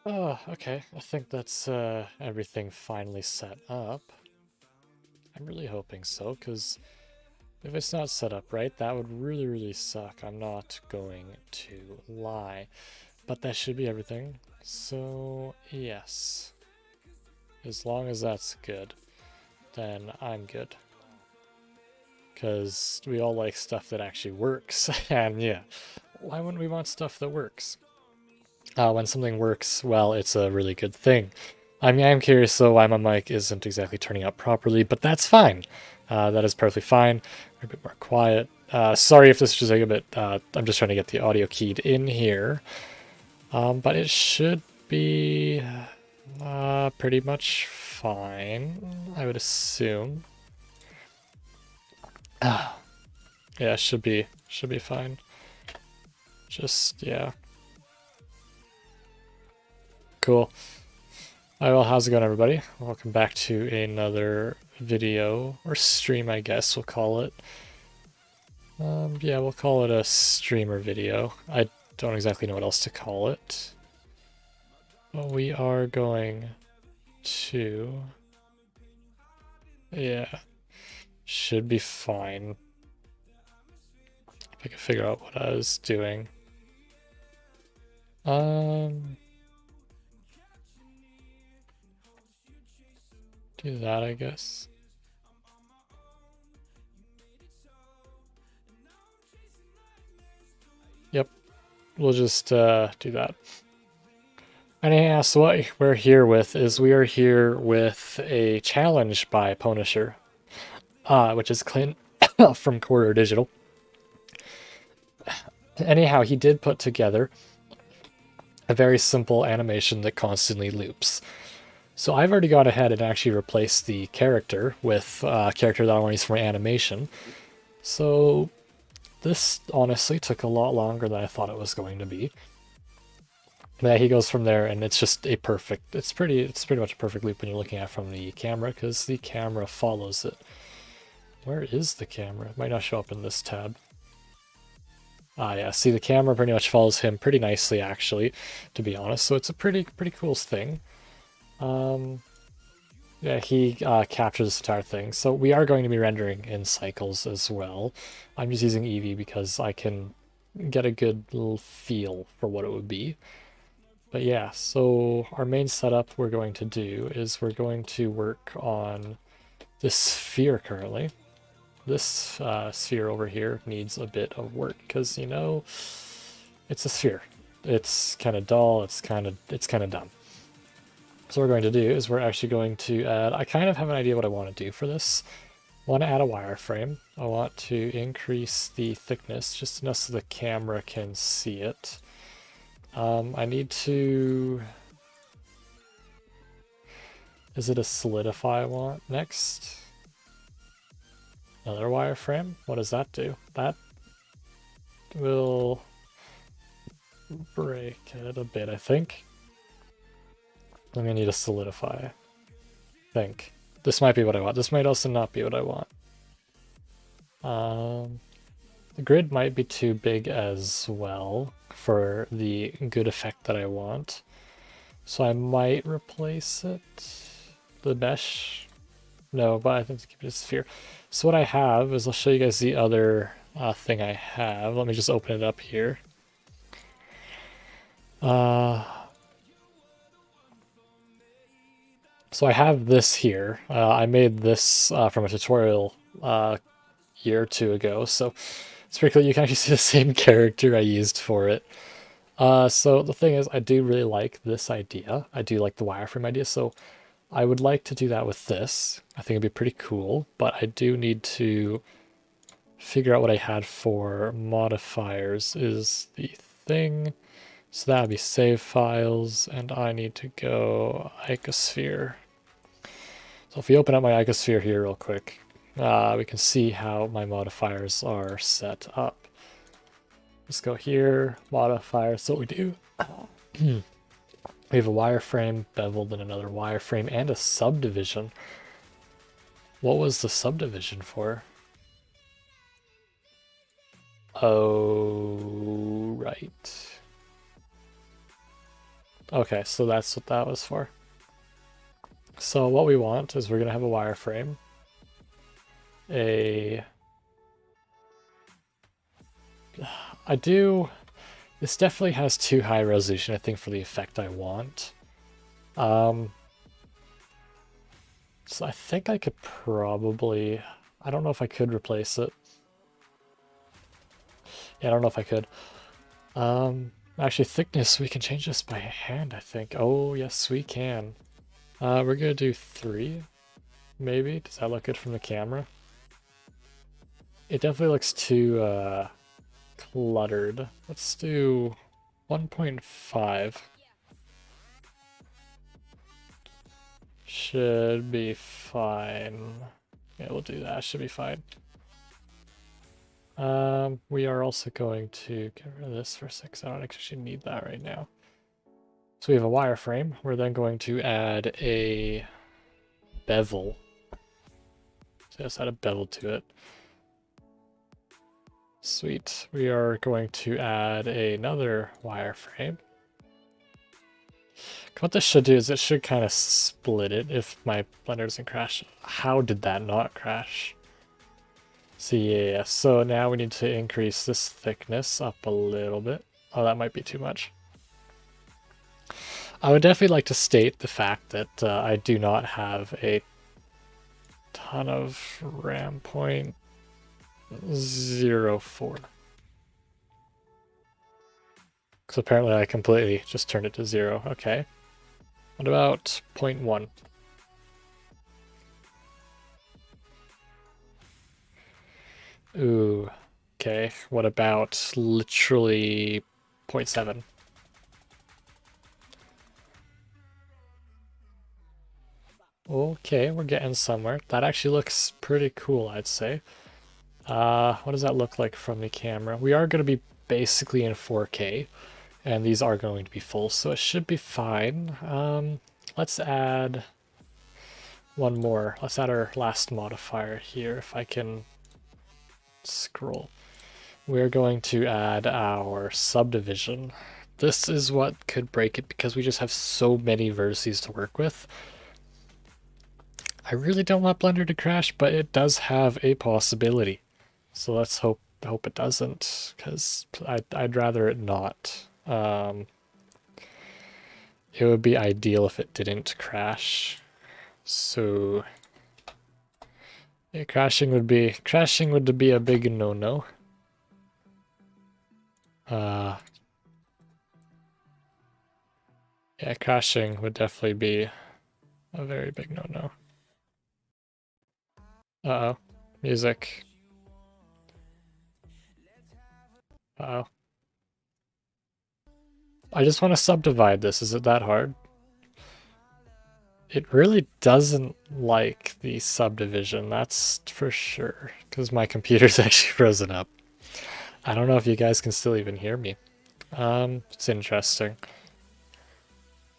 Oh, okay. I think that's everything finally set up. I'm really hoping so, because if it's not set up right, that would really, really suck. I'm not going to lie. But that should be everything. So, yes. As long as that's good, then I'm good. Because we all like stuff that actually works. And yeah, why wouldn't we want stuff that works? When something works well, it's a really good thing. I mean, I'm curious though why my mic isn't exactly turning out properly, but that's fine. That is perfectly fine. We're a bit more quiet. Sorry if this is just like a bit, I'm just trying to get the audio keyed in here. But it should be pretty much fine, I would assume. Yeah, it should be fine. Just, yeah. Cool. Alright, well, how's it going, everybody? Welcome back to another video, or stream, I guess we'll call it. Yeah, we'll call it a streamer video. I don't exactly know what else to call it. But we are going to... Yeah, should be fine. If I can figure out what I was doing. Do that, I guess. Yep, we'll just do that. Anyhow, so what we're here with is we are here with a challenge by Pwnisher, which is Clint from Quarter Digital. Anyhow, he did put together a very simple animation that constantly loops. So I've already gone ahead and actually replaced the character with a character that I want to use for animation. So this honestly took a lot longer than I thought it was going to be. Yeah, he goes from there, and it's just a perfect. It's pretty much a perfect loop when you're looking at it from the camera, because the camera follows it. Where is the camera? It might not show up in this tab. Ah, yeah. See, the camera pretty much follows him pretty nicely, actually, to be honest. So it's a pretty cool thing. Yeah, he captures this entire thing. So we are going to be rendering in cycles as well. I'm just using Eevee because I can get a good little feel for what it would be. But yeah, so our main setup we're going to do is we're going to work on this sphere currently. This sphere over here needs a bit of work because, you know, it's a sphere. It's kind of dull, it's kind of dumb. So what we're going to do is we're actually going to add, I kind of have an idea what I want to do for this. I want to add a wireframe. I want to increase the thickness just enough so the camera can see it. I need to... Is it a solidify I want next? Another wireframe? What does that do? That will break it a bit, I think. I'm gonna need a solidify. I think. This might be what I want. This might also not be what I want. The grid might be too big as well for the good effect that I want. So I might replace it. The mesh. No, but I think to keep it a sphere. So what I have is, I'll show you guys the other thing I have. Let me just open it up here. So I have this here. I made this from a tutorial year or two ago, so it's pretty cool. You can actually see the same character I used for it. So the thing is, I do really like this idea. I do like the wireframe idea, so I would like to do that with this. I think it'd be pretty cool, but I do need to figure out what I had for modifiers is the thing. So that would be save files, and I need to go icosphere. So if we open up my icosphere here real quick, we can see how my modifiers are set up. Let's go here, modifiers. So what we do, we have a wireframe, beveled, and another wireframe, and a subdivision. What was the subdivision for? Oh, right. Okay, so that's what that was for. So what we want is we're going to have a wireframe. This definitely has too high resolution, I think, for the effect I want. So I think I could probably, I don't know if I could replace it. Yeah, I don't know if I could. Actually, thickness, we can change this by hand, I think. Oh, yes, we can. We're gonna do 3, maybe. Does that look good from the camera? It definitely looks too, cluttered. Let's do 1.5. Should be fine. Yeah, we'll do that. Should be fine. We are also going to get rid of this for 6. I don't actually need that right now. So we have a wireframe. We're then going to add a bevel. So let's add a bevel to it. Sweet. We are going to add another wireframe. What this should do is it should kind of split it if my Blender doesn't crash. How did that not crash? So yeah, so now we need to increase this thickness up a little bit. Oh, that might be too much. I would definitely like to state the fact that I do not have a ton of RAM point 0.04. Because apparently I completely just turned it to 0. Okay. What about 0.1? Ooh. Okay. What about literally 0.7? Okay, we're getting somewhere. That actually looks pretty cool, I'd say. What does that look like from the camera? We are going to be basically in 4K, and these are going to be full, so it should be fine. Let's add one more. Let's add our last modifier here, if I can scroll. We're going to add our subdivision. This is what could break it because we just have so many vertices to work with. I really don't want Blender to crash, but it does have a possibility. So let's hope it doesn't, because I'd rather it not. It would be ideal if it didn't crash. So yeah, crashing would be a big no-no. Yeah, crashing would definitely be a very big no-no. Uh-oh. Music. Uh-oh. I just want to subdivide this. Is it that hard? It really doesn't like the subdivision, that's for sure. Because my computer's actually frozen up. I don't know if you guys can still even hear me. It's interesting.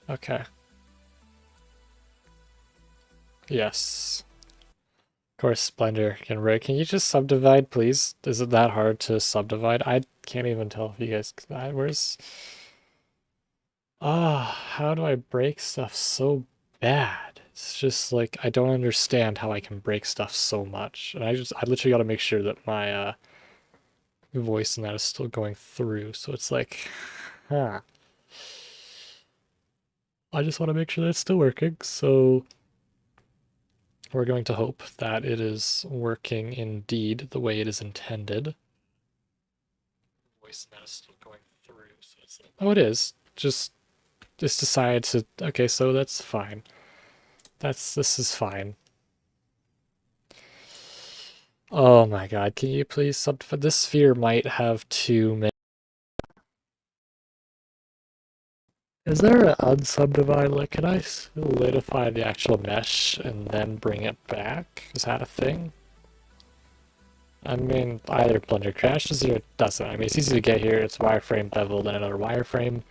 Okay. Yes. Of course, Blender can break. Can you just subdivide, please? Is it that hard to subdivide? I can't even tell if you guys... Where's... how do I break stuff so bad? It's just like, I don't understand how I can break stuff so much. And I literally gotta make sure that my voice and that is still going through. So it's like, huh. I just want to make sure that it's still working. So we're going to hope that it is working indeed the way it is intended. Voice and that is still going through. So it's like, oh, it is. Just decided to, okay, so that's fine. This is fine. Oh my god, can you please subdivide? This sphere might have too many. Is there an unsubdivide? Like, can I solidify the actual mesh and then bring it back? Is that a thing? I mean, either Blender crashes or it doesn't. I mean, it's easy to get here. It's wireframe bevel, then another wireframe.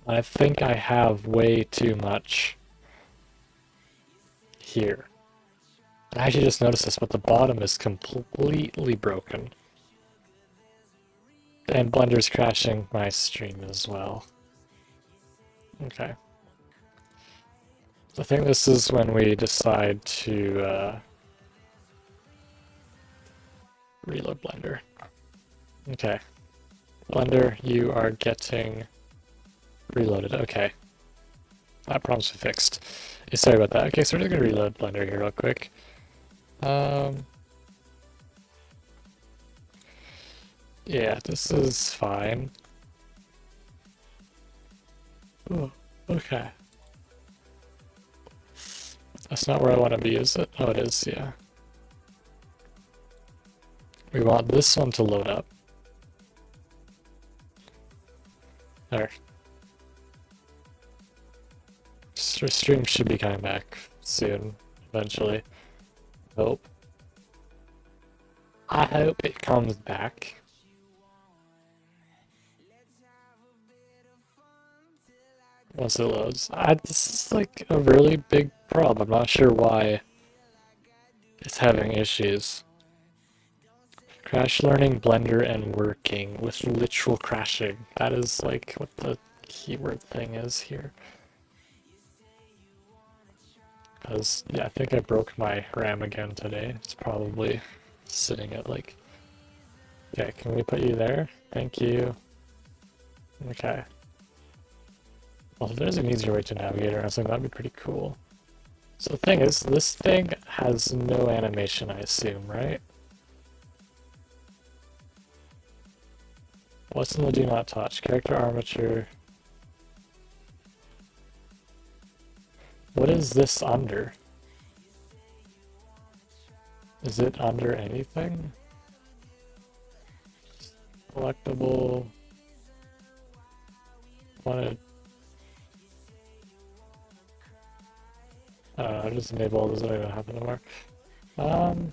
I think I have way too much here. I actually just noticed this, but the bottom is completely broken. And Blender's crashing my stream as well. Okay. I think this is when we decide to reload Blender. Okay. Blender, you are getting reloaded. Okay. That problem's fixed. Sorry about that. Okay, so we're just gonna reload Blender here real quick. Yeah, this is fine. Oh, okay. That's not where I want to be, is it? Oh, it is, yeah. We want this one to load up. There. Stream should be coming back soon, eventually. Hope. I hope it comes back. Once it loads. This is like a really big problem. I'm not sure why it's having issues. Crash learning, Blender, and working with literal crashing. That is like what the keyword thing is here. Because, yeah, I think I broke my RAM again today. It's probably sitting at like... Okay, can we put you there? Thank you. Okay. Well, if there's an easier way to navigate around something, that'd be pretty cool. So the thing is, this thing has no animation, I assume, right? What's in the do not touch? Character armature. What is this under? Is it under anything? Collectible. Wanted. I don't know, I just enable all this, I don't even have anymore. The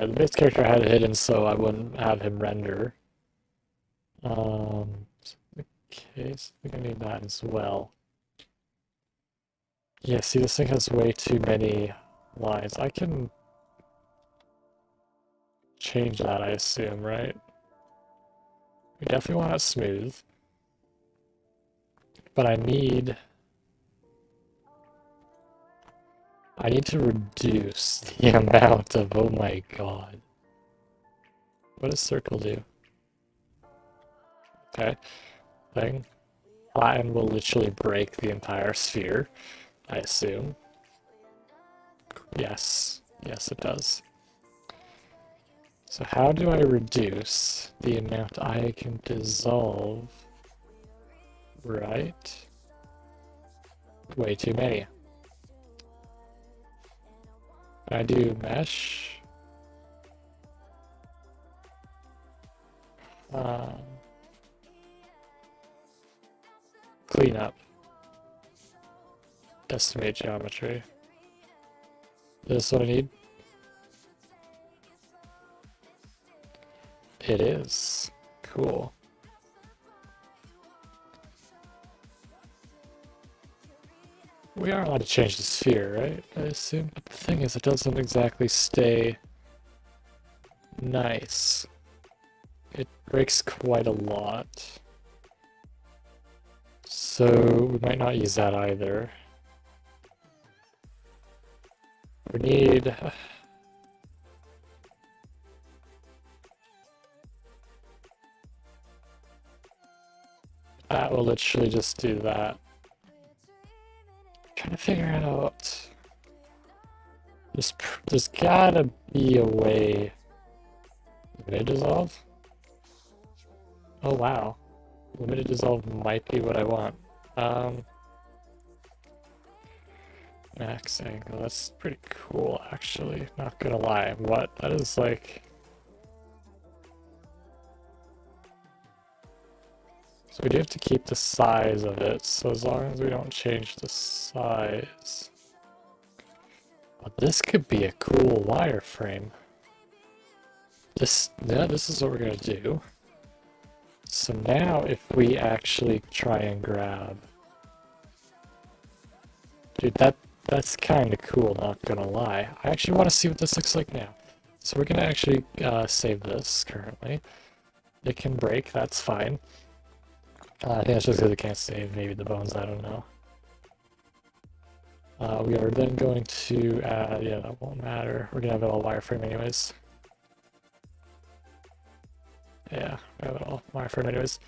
base character I had it hidden so I wouldn't have him render. Okay, so I think I need that as well. Yeah, see, this thing has way too many lines. I can change that, I assume, right? We definitely want it smooth. But I need to reduce the amount of, oh my god. What does circle do? Okay, thing. Flatten will literally break the entire sphere, I assume. Yes, yes it does. So how do I reduce the amount I can dissolve? Right? Way too many. I do mesh. Clean up. Estimate geometry. This is what I need. It is. Cool. We are allowed to change the sphere, right? I assume. But the thing is, it doesn't exactly stay nice. It breaks quite a lot. So we might not use that either. We need... That will literally just do that. I'm trying to figure out... There's gotta be a way... Limited dissolve? Oh wow. Limited dissolve might be what I want. Max angle, that's pretty cool actually, not gonna lie. What? That is like... So we do have to keep the size of it, so as long as we don't change the size... But this could be a cool wireframe. This is what we're gonna do. So now if we actually try and grab... Dude, that's kind of cool, not gonna lie. I actually want to see what this looks like now. So we're gonna actually save this currently. It can break, that's fine. I think it's just because it can't save maybe the bones, I don't know. We are then going to add, yeah, that won't matter. We're gonna have it all wireframe anyways. Yeah, we have it all wireframe anyways.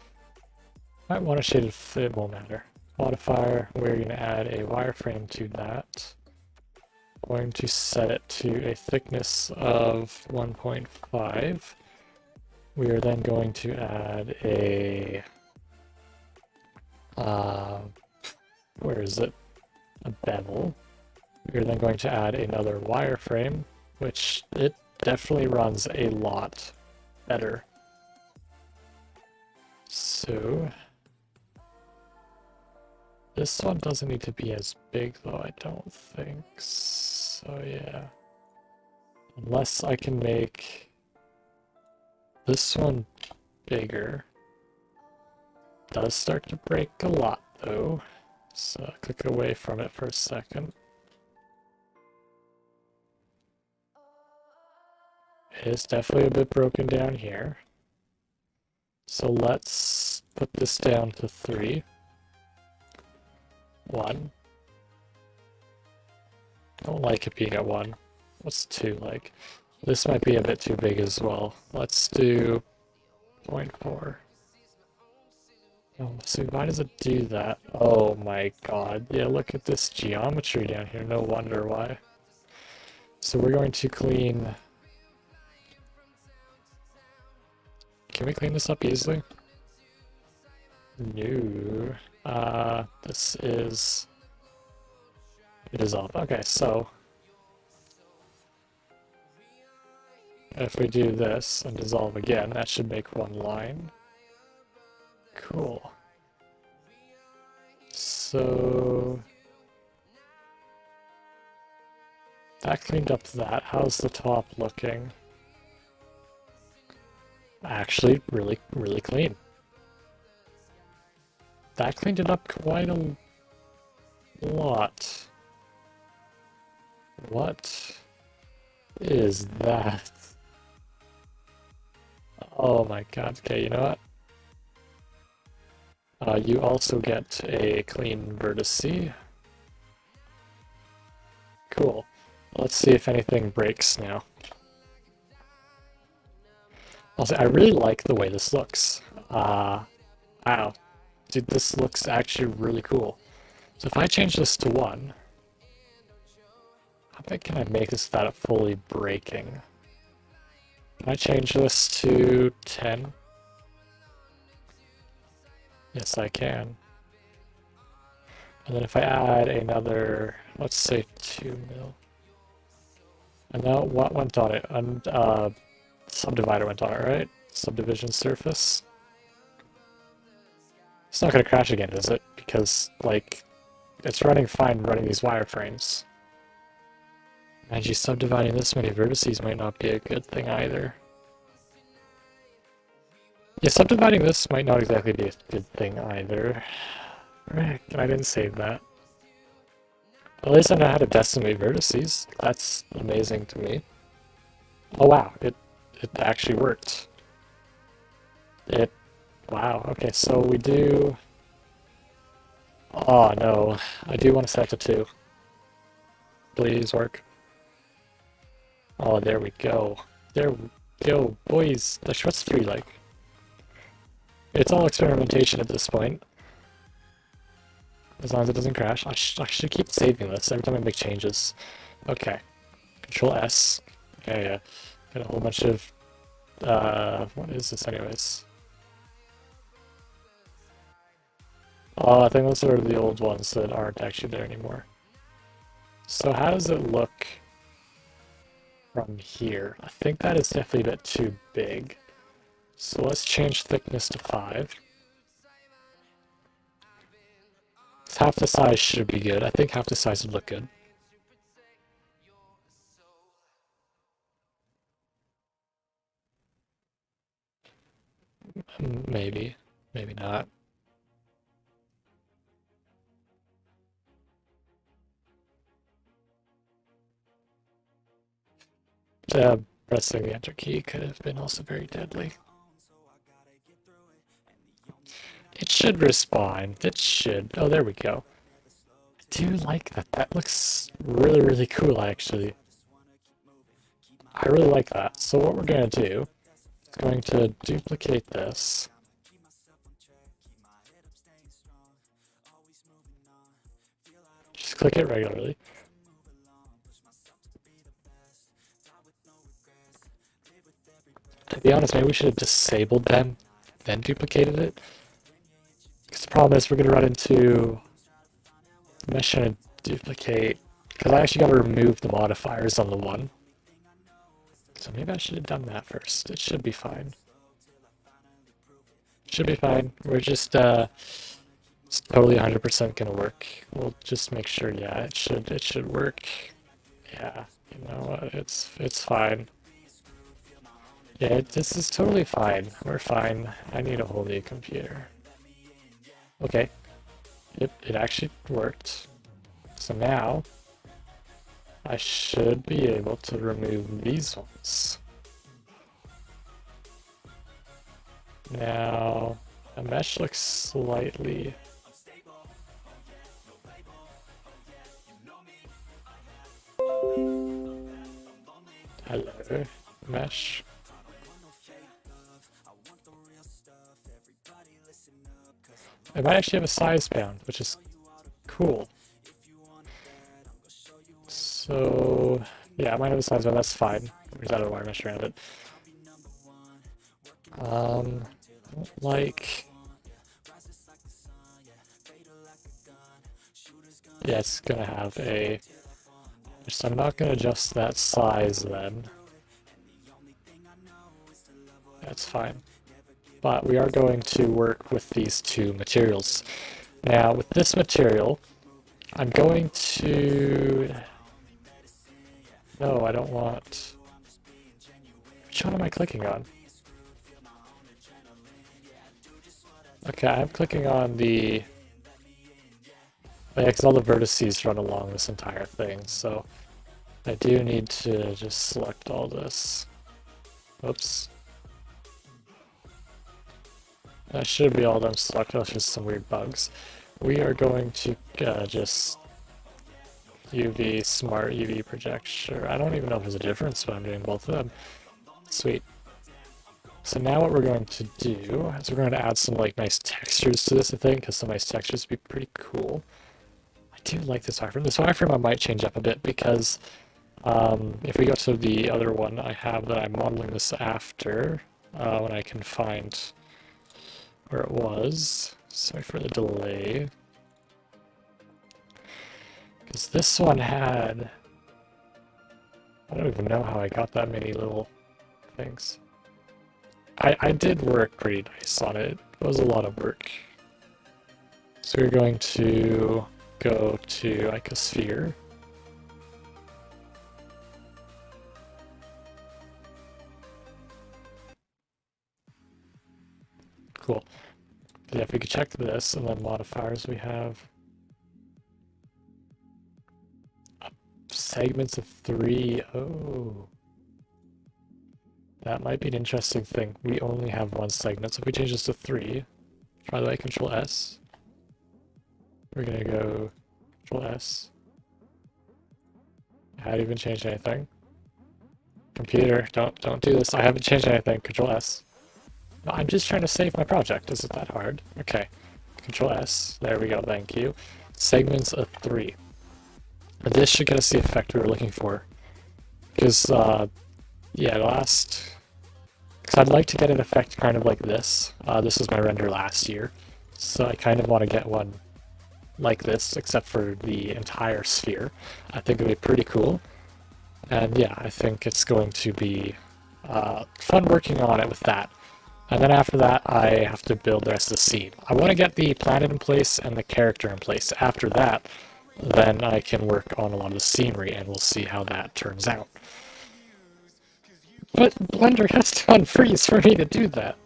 Might want to shade it, it won't matter. Modifier, we're gonna add a wireframe to that. Going to set it to a thickness of 1.5. We are then going to add a, where is it? A bevel. We are then going to add another wireframe, which it definitely runs a lot better. So this one doesn't need to be as big though, I don't think. So yeah. Unless I can make this one bigger. Does start to break a lot though. So click away from it for a second. It is definitely a bit broken down here. So let's put this down to 3. 1. Don't like it being at 1. What's 2 like? This might be a bit too big as well. Let's do 0.4. Oh, so why does it do that? Oh my god. Yeah, look at this geometry down here. No wonder why. So we're going to clean... Can we clean this up easily? No. This is... Dissolve. Okay, so... If we do this and dissolve again, that should make one line. Cool. So... That cleaned up that. How's the top looking? Actually, really, really clean. That cleaned it up quite a lot. What is that? Oh my god. Okay, you know what? You also get a clean vertice. Cool. Let's see if anything breaks now. Also, I really like the way this looks. Wow. Dude, this looks actually really cool. So if I change this to 1, how big can I make this without it fully breaking? Can I change this to 10? Yes, I can. And then if I add another, let's say 2 mil. And now what went on it? And subdivider went on it, right? Subdivision surface. It's not going to crash again, is it? Because, like, it's running fine running these wireframes. And you subdividing this many vertices might not be a good thing either. Yeah, subdividing this might not exactly be a good thing either. Frick, I didn't save that. At least I know how to decimate vertices. That's amazing to me. Oh wow, it actually worked. Wow, okay, so we do... Oh no, I do want to set it to 2. Please work. Oh, there we go. There we go, boys. What's 3 like? It's all experimentation at this point. As long as it doesn't crash. I should keep saving this every time I make changes. Okay. Control S. Okay, yeah. Got a whole bunch of... what is this anyways? Oh, I think those are the old ones that aren't actually there anymore. So how does it look from here? I think that is definitely a bit too big. So let's change thickness to 5. Half the size should be good. I think half the size would look good. Maybe. Maybe not. Pressing the enter key could have been also very deadly. It should respawn. It should. Oh, there we go. I do like that. That looks really, really cool, actually. I really like that. So what we're going to do is going to duplicate this. Just click it regularly. To be honest, maybe we should have disabled them, then duplicated it. Because the problem is we're going to run into mesh and duplicate. Because I actually got to remove the modifiers on the one. So maybe I should have done that first. It should be fine. Should be fine. We're just it's totally 100% gonna work. We'll just make sure. Yeah, it should work. Yeah, you know what? It's fine. Yeah, this is totally fine. We're fine. I need a whole new computer. Okay. It actually worked. So now I should be able to remove these ones. Now, the mesh looks slightly... Hello, mesh. It might actually have a size bound, which is cool. So, yeah, it might have a size bound, that's fine. There's out of wire mesh around it. Like... Yeah, it's gonna have a... So I'm not gonna adjust that size then. That's fine. But we are going to work with these two materials. Now, with this material, I'm going to... No, I don't want... Which one am I clicking on? Okay, I'm clicking on the... Yeah, because all the vertices run along this entire thing, so I do need to just select all this. Oops. That should be all of them selected, that's just some weird bugs. We are going to just UV, smart UV projection. I don't even know if there's a difference, but I'm doing both of them. Sweet. So now what we're going to do is we're going to add some like nice textures to this, I think, because some nice textures would be pretty cool. I do like this wireframe. This wireframe I might change up a bit because if we go to the other one I have that I'm modeling this after, when I can find where it was. Sorry for the delay. Because this one had... I don't even know how I got that many little things. I did work pretty nice on it. It was a lot of work. So we're going to go to icosphere. Cool. Yeah, if we could check this and then modifiers, we have segments of 3. Oh. That might be an interesting thing. We only have one segment, so if we change this to 3, try the way Control S. We're gonna go Control S. I haven't even changed anything. Computer, don't do this. I haven't changed anything. Control S. No, I'm just trying to save my project. Is it that hard? Okay. Control S. There we go. Thank you. Segments of 3. This should get us the effect we were looking for. Because, yeah, because I'd like to get an effect kind of like this. This was my render last year. So I kind of want to get one like this, except for the entire sphere. I think it would be pretty cool. And yeah, I think it's going to be fun working on it with that. And then after that, I have to build the rest of the scene. I want to get the planet in place and the character in place. After that, then I can work on a lot of the scenery, and we'll see how that turns out. But Blender has to unfreeze for me to do that.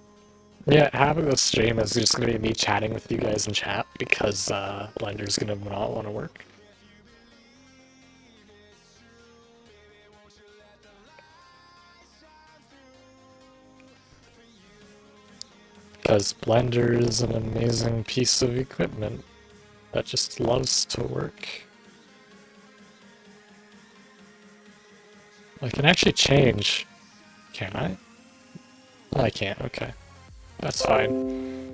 Yeah, having this stream is just going to be me chatting with you guys in chat, because Blender's going to not want to work. because Blender is an amazing piece of equipment that just loves to work. I can actually change. Can I? Oh, I can't, okay. That's fine.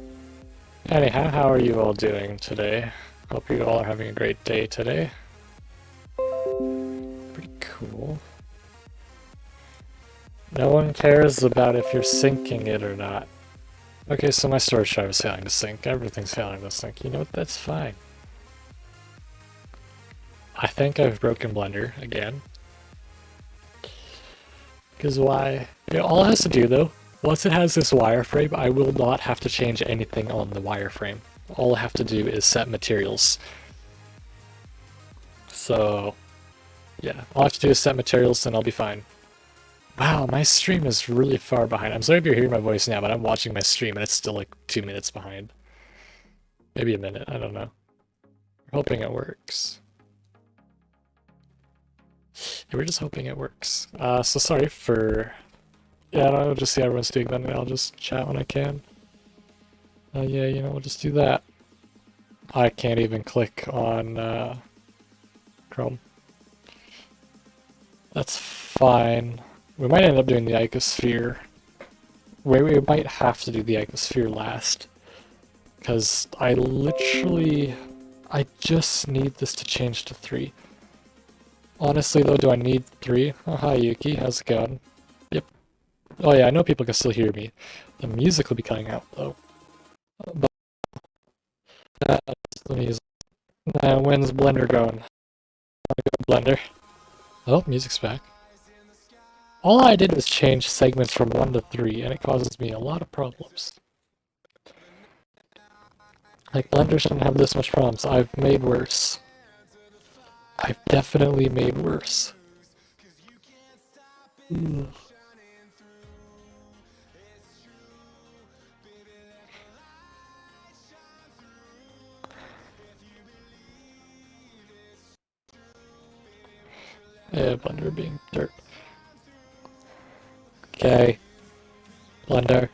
Anyhow, how are you all doing today? Hope you all are having a great day today. Pretty cool. No one cares about if you're syncing it or not. Okay, so my storage drive is failing to sync. Everything's failing to sync. You know what? That's fine. I think I've broken Blender again. Because why? All it has to do though, once it has this wireframe, I will not have to change anything on the wireframe. All I have to do is set materials. So, yeah, all I have to do is set materials and I'll be fine. Wow, my stream is really far behind. I'm sorry if you're hearing my voice now, but I'm watching my stream and it's still like 2 minutes behind. Maybe a minute, I don't know. We're hoping it works. Yeah, we're just hoping it works. So sorry for... Yeah, I don't know, just see everyone's doing that and I'll just chat when I can. Yeah, you know, we'll just do that. I can't even click on Chrome. That's fine. We might end up doing the icosphere. We might have to do the icosphere last. Because I just need this to change to 3. Honestly though, do I need 3? Oh, hi Yuki, how's it going? Yep. Oh yeah, I know people can still hear me. The music will be cutting out though. But that's the music. When's Blender going? Blender. Oh, music's back. All I did was change segments from 1 to 3, and it causes me a lot of problems. Like, Blender shouldn't have this much problems. I've made worse. I've definitely made worse. Yeah, Blender being dirt. Okay. Blender.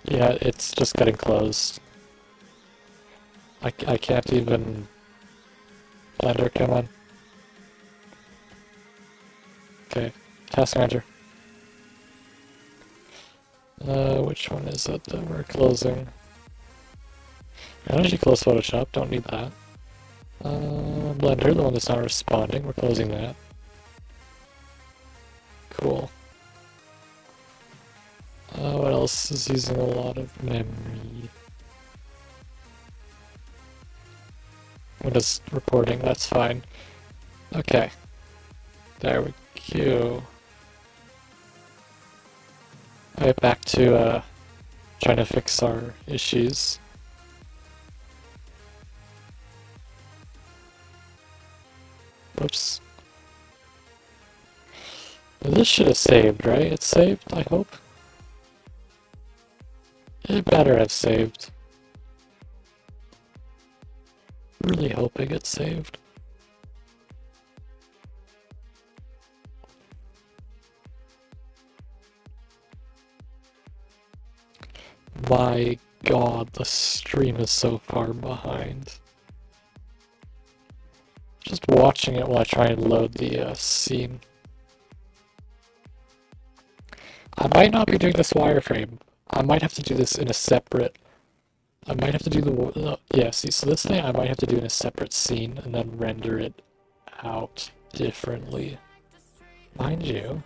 Yeah, it's just getting closed. I can't even... Blender, come on. Okay. Task manager. Which one is it that we're closing? I usually close Photoshop, don't need that. Blender, the one that's not responding, we're closing that. Cool. What else is using a lot of memory? Windows recording, that's fine. Okay. There we go. Alright, back to trying to fix our issues. Whoops. This should have saved, right? It's saved, I hope. It better have saved. Really hoping it's saved. My god, the stream is so far behind. Just watching it while I try and load the scene. I might not be doing this wireframe. I might have to do this in a separate... I might have to do the... yeah, see, so this thing I might have to do in a separate scene and then render it out differently. Mind you,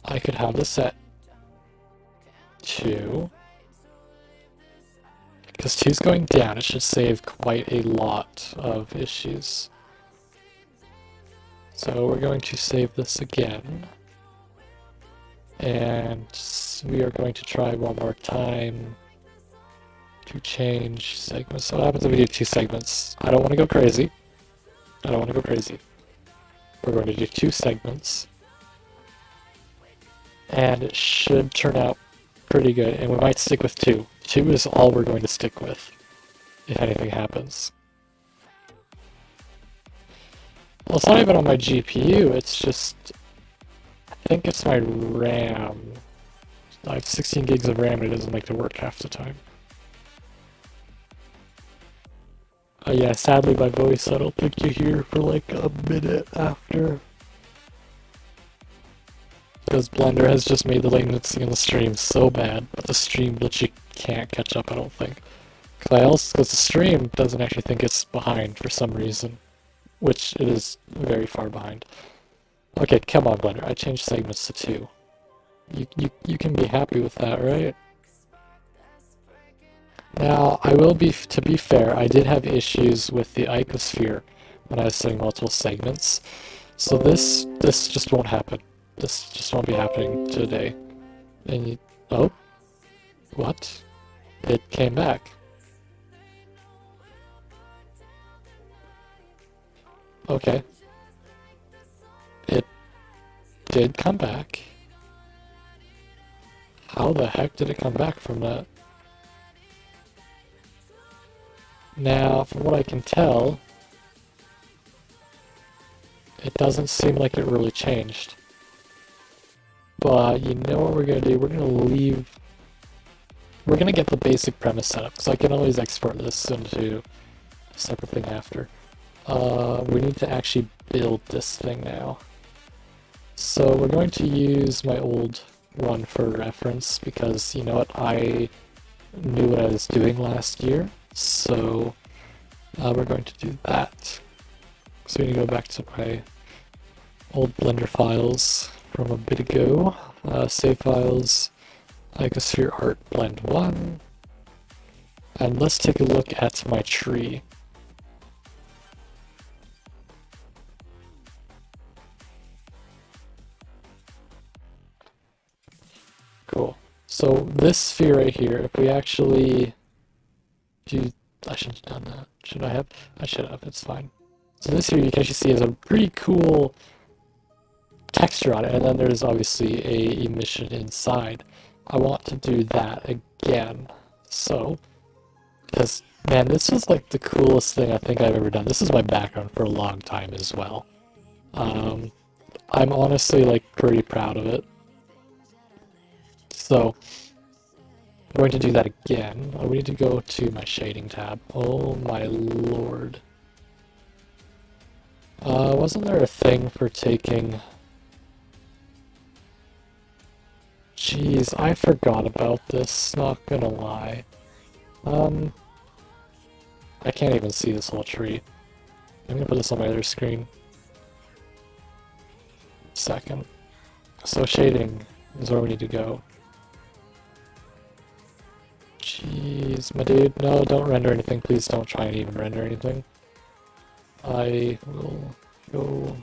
I could have this at 2. Because 2's going down, it should save quite a lot of issues. So we're going to save this again. And we are going to try one more time to change segments. So what happens if we do 2 segments? I don't want to go crazy. I don't want to go crazy. We're going to do 2 segments. And it should turn out pretty good, and we might stick with 2. 2 is all we're going to stick with, if anything happens. Well, it's not even on my GPU, it's just... I think it's my RAM. I have 16 gigs of RAM and it doesn't like to work half the time. Yeah, sadly my voice, I don't think you hear for like a minute after. Because Blender has just made the latency in the stream so bad, but the stream literally can't catch up, I don't think. Because the stream doesn't actually think it's behind for some reason, which it is very far behind. Okay, come on, Blender. I changed segments to 2. You can be happy with that, right? Now, to be fair, I did have issues with the icosphere when I was setting multiple segments. So this just won't happen. This just won't be happening today. And oh, what? It came back. Okay. It did come back. How the heck did it come back from that? Now, from what I can tell, it doesn't seem like it really changed. But you know what we're gonna do? We're gonna get the basic premise set up, because I can always export this into a separate thing after. We need to actually build this thing now. So we're going to use my old one for reference, because you know what, I knew what I was doing last year, so we're going to do that. So we're going to go back to my old Blender files from a bit ago. Save files, icosphere art blend 1, and let's take a look at my tree. Cool. So this sphere right here, if we actually do, I shouldn't have done that. Should I have? I should have, it's fine. So this here you can actually see has a pretty cool texture on it, and then there's obviously a emission inside. I want to do that again. So, because, man, this is like the coolest thing I think I've ever done. This is my background for a long time as well. I'm honestly like pretty proud of it. So, I'm going to do that again. We need to go to my shading tab. Oh my lord. Wasn't there a thing for taking... Jeez, I forgot about this, not gonna lie. I can't even see this whole tree. I'm gonna put this on my other screen. Second. So shading is where we need to go. Jeez, my dude, no, don't render anything, please don't try and even render anything. I will go...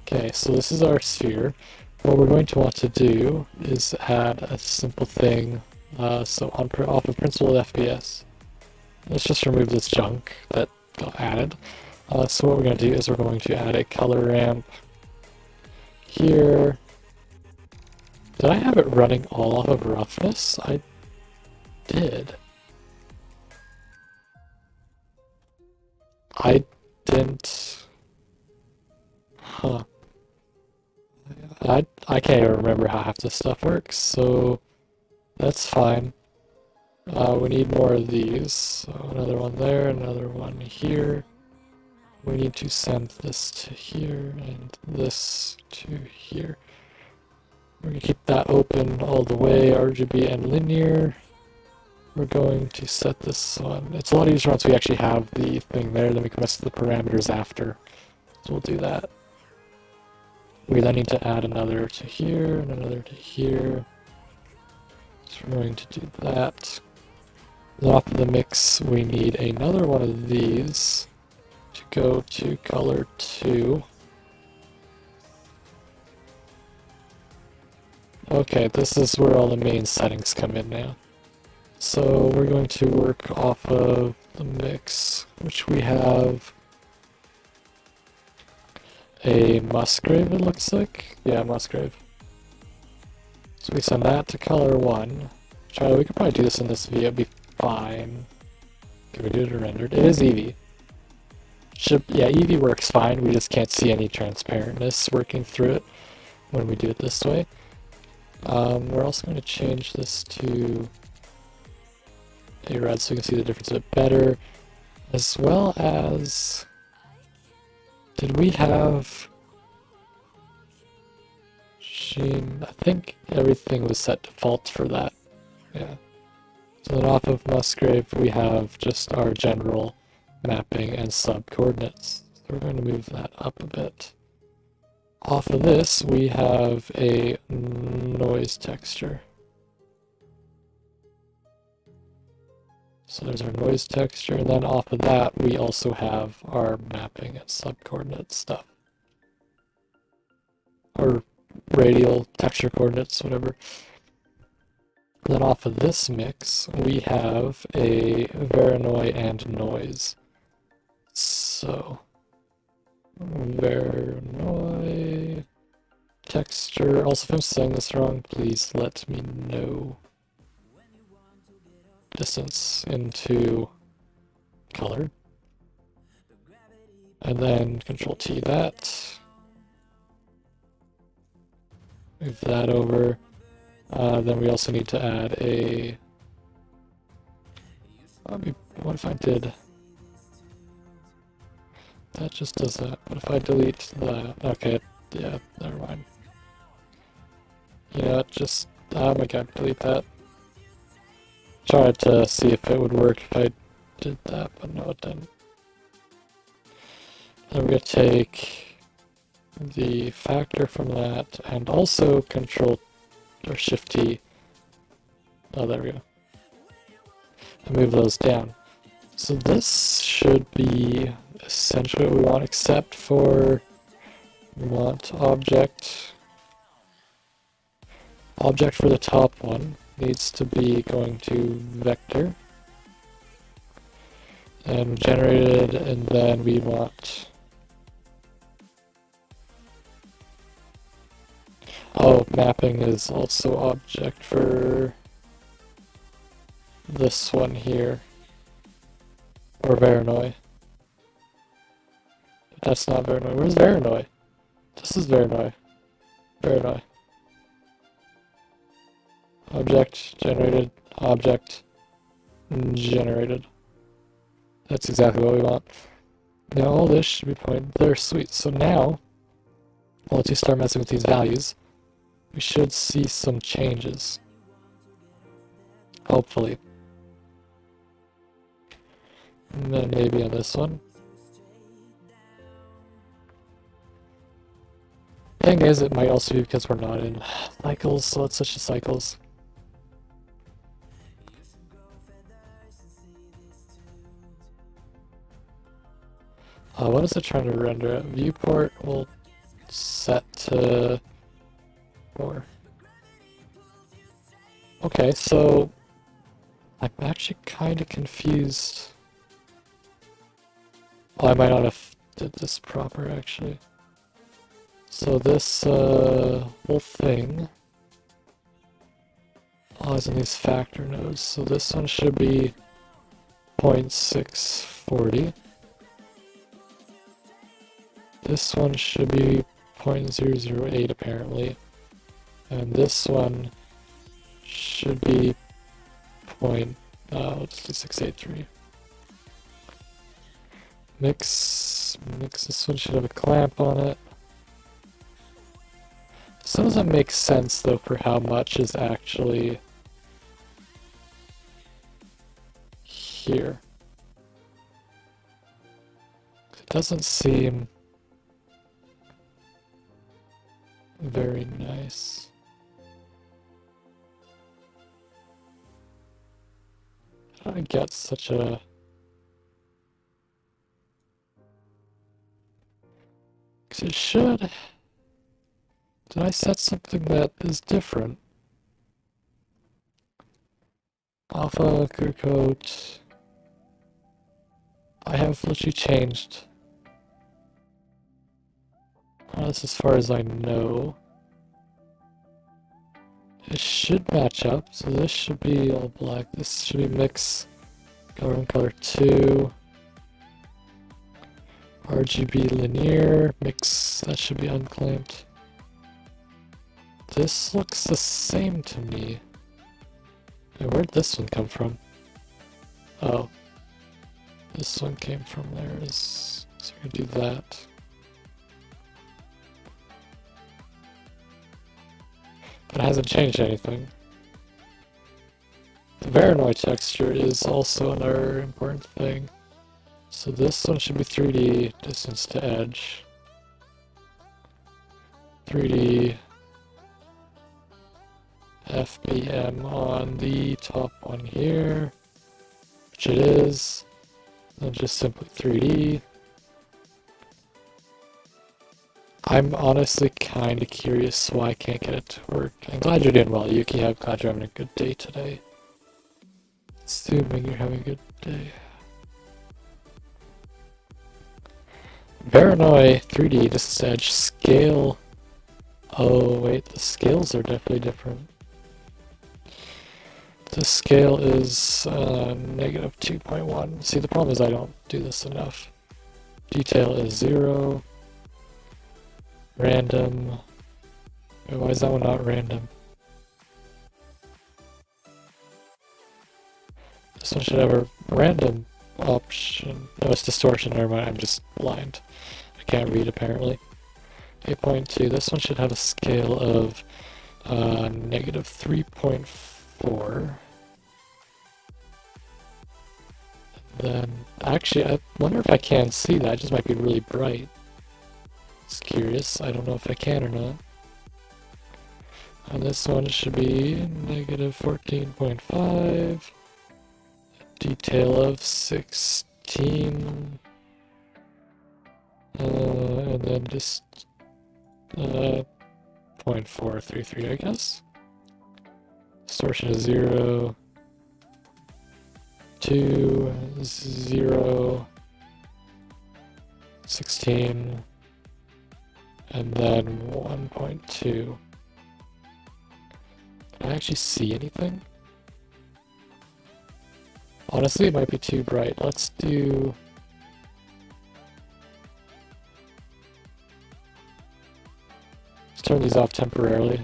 Okay, so this is our sphere. What we're going to want to do is add a simple thing, so off of principled FPS. Let's just remove this junk that got added. So what we're going to do is we're going to add a color ramp here. Did I have it running all off of roughness? I did. I didn't... Huh. I can't even remember how half this stuff works, so that's fine. We need more of these. So another one there, another one here. We need to send this to here and this to here. We're going to keep that open all the way, RGB and linear. We're going to set this on. It's a lot easier once we actually have the thing there, then we can mess with the parameters after. So we'll do that. We then need to add another to here and another to here. So we're going to do that. Then off of the mix, we need another one of these to go to color 2. Okay, this is where all the main settings come in now. So we're going to work off of the mix, which we have a Musgrave, it looks like. Yeah, Musgrave. So we send that to color 1. We could probably do this in this video, it'd be fine. Can we do it rendered? It is Eevee. Yeah, Eevee works fine. We just can't see any transparentness working through it when we do it this way. We're also going to change this to a red so we can see the difference a bit better, as well as, did we have Sheen? I think everything was set default for that. Yeah. So then off of Musgrave we have just our general mapping and sub-coordinates. So we're going to move that up a bit. Off of this we have a noise texture. So there's our noise texture, and then off of that we also have our mapping and sub-coordinate stuff. Or radial texture coordinates, whatever. And then off of this mix we have a Voronoi and noise. So Voronoi texture. Also, if I'm saying this wrong, please let me know. Distance into color, and then Control T that. Move that over. Then we also need to add a. What if I did? That just does that. What if I delete the? Okay, yeah, never mind. Yeah, just. Oh my god, delete that. Tried to see if it would work if I did that, but no, it didn't. Then we're going to take the factor from that and also Control or Shift T. Oh, there we go. And move those down. So this should be essentially what we want, except for we want object. Object for the top one needs to be going to vector and generated, and then we want, mapping is also object for this one here, or Voronoi. But that's not Voronoi. Where's Voronoi? This is Voronoi. Voronoi. Object generated, object generated. That's exactly what we want. Now all this should be pointed there. Sweet. So now, once you start messing with these values, we should see some changes. Hopefully. And then maybe on this one. Thing is, it might also be because we're not in cycles, so let's switch to cycles. What is it trying to render at? Viewport will set to 4. Okay, so I'm actually kind of confused. Oh, I might not have did this proper actually. So this whole thing is in these factor nodes. So this one should be 0.640. This one should be 0.008 apparently. And this one should be let's do 683. Mix, this one should have a clamp on it. This doesn't make sense though for how much is actually here. It doesn't seem very nice. How do I get such a... Because it should... Did I set something that is different? Alpha, clear coat... I have literally changed. That's as far as I know. It should match up, so this should be all black. This should be mix color and color 2. RGB linear, mix, that should be unclamped. This looks the same to me. And where'd this one come from? Oh. This one came from there. So we're gonna do that. But it hasn't changed anything. The Voronoi texture is also another important thing. So this one should be 3D distance to edge. 3D FBM on the top one here, which it is. Then just simply 3D. I'm honestly kind of curious why I can't get it to work. I'm glad you're doing well, Yuki. I'm glad you're having a good day today. Assuming you're having a good day. Voronoi 3D distance edge scale. Oh wait, the scales are definitely different. The scale is negative 2.1. See, the problem is I don't do this enough. Detail is 0. Random. Wait, why is that one not random? This one should have a random option. No, it's distortion. Never mind, I'm just blind. I can't read apparently. 8.2. This one should have a scale of negative 3.4. Then, actually, I wonder if I can see that. It just might be really bright. It's curious. I don't know if I can or not. And this one should be negative 14.5. Detail of 16. And then just 0.433, I guess. Distortion is 0. 2, 0, 16, and then 1.2. Can I actually see anything? Honestly, it might be too bright. Let's do... Let's turn these off temporarily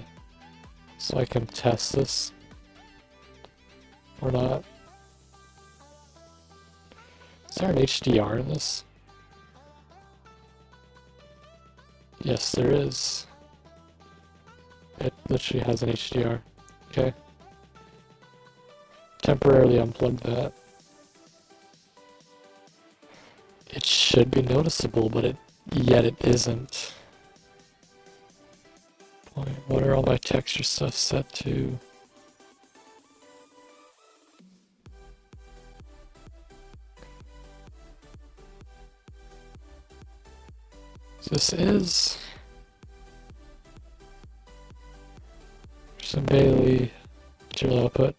so I can test this. Or not. Is there an HDR in this? Yes, there is. It literally has an HDR. Okay. Temporarily unplug that. It should be noticeable, but yet it isn't. Boy, what are all my texture stuff set to? This is some Bailey material output.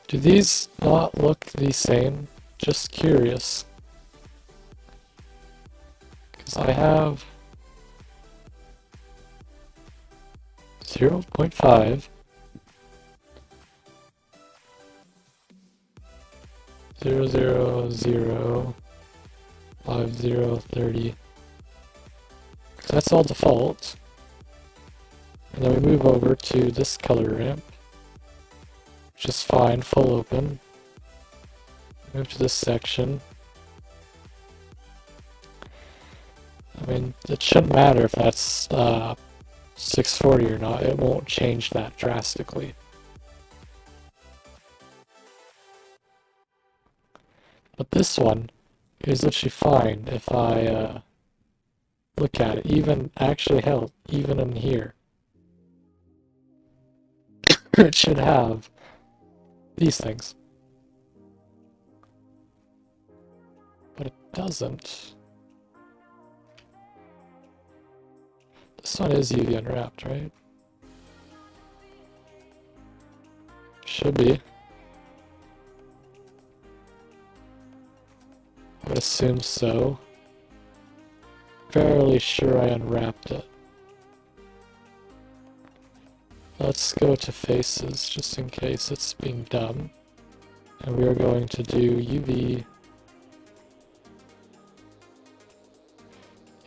Do these not look the same? Just curious. Because I have 0.5, 0, 0, 0, 5, 0, 30. That's all default. And then we move over to this color ramp, which is fine, full open. Move to this section. I mean, it shouldn't matter if that's 640 or not. It won't change that drastically. But this one is literally fine if I look at it. Even, actually, hell, even in here. It should have these things. But it doesn't. This one is UV unwrapped, right? Should be. I would assume so. Fairly sure I unwrapped it. Let's go to faces, just in case it's being dumb. And we are going to do UV.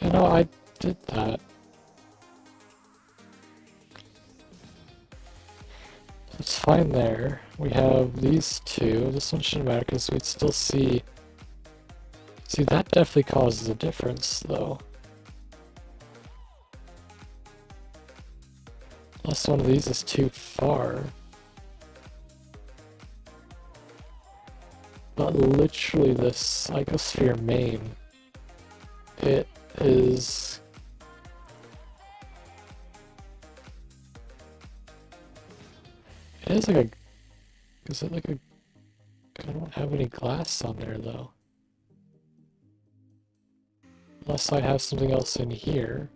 You know, I did that. It's fine there. We have these two. This one shouldn't matter because we'd still see... See, that definitely causes a difference, though. Unless one of these is too far. But literally this icosphere main, it is... It is like a... Is it like a... I don't have any glass on there though. Unless I have something else in here.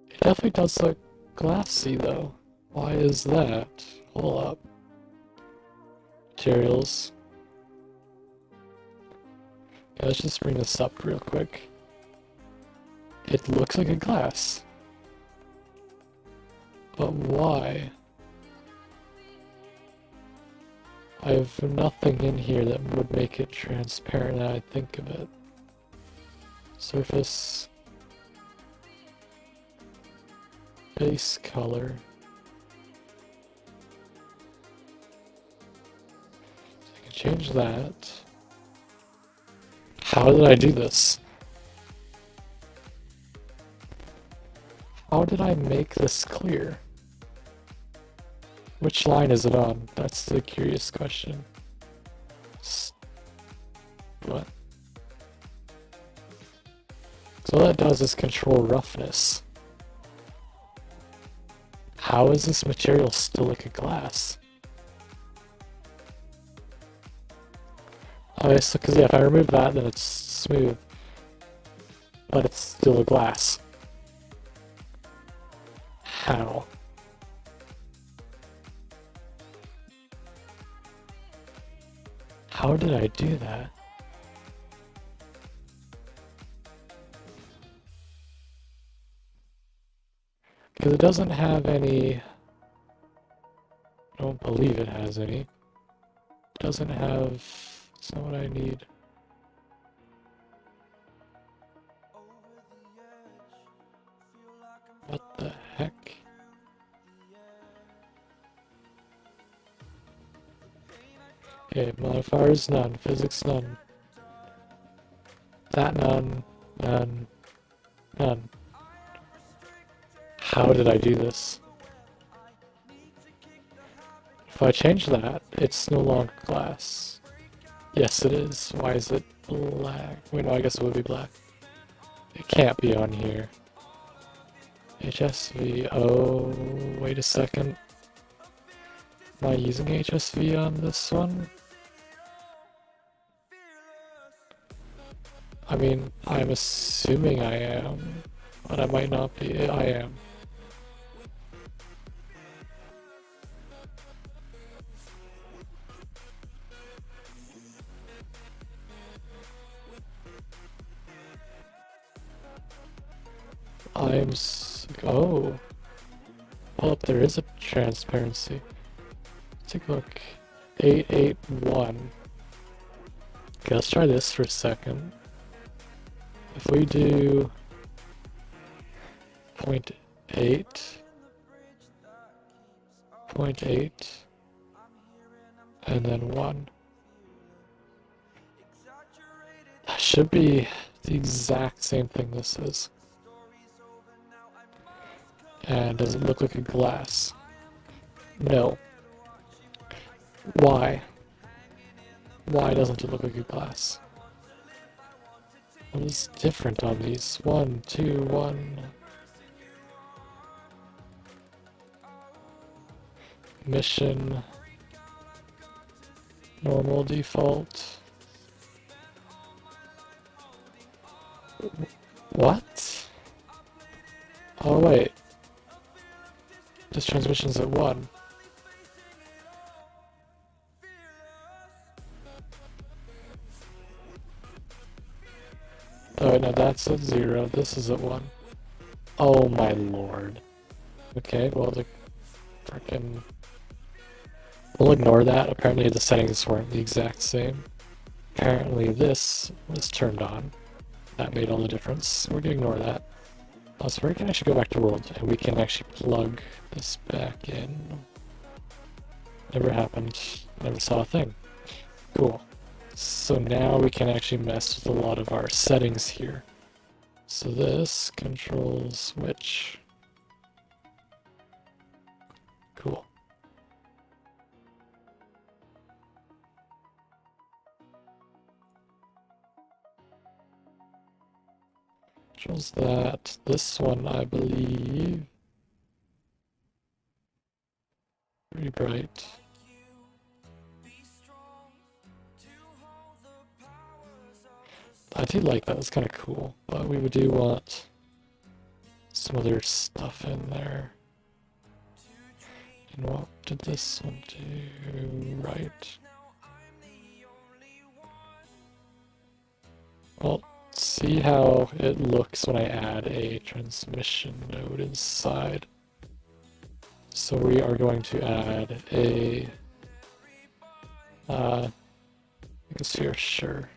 It definitely does look glassy though. Why is that? Hold up. Materials. Yeah, let's just bring this up real quick. It looks like a glass. But why? I have nothing in here that would make it transparent now I think of it. Surface. Base color. So I can change that. How did I do this? How did I make this clear? Which line is it on? That's the curious question. What? So all that does is control roughness. How is this material still like a glass? Okay, so because yeah, if I remove that, then it's smooth. But it's still a glass. How? How did I do that? Because it doesn't have any... I don't believe it has any. It doesn't have... It's not what I need. What the heck? Okay, modifiers none, physics none. That none, none, none. How did I do this? If I change that, it's no longer glass. Yes, it is. Why is it black? Wait, no, I guess it would be black. It can't be on here. HSV. Oh, wait a second. Am I using HSV on this one? I mean, I'm assuming I am, but I might not be. I am. Oh. Well, there is a transparency. Let's take a look. 881. Okay, let's try this for a second. If we do 0.8, 0.8, and then 1. That should be the exact same thing this is. And does it look like a glass? No. Why? Why doesn't it look like a glass? What is different on these? 1, 2, 1. Mission. Normal default. What? Oh wait. This transmission's at 1. Oh no, that's at 0. This is at 1. Oh my lord. Okay, well the frickin'... We'll ignore that. Apparently the settings weren't the exact same. Apparently this was turned on. That made all the difference. We're gonna ignore that. So we can actually go back to world, and we can actually plug this back in. Never happened. Never saw a thing. Cool. So now we can actually mess with a lot of our settings here. So this controls which. Cool. Controls that. This one, I believe. Pretty bright. I do like that. It's kind of cool, but we do want some other stuff in there. And what did this one do? Right. Well, see how it looks when I add a transmission node inside. So we are going to add a sphere, sure.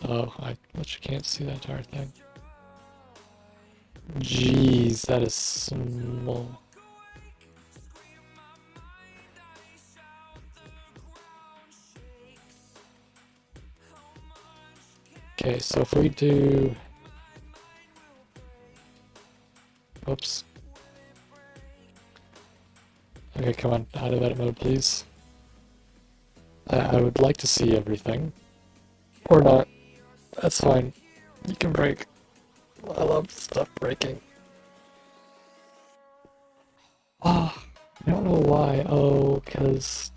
Oh, I literally can't see that entire thing. Jeez, that is small. Okay, so if we do... Oops. Okay, come on, out of edit mode, please. I would like to see everything. Or not. That's fine. You can break. I love stuff breaking. Ah, I don't know why. Oh, because...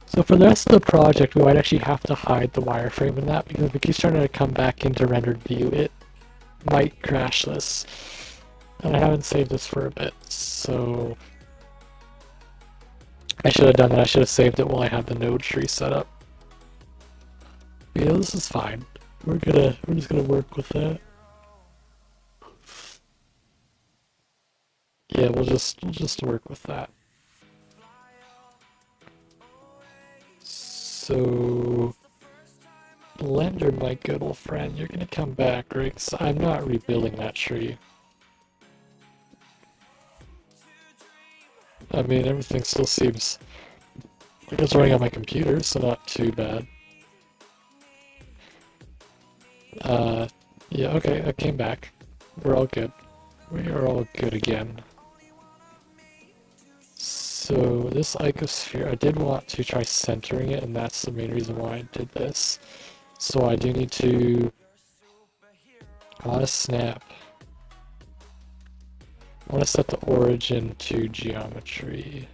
So for the rest of the project, we might actually have to hide the wireframe in that, because if it keeps trying to come back into rendered view, it might crash this. And I haven't saved this for a bit, so... I should have done that. I should have saved it while I had the node tree set up. Yeah, this is fine. We're just gonna work with that. Yeah, we'll just work with that. So, Blender, my good old friend, you're gonna come back, right? 'Cause I'm not rebuilding that tree. I mean, everything still seems like it's running on my computer, so not too bad. Yeah, okay, I came back. We're all good. We are all good again. So this icosphere, I did want to try centering it, and that's the main reason why I did this. So I do need to... I want to snap. I want to set the origin to geometry.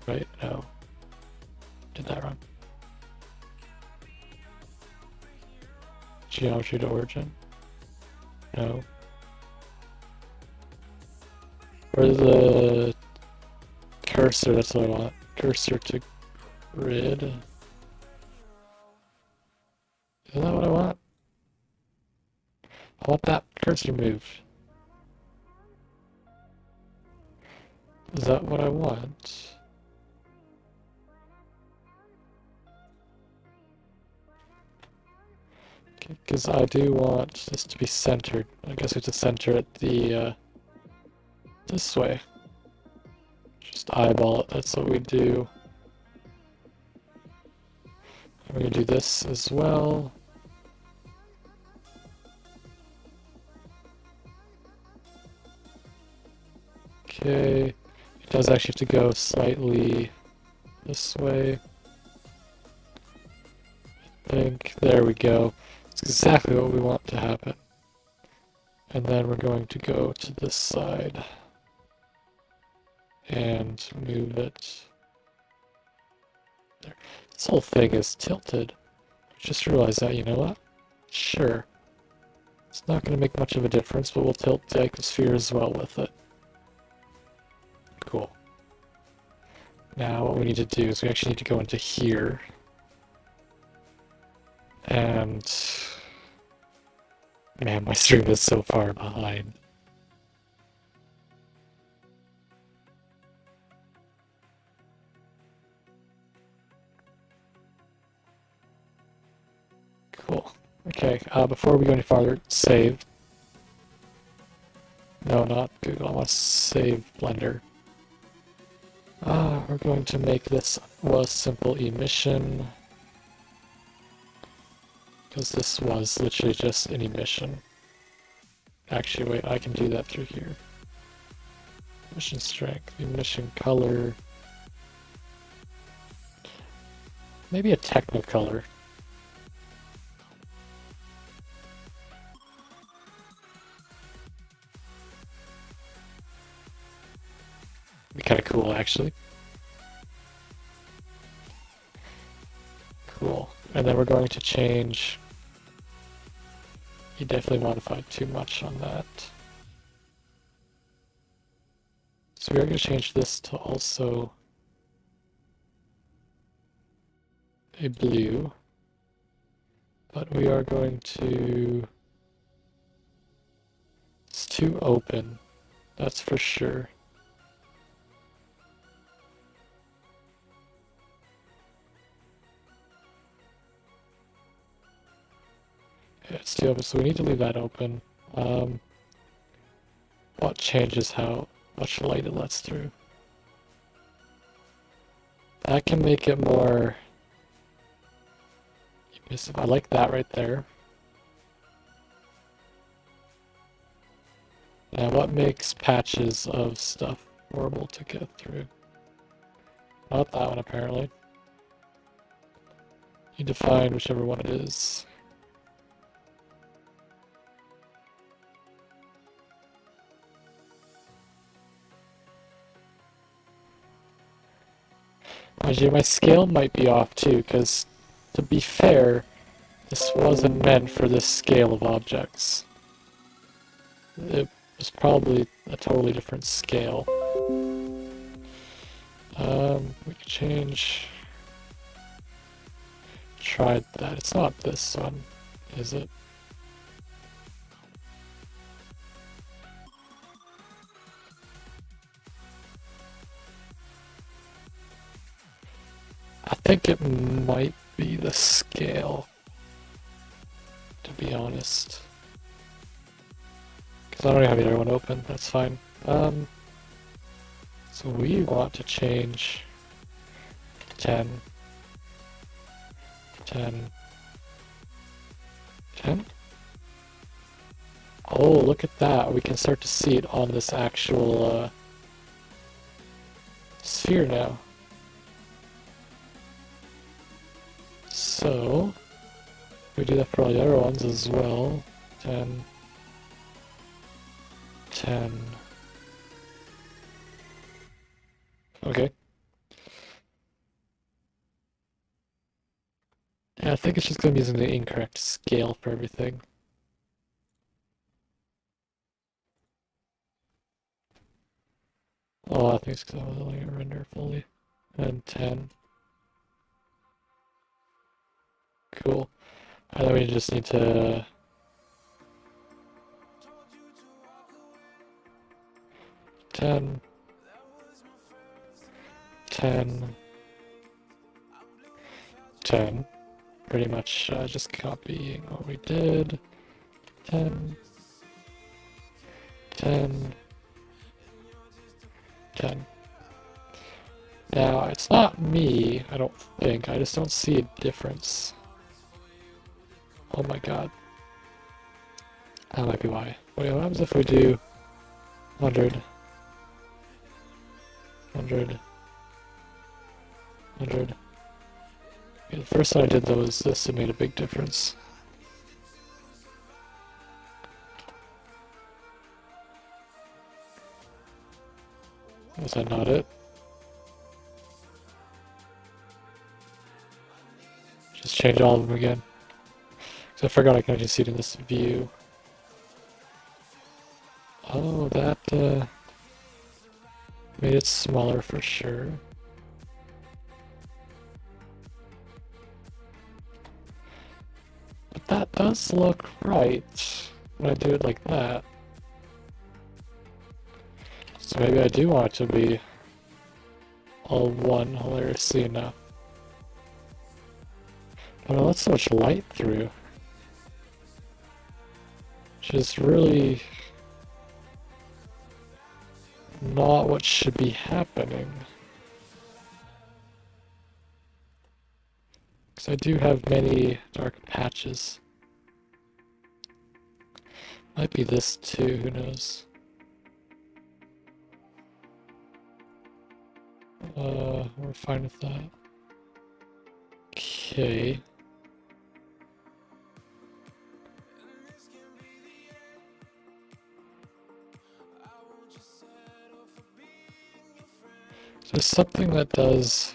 Right? No. Did that wrong. Geometry to origin? No. Or the cursor, that's what I want. Cursor to grid. Isn't that what I want? I want that cursor moved. Is that what I want? Because I do want this to be centered. I guess we have to center it this way. Just eyeball it, that's what we do. And we're going to do this as well. Okay, it does actually have to go slightly this way. I think, there we go. It's exactly what we want to happen. And then we're going to go to this side and move it there. This whole thing is tilted. Just realized that, you know what? Sure. It's not going to make much of a difference, but we'll tilt the icosphere as well with it. Cool. Now what we need to do is we actually need to go into here. And... Man, my stream is so far behind. Cool. Okay, before we go any farther, save. No, not Google. I want to save Blender. We're going to make this a simple emission. Because this was literally just an emission. Actually, wait, I can do that through here. Emission strength, emission color. Maybe a technicolor. Be kind of cool, actually. Cool. And then we're going to change. You definitely modified too much on that. So we're going to change this to also a blue. But we are going to. It's too open. That's for sure. Yeah, it's too open, so we need to leave that open. What changes how much light it lets through? That can make it more emissive. I like that right there. Now what makes patches of stuff horrible to get through? Not that one, apparently. You define whichever one it is. Mind you, my scale might be off too, because to be fair, this wasn't meant for this scale of objects. It was probably a totally different scale. We could change. Tried that. It's not this one, is it? I think it might be the scale, to be honest. Because I don't have the other one open, that's fine. So we want to change 10, 10, 10? Oh, look at that. We can start to see it on this actual sphere now. So, we do that for all the other ones as well. 10, 10. Okay. Yeah, I think it's just going to be using the incorrect scale for everything. Oh, I think it's because I wasn't letting it render fully. And 10. Cool. And then we just need to... 10. 10. 10. Pretty much just copying what we did. 10. 10. 10. Now, it's not me, I don't think. I just don't see a difference. Oh my god. That might be why. Wait, what happens if we do 100, 100, 100? Okay, the first time I did those, this it made a big difference. Was that not it? Just change all of them again. So I forgot I can actually see it in this view. Oh, that made it smaller for sure. But that does look right when I do it like that. So maybe I do want it to be all one hilariously enough. But it lets so much light through. which is really not what should be happening. Because I do have many dark patches. Might be this too, who knows. We're fine with that. Okay. There's something that does...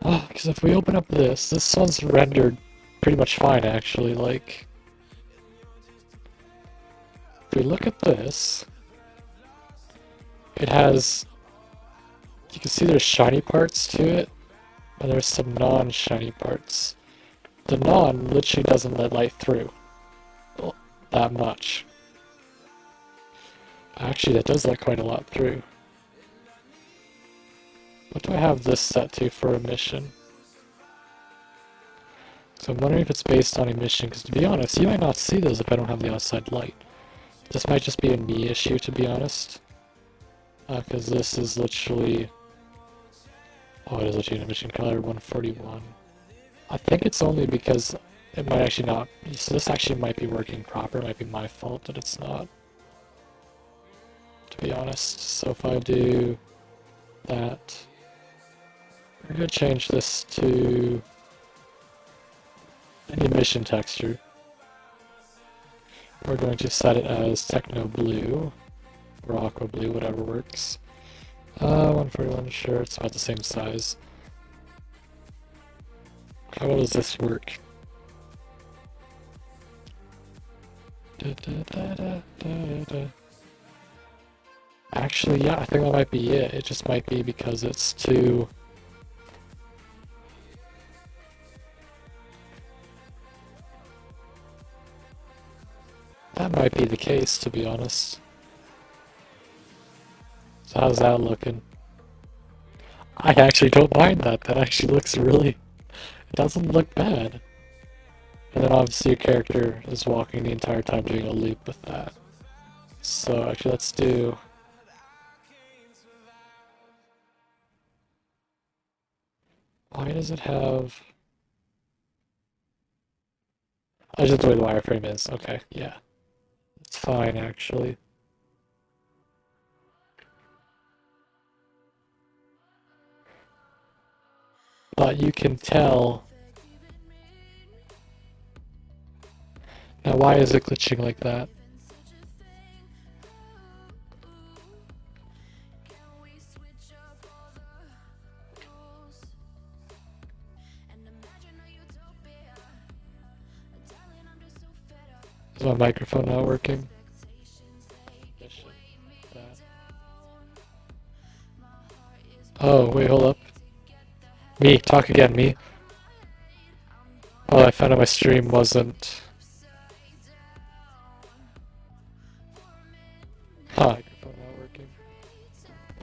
Oh, because if we open up this one's rendered pretty much fine actually, like... If we look at this... It has... You can see there's shiny parts to it, and there's some non-shiny parts. The non literally doesn't let light through. That much. Actually, that does let quite a lot through. What do I have this set to for emission? So I'm wondering if it's based on emission, because to be honest, you might not see those if I don't have the outside light. This might just be a me issue, to be honest. Because this is literally... Oh, it is literally an emission color, 141. I think it's only because it might actually not... So this actually might be working proper, it might be my fault that it's not. To be honest. So if I do that... We're going to change this to an emission texture. We're going to set it as Techno Blue, or Aqua Blue, whatever works. 141, sure, it's about the same size. How does this work? Actually, yeah, I think that might be it. It just might be because it's too... That might be the case, to be honest. So how's that looking? I actually don't mind that. That actually looks really... It doesn't look bad. And then obviously your character is walking the entire time doing a loop with that. So actually let's do... Why does it have... Oh, just the way the wireframe is. Okay, yeah. It's fine, actually. But you can tell... Now why is it glitching like that? Is my microphone not working? Oh, wait, hold up. Me, talk again, me. Oh, I found out my stream wasn't... Huh. Microphone not working.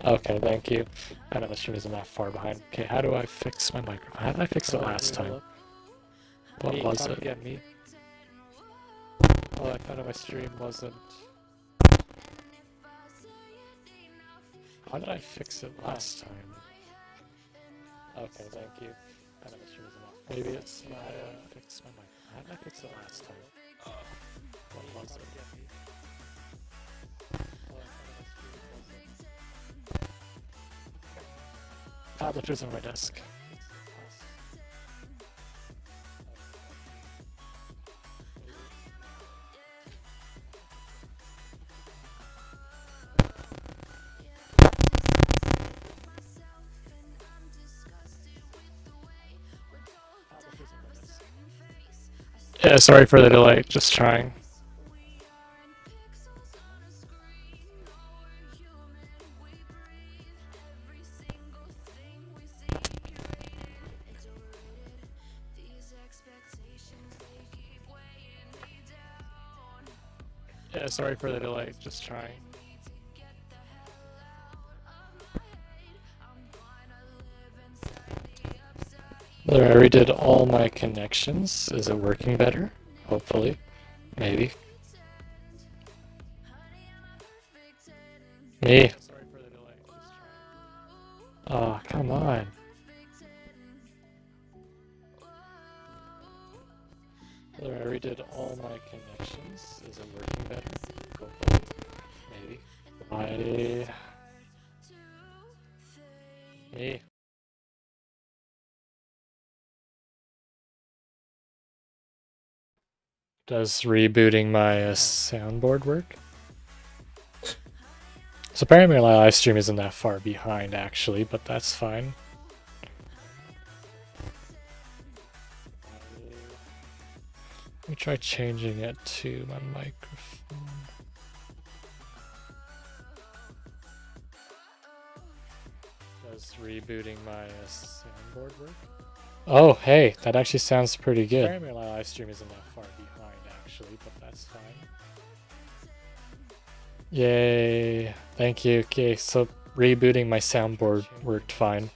Okay, thank you. I know the stream isn't that far behind. Okay, how do I fix my microphone? How did I fix it last time? What was it? Again, me. Oh, I found out my stream wasn't... How did I fix it last time? Okay, thank you. I know the stream isn't that. Maybe it's how did I fix my microphone? How did I fix it last time? What was it? Tablet is on my desk. Yeah, sorry for the delay, just trying. Yeah, sorry for the delay, just trying. There, I redid all my connections. Is it working better? Hopefully. Maybe. Me. Sorry for the delay. Oh, come on. There, I redid all my connections. Is it working better? Hopefully. Maybe. Me. Does rebooting my soundboard work? So apparently my live stream isn't that far behind actually, but that's fine. Let me try changing it to my microphone. Does rebooting my soundboard work? Oh, hey, that actually sounds pretty good. Apparently my live stream isn't that far behind actually, but that's fine. Yay, thank you. Okay, so rebooting my soundboard worked fine.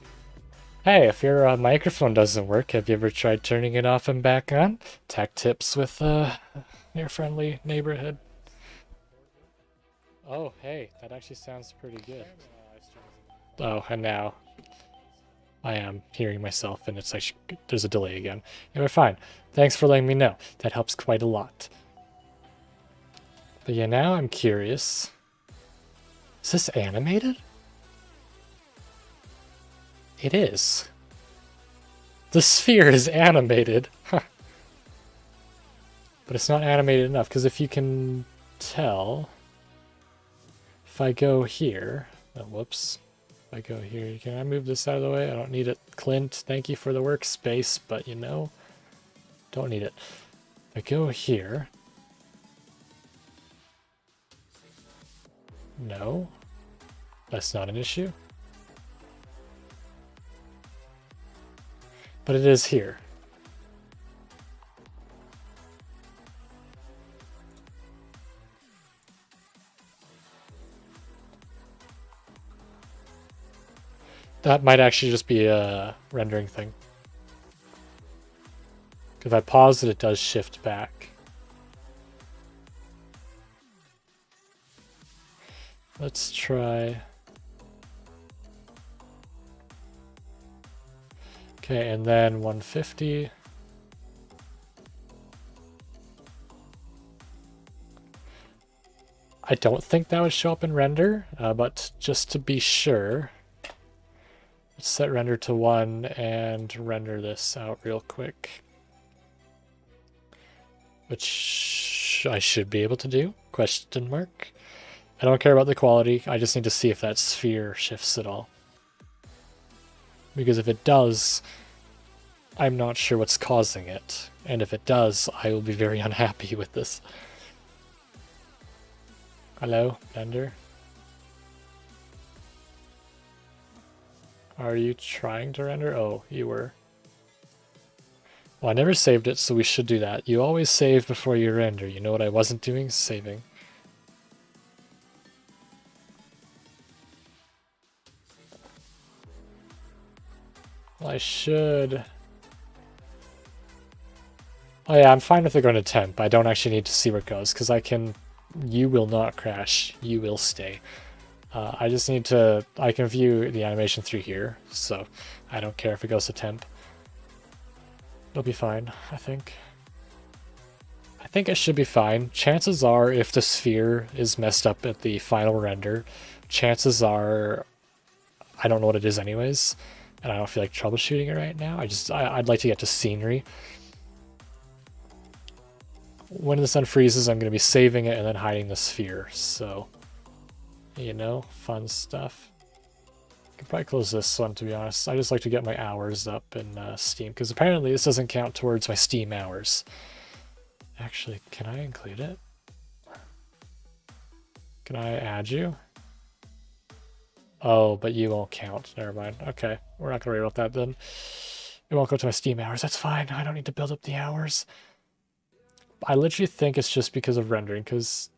Hey, if your microphone doesn't work, have you ever tried turning it off and back on? Tech tips with your friendly neighborhood. Oh, hey, that actually sounds pretty good. Oh, and now I am hearing myself, and it's like there's a delay again. And we're fine. Thanks for letting me know. That helps quite a lot. But yeah, now I'm curious. Is this animated? It is. The sphere is animated. Huh. But it's not animated enough, because if you can tell, if I go here, oh, whoops. If I go here, can I move this out of the way? I don't need it. Clint, thank you for the workspace, but you know, don't need it. If I go here, no, that's not an issue. But it is here. That might actually just be a rendering thing. If I pause it, it does shift back. Let's try. Okay, and then 150. I don't think that would show up in render, but just to be sure, let's set render to 1 and render this out real quick. Which I should be able to do, question mark. I don't care about the quality, I just need to see if that sphere shifts at all. Because if it does, I'm not sure what's causing it. And if it does, I will be very unhappy with this. Hello, Blender? Are you trying to render? Oh, you were. Well, I never saved it, so we should do that. You always save before you render. You know what I wasn't doing? Saving. Well, I should... Oh yeah, I'm fine if they're going to temp. I don't actually need to see where it goes, because I can... You will not crash. You will stay. I just need to... I can view the animation through here, so I don't care if it goes to temp. It'll be fine, I think. I think it should be fine. Chances are, if the sphere is messed up at the final render, chances are... I don't know what it is anyways, and I don't feel like troubleshooting it right now. I'd like to get to scenery. When the sun freezes, I'm going to be saving it and then hiding the sphere, so, you know, fun stuff. I could probably close this one, to be honest. I just like to get my hours up in Steam, because apparently this doesn't count towards my Steam hours. Actually, can I include it? Can I add you? Oh, but you won't count. Never mind. Okay, we're not going to worry about that then. It won't go to my Steam hours. That's fine. I don't need to build up the hours. I literally think it's just because of rendering, because...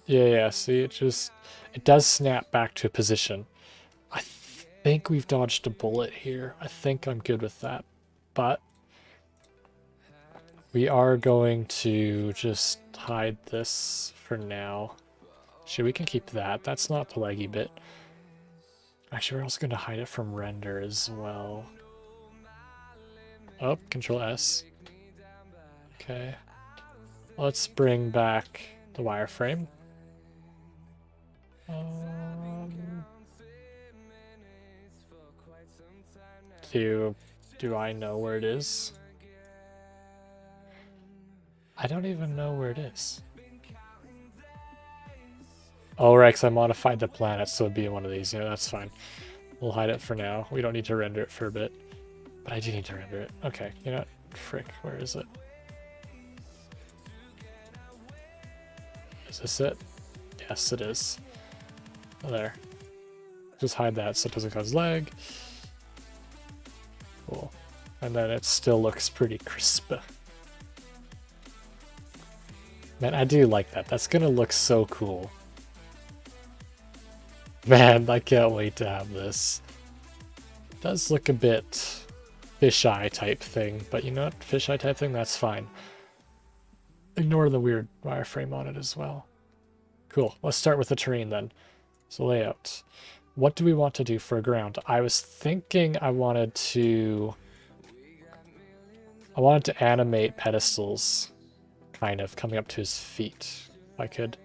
Yeah, see, it does snap back to a position. I think we've dodged a bullet here. I think I'm good with that. But we are going to just hide this for now. Actually, we can keep that. That's not the leggy bit. Actually, we're also going to hide it from render as well. Oh, Control S. Okay. Let's bring back the wireframe. Do I know where it is? I don't even know where it is. Oh, right, because I modified the planet, so it'd be in one of these. Yeah, that's fine. We'll hide it for now. We don't need to render it for a bit. But I do need to render it. Okay, you know what? Frick, where is it? Is this it? Yes, it is. Oh, there. Just hide that so it doesn't cause lag. Cool. And then it still looks pretty crisp. Man, I do like that. That's gonna look so cool. Man, I can't wait to have this. It does look a bit fisheye type thing, but you know what? Fisheye type thing, that's fine. Ignore the weird wireframe on it as well. Cool. Let's start with the terrain then. So layout. What do we want to do for a ground? I was thinking I wanted to animate pedestals kind of coming up to his feet. If I could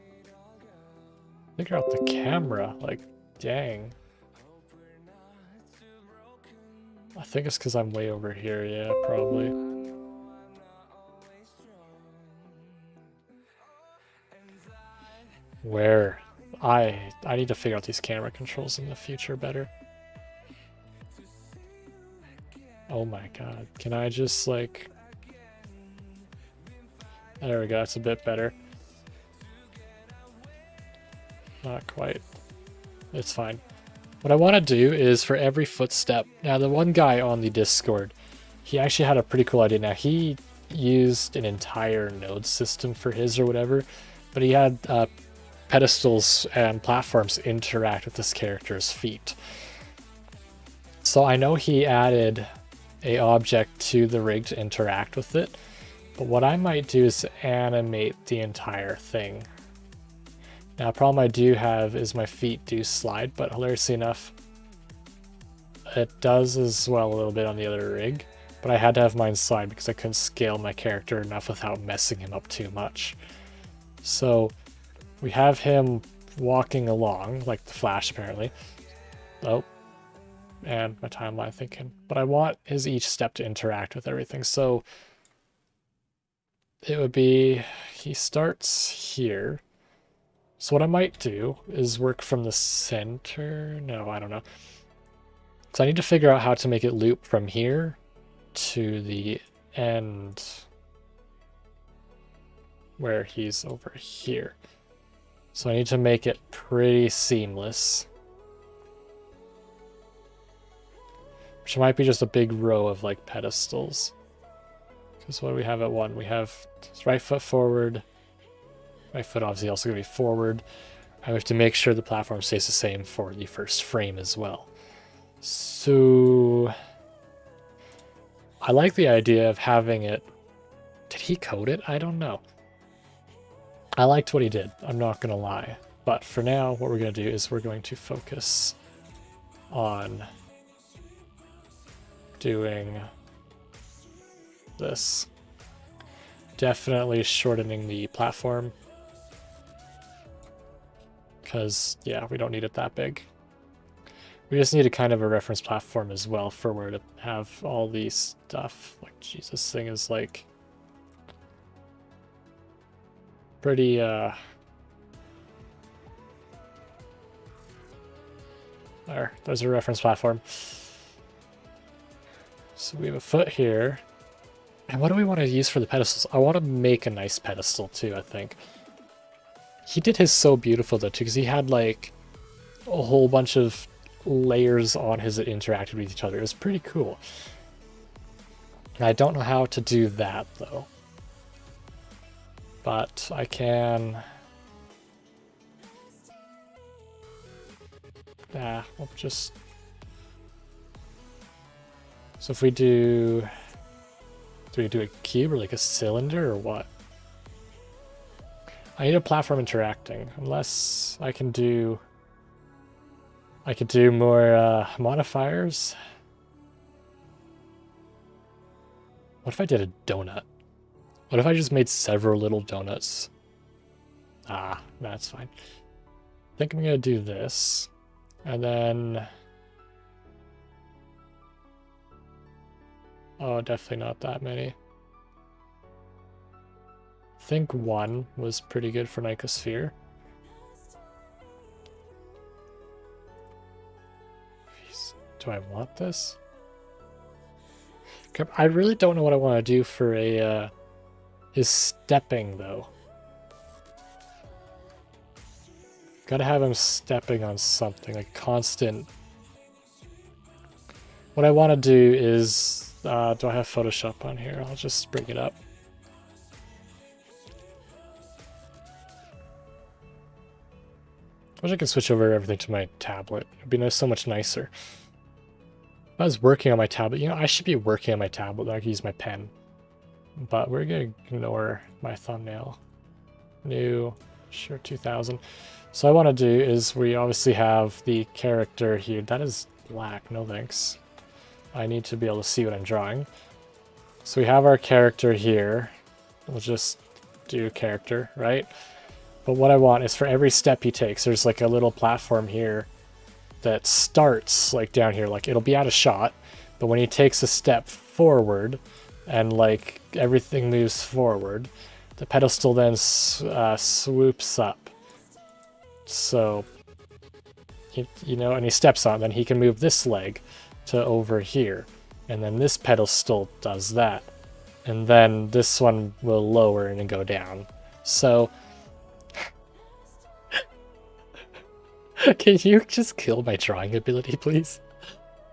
figure out the camera, like, dang. I think it's because I'm way over here, yeah, probably. Where? I need to figure out these camera controls in the future better. Oh my god. Can I just, like... There we go, that's a bit better. Not quite. It's fine. What I want to do is for every footstep... Now, the one guy on the Discord, he actually had a pretty cool idea. Now, he used an entire node system for his or whatever, but he had pedestals and platforms interact with this character's feet. So I know he added a object to the rig to interact with it, but what I might do is animate the entire thing. Now, a problem I do have is my feet do slide, but hilariously enough, it does as well a little bit on the other rig, but I had to have mine slide because I couldn't scale my character enough without messing him up too much. So we have him walking along, like the Flash apparently. Oh, and my timeline thinking. But I want his each step to interact with everything. So it would be, he starts here. So what I might do is work from the center. No, I don't know. So I need to figure out how to make it loop from here to the end where he's over here. So I need to make it pretty seamless. Which might be just a big row of like pedestals. Because what do we have at one? We have right foot forward. Right foot obviously also going to be forward. I have to make sure the platform stays the same for the first frame as well. So I like the idea of having it. Did he code it? I don't know. I liked what he did, I'm not going to lie. But for now, what we're going to do is we're going to focus on doing this. Definitely shortening the platform. Because, yeah, we don't need it that big. We just need a kind of a reference platform as well for where to have all these stuff. Like, Jesus, this thing is like... pretty, there's a reference platform. So we have a foot here. And what do we want to use for the pedestals? I want to make a nice pedestal too, I think. He did his so beautiful though too, because he had like a whole bunch of layers on his that interacted with each other. It was pretty cool. And I don't know how to do that though. But I can we'll just... So if we do we do a cube or like a cylinder or what? I need a platform interacting, unless I can do... I could do more modifiers. What if I did a donut? What if I just made several little donuts? Ah, that's fine. I think I'm gonna do this. And then... Oh, definitely not that many. I think one was pretty good for Nicosphere. Do I want this? I really don't know what I want to do for a his stepping though. Gotta have him stepping on something, like constant. What I want to do is, do I have Photoshop on here? I'll just bring it up. I wish I could switch over everything to my tablet. It'd be so much nicer. If I was working on my tablet, you know, I should be working on my tablet. I could use my pen. But we're gonna ignore my thumbnail. New, sure, 2000. So what I want to do is we obviously have the character here. That is black, no thanks. I need to be able to see what I'm drawing. So we have our character here. We'll just do character, right? But what I want is for every step he takes, there's like a little platform here that starts like down here, like it'll be out of shot, but when he takes a step forward and like everything moves forward, the pedestal then swoops up. So, you know, and he steps on, then he can move this leg to over here, and then this pedestal does that, and then this one will lower and go down. So can you just kill my drawing ability, please?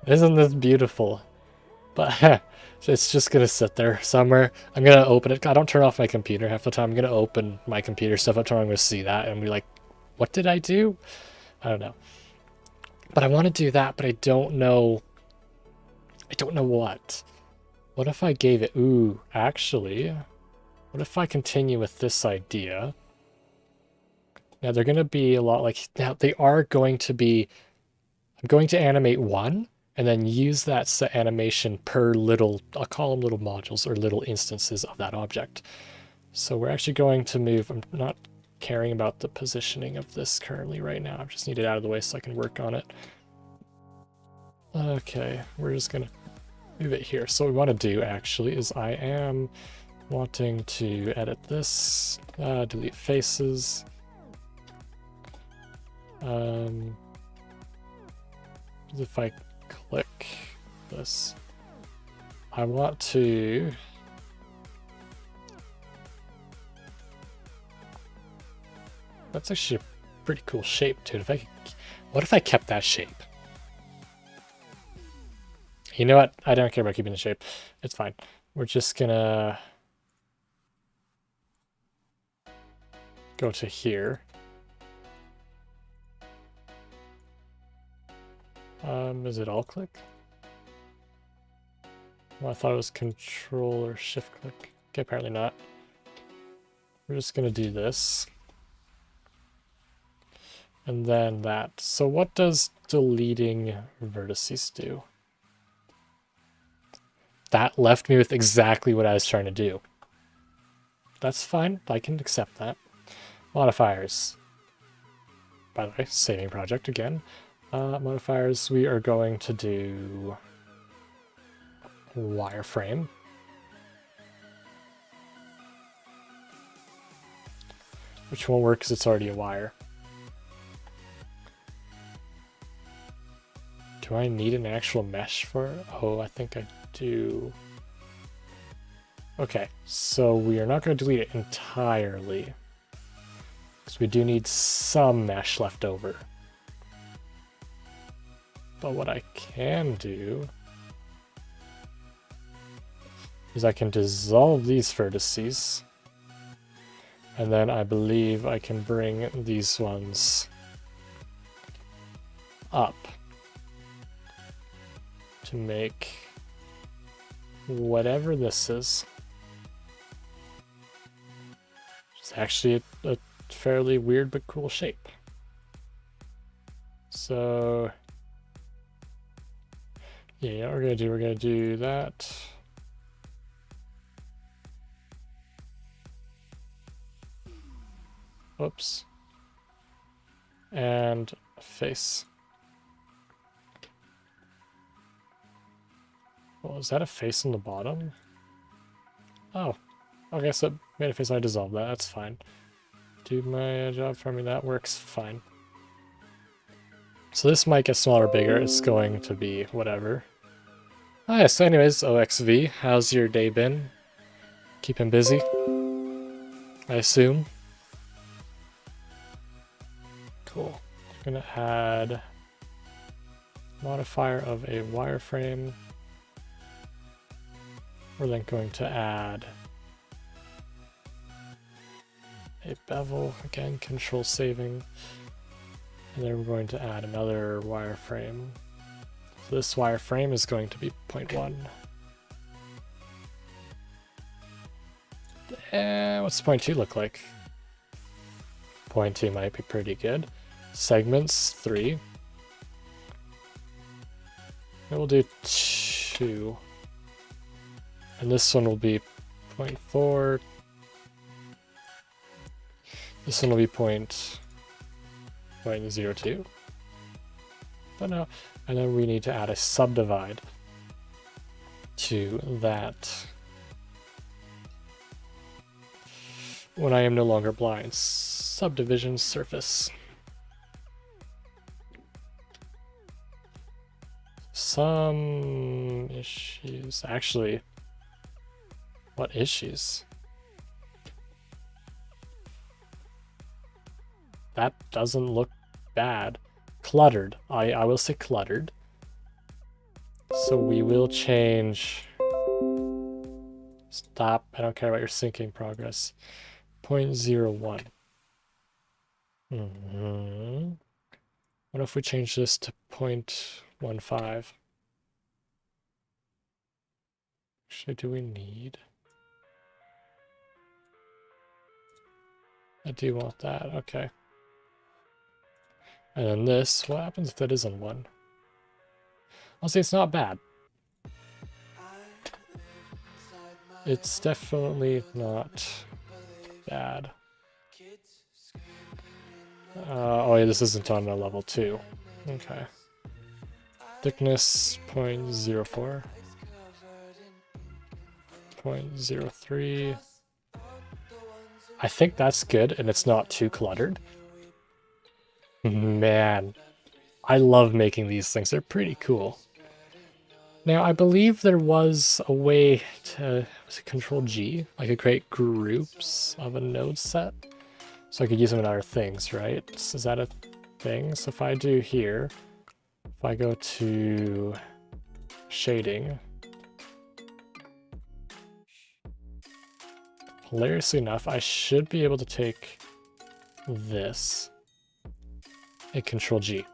Isn't this beautiful? But it's just gonna sit there somewhere. I'm gonna open it. I don't turn off my computer half the time. I'm gonna open my computer stuff up tomorrow. I'm gonna see that and be like, what did I do? I don't know. But I want to do that, but I don't know. I don't know what. What if I gave it... Ooh, actually, what if I continue with this idea? Now they're going to be a lot like... Now they are going to be... I'm going to animate one, and then use that set animation per little... I'll call them little modules or little instances of that object. So we're actually going to move... I'm not caring about the positioning of this currently right now. I just need it out of the way so I can work on it. Okay, we're just going to move it here. So what we want to do actually is I am wanting to edit this, delete faces. If I click this, I want to that's actually a pretty cool shape, dude. What if I kept that shape? You know what? I don't care about keeping the shape. It's fine. We're just gonna go to here. Is it alt click? Well, I thought it was control or shift click. Okay, apparently not. We're just gonna do this. And then that. So what does deleting vertices do? That left me with exactly what I was trying to do. That's fine. I can accept that. Modifiers. By the way, saving project again. Modifiers, we are going to do wireframe. Which won't work because it's already a wire. Do I need an actual mesh for it? Oh, I think I do. Okay, so we are not going to delete it entirely, because we do need some mesh left over. But what I can do is I can dissolve these vertices, and then I believe I can bring these ones up to make whatever this is. It's actually a fairly weird but cool shape. So yeah, we're gonna do that. Whoops. And face. Well, is that a face on the bottom? Oh, okay, so it made a face. I dissolved that. That's fine. Do my job for me. That works fine. So this might get smaller or bigger. It's going to be whatever. Ah, yeah, so anyways, OXV, how's your day been? Keeping busy? I assume. Cool. I'm gonna add modifier of a wireframe. We're then going to add a bevel, again, control saving. And then we're going to add another wireframe. So this wireframe is going to be 0.1. What's 0.2 look like? 0.2 might be pretty good. Segments 3. And we'll do 2. And this one will be 0.4. This one will be 0.02. But no. And then we need to add a subdivide to that. When I am no longer blind. Subdivision surface. Some issues. Actually, what issues? That doesn't look bad. Cluttered. I will say cluttered. So we will change. Stop. I don't care about your syncing progress. 0.01. What if we change this to 0.15? Actually, do we need? I do want that. Okay. And then this, what happens if that isn't 1? I'll say it's not bad. It's definitely not bad. Oh yeah, this isn't on a level 2. Okay. Thickness 0.04. 0.03. I think that's good, and it's not too cluttered. Man, I love making these things. They're pretty cool. Now, I believe there was a way to Control G. I could create groups of a node set. So I could use them in other things, right? Is that a thing? So if I do here, if I go to shading, hilariously enough, I should be able to take this and Control G.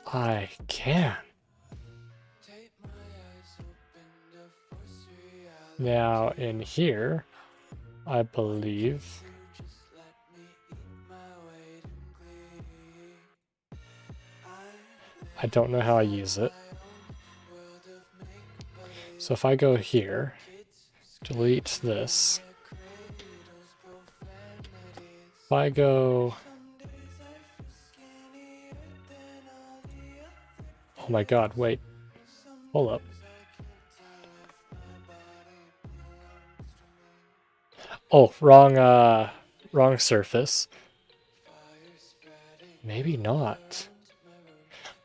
I can. Now in here, I believe I don't know how I use it. So if I go here, delete this. If I go, oh my god, wait, hold up. Oh, wrong surface. Maybe not.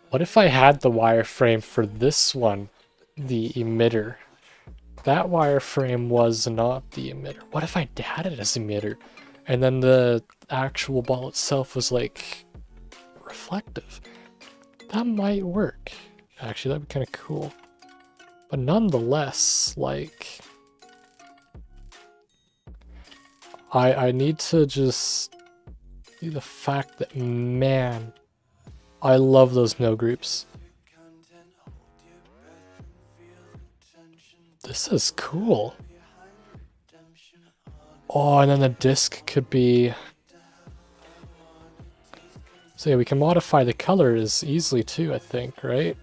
What if I had the wireframe for this one, the emitter? That wireframe was not the emitter. What if I had it as emitter, and then the actual ball itself was like reflective? That might work. Actually, that'd be kind of cool. But nonetheless, like, I need to just see the fact that, man, I love those no groups. This is cool. Oh, and then the disc could be... So yeah, we can modify the colors easily too, I think, right?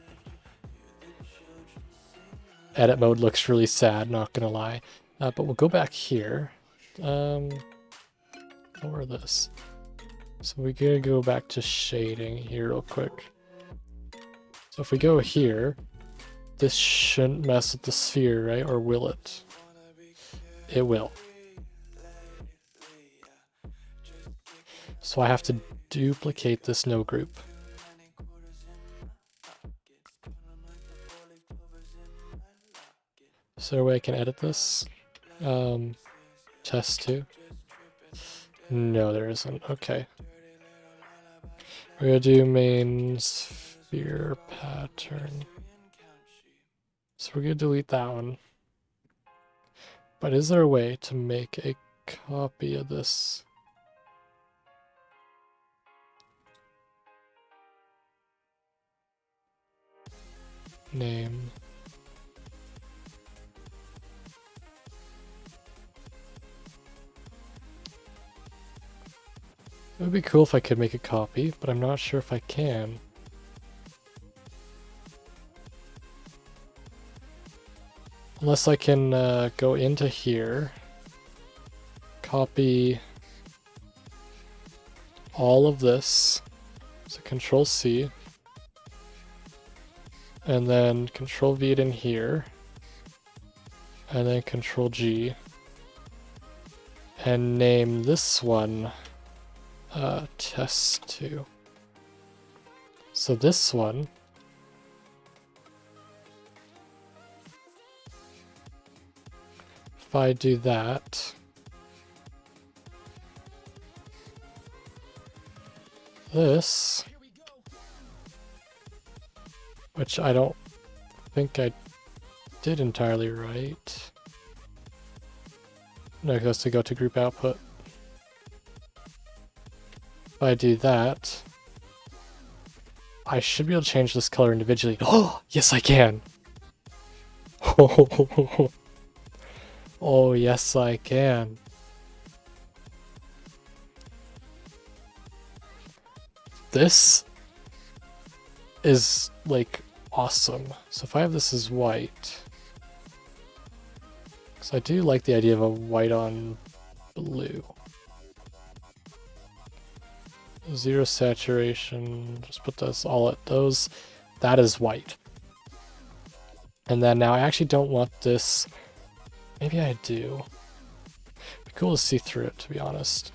Edit mode looks really sad, not gonna lie. But we'll go back here. Lower this. So we gotta go back to shading here real quick. So if we go here, this shouldn't mess with the sphere, right? Or will it? It will. So I have to duplicate this no group. Is there a way I can edit this? Test 2? No, there isn't. Okay. We're gonna do main sphere pattern. So we're gonna delete that one. But is there a way to make a copy of this? Name. It would be cool if I could make a copy, but I'm not sure if I can. Unless I can go into here, copy all of this, so Control C, and then Control V it in here, and then Control G, and name this one Test 2. So this one, if I do that, this, which I don't think I did entirely right. No, it goes to go to group output. If I do that, I should be able to change this color individually. Oh, yes I can! Oh, yes I can. This is, like, awesome. So if I have this as white, because I do like the idea of a white on blue. Zero saturation, just put this all at those. That is white. And then now I actually don't want this. Maybe I do. It'd be cool to see through it, to be honest.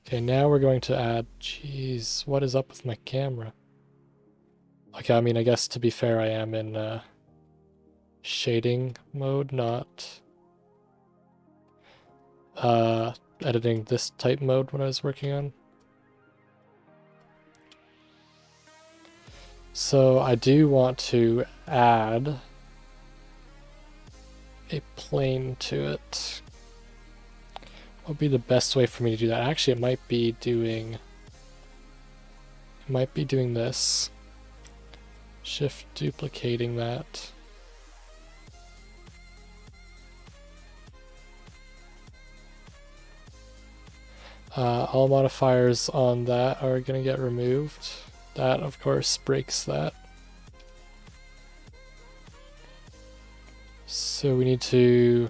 Okay, now we're going to add, jeez, what is up with my camera? Okay, I mean, I guess to be fair, I am in shading mode, not editing this type mode when I was working on. So I do want to add a plane to it. What would be the best way for me to do that? Actually, it might be doing this. Shift duplicating that. All modifiers on that are going to get removed. That, of course, breaks that. So we need to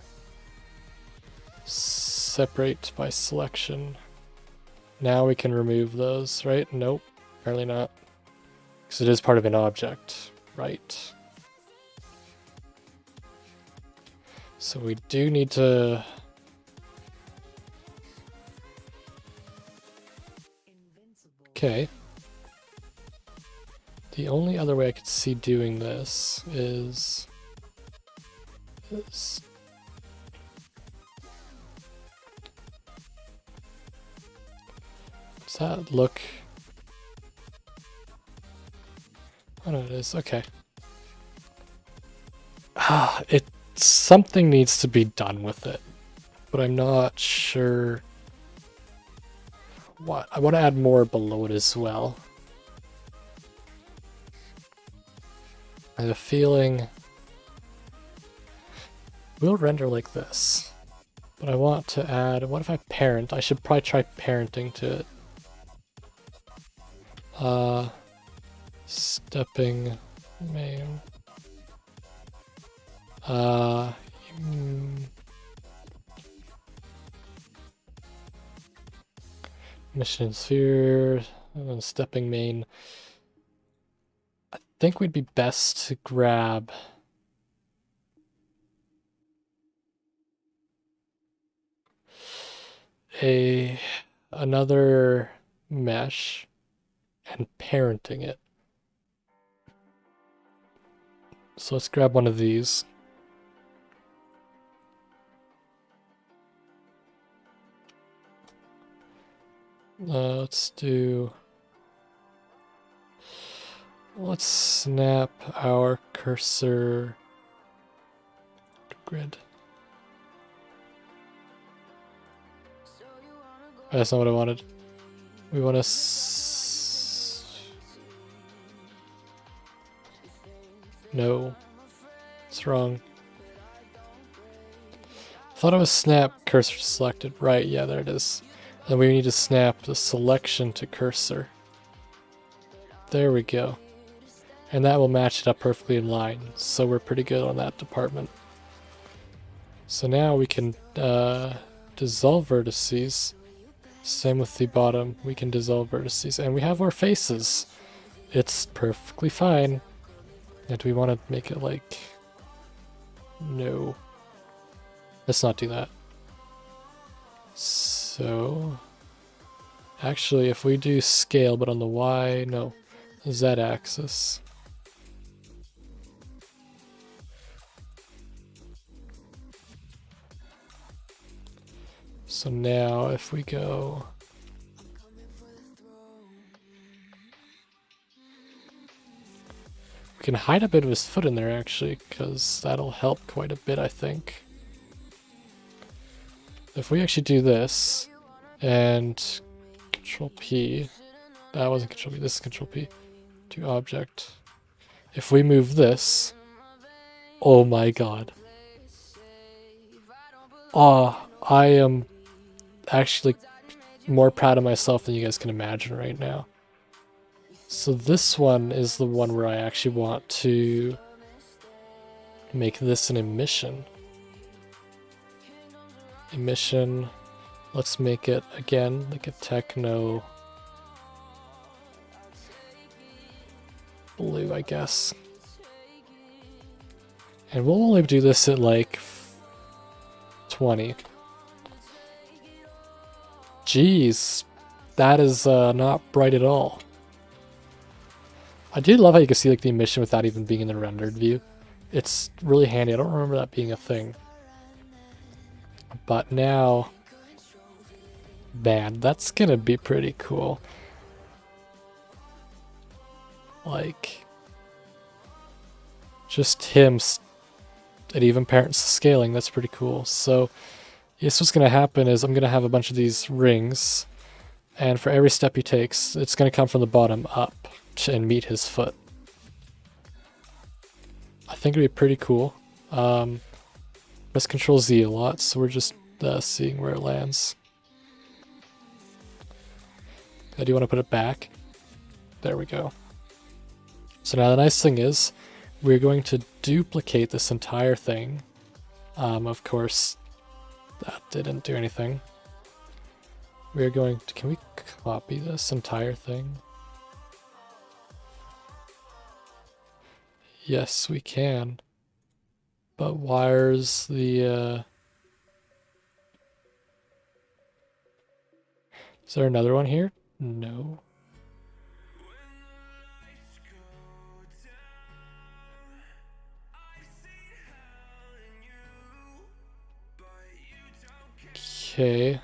separate by selection. Now we can remove those, right? Nope, apparently not. Because it is part of an object, right? So we do need to... Okay. The only other way I could see doing this is this. Does that look... Oh no, it is. Okay. Something needs to be done with it, but I'm not sure what. I want to add more below it as well. I have a feeling we'll render like this. But I want to add, what if I parent? I should probably try parenting to it. Stepping main. Mission sphere, and then stepping main. I think we'd be best to grab another mesh and parenting it. So let's grab one of these. Let's snap our cursor to grid. That's not what I wanted. We want to no, it's wrong. Thought it was snap cursor selected. Right, yeah, there it is. Then we need to snap the selection to cursor. There we go. And that will match it up perfectly in line. So we're pretty good on that department. So now we can dissolve vertices. Same with the bottom. We can dissolve vertices. And we have our faces. It's perfectly fine. And do we want to make it like... No. Let's not do that. So... Actually, if we do scale, but on the Y... No. Z axis. So now if we go... We can hide a bit of his foot in there actually, because that'll help quite a bit, I think. If we actually do this, and Control P, that wasn't Control P, this is Control P, to object. If we move this, oh my god. Oh, I am actually more proud of myself than you guys can imagine right now. So this one is the one where I actually want to make this an emission. Emission, let's make it again like a techno blue, I guess. And we'll only do this at like 20. Jeez, that is not bright at all. I do love how you can see like the emission without even being in the rendered view. It's really handy. I don't remember that being a thing. But now, man, that's gonna be pretty cool. Like, just him, it even parents scaling, that's pretty cool. So, yes, what's gonna happen is I'm gonna have a bunch of these rings, and for every step he takes, it's gonna come from the bottom up and meet his foot. I think it'd be pretty cool. Press Control Z a lot, so we're just seeing where it lands. I do want to put it back. There we go. So now the nice thing is, we're going to duplicate this entire thing. Of course, that didn't do anything. We're going to, can we copy this entire thing? Yes, we can. But where's the, is there another one here? No. Okay.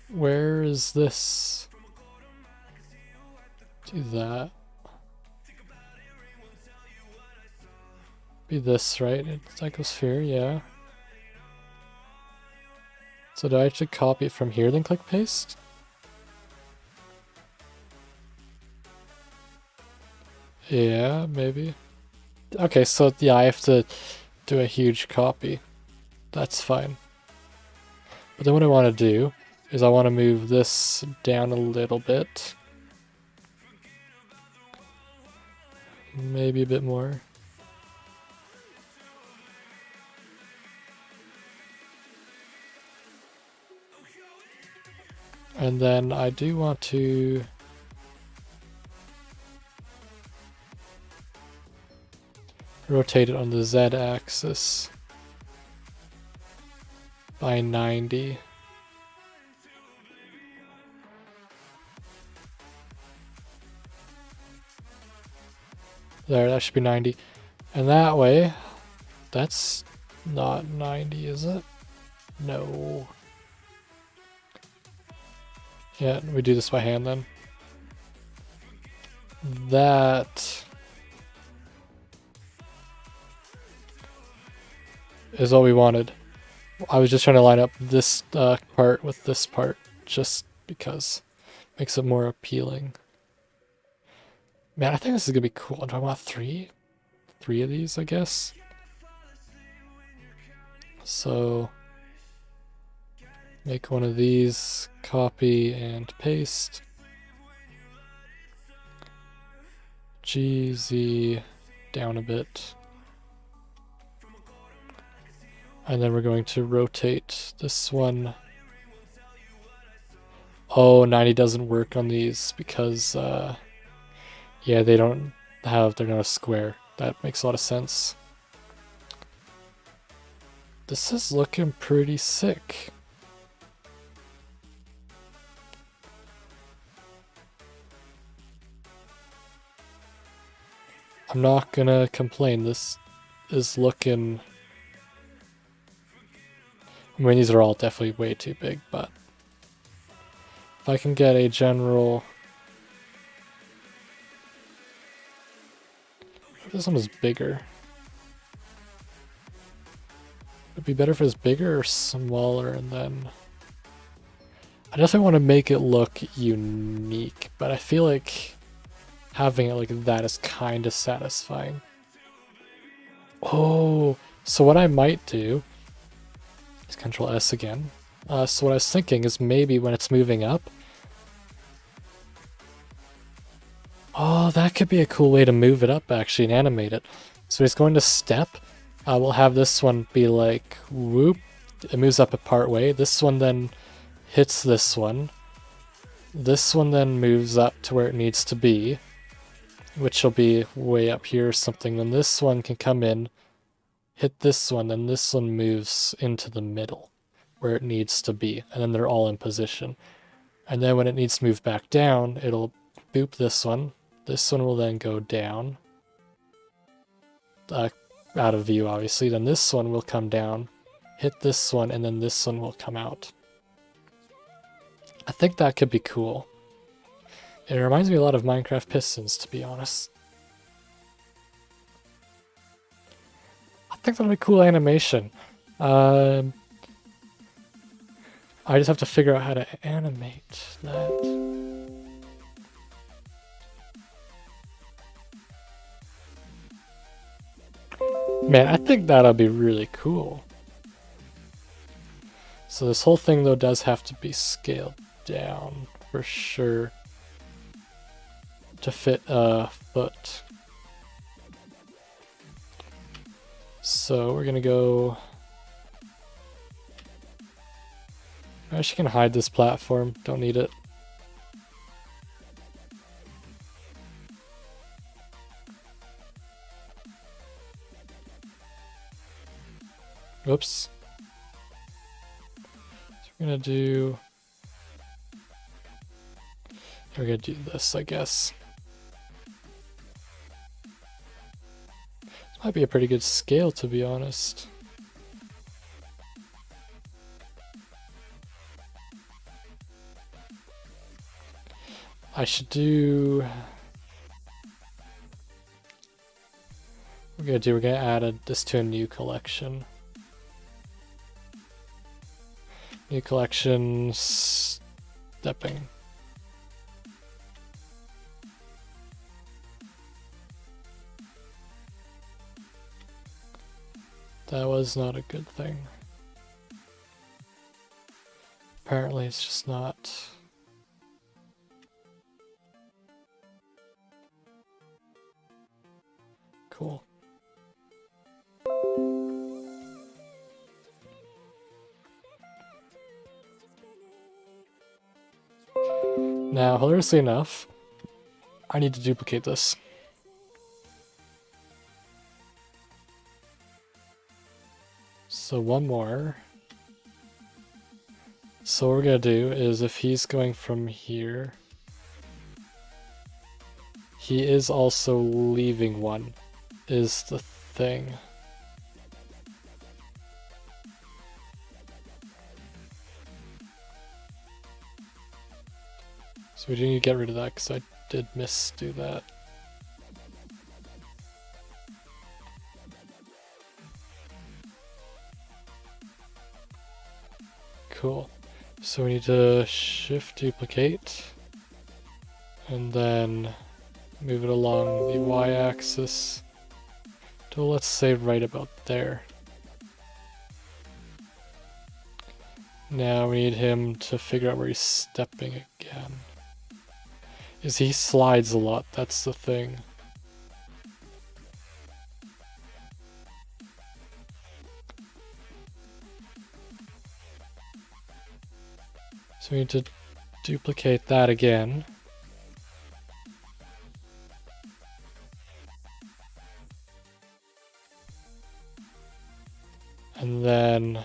Where is this? Do that. Be this, right? It's Psychosphere, yeah. So do I actually copy it from here, then click paste? Yeah, maybe. Okay, so yeah, I have to do a huge copy. That's fine. But then what I want to do is I want to move this down a little bit. Maybe a bit more. And then I do want to rotate it on the Z-axis by 90. There, that should be 90. And that way, that's not 90, is it? No. Yeah, we do this by hand then. That is what we wanted. I was just trying to line up this part with this part, just because it makes it more appealing. Man, I think this is gonna be cool. Do I want three? Three of these, I guess. So make one of these, copy and paste. GZ down a bit. And then we're going to rotate this one. Oh, 90 doesn't work on these because, yeah, they're not a square. That makes a lot of sense. This is looking pretty sick. I'm not gonna complain. This is looking... I mean, these are all definitely way too big, but if I can get a general... This one is bigger. It'd be better if it was bigger or smaller, and then... I definitely want to make it look unique, but I feel like having it like that is kind of satisfying. Oh, so what I might do is Control S again. So what I was thinking is maybe when it's moving up... Oh, that could be a cool way to move it up, actually, and animate it. So it's going to step. We'll have this one be like, whoop. It moves up a part way. This one then hits this one. This one then moves up to where it needs to be, which will be way up here or something. Then this one can come in, hit this one, then this one moves into the middle where it needs to be. And then they're all in position. And then when it needs to move back down, it'll boop this one. This one will then go down, out of view obviously. Then this one will come down, hit this one, and then this one will come out. I think that could be cool. It reminds me a lot of Minecraft Pistons, to be honest. I think that'll be cool animation. I just have to figure out how to animate that. Man, I think that'll be really cool. So this whole thing, though, does have to be scaled down, for sure, to fit a foot. So we're gonna go... I actually can hide this platform, don't need it. Oops. So we're gonna do... We're gonna do this, I guess. This might be a pretty good scale, to be honest. I should do... We're gonna add this to a new collection. New collection, stepping. That was not a good thing. Apparently it's just not. Cool. Now, hilariously enough, I need to duplicate this. So one more. So what we're gonna do is if he's going from here, he is also leaving one, is the thing. So we do need to get rid of that because I did do that. Cool. So we need to shift duplicate and then move it along the y-axis to, let's say, right about there. Now we need him to figure out where he's stepping again. Is he slides a lot, that's the thing. So we need to duplicate that again. And then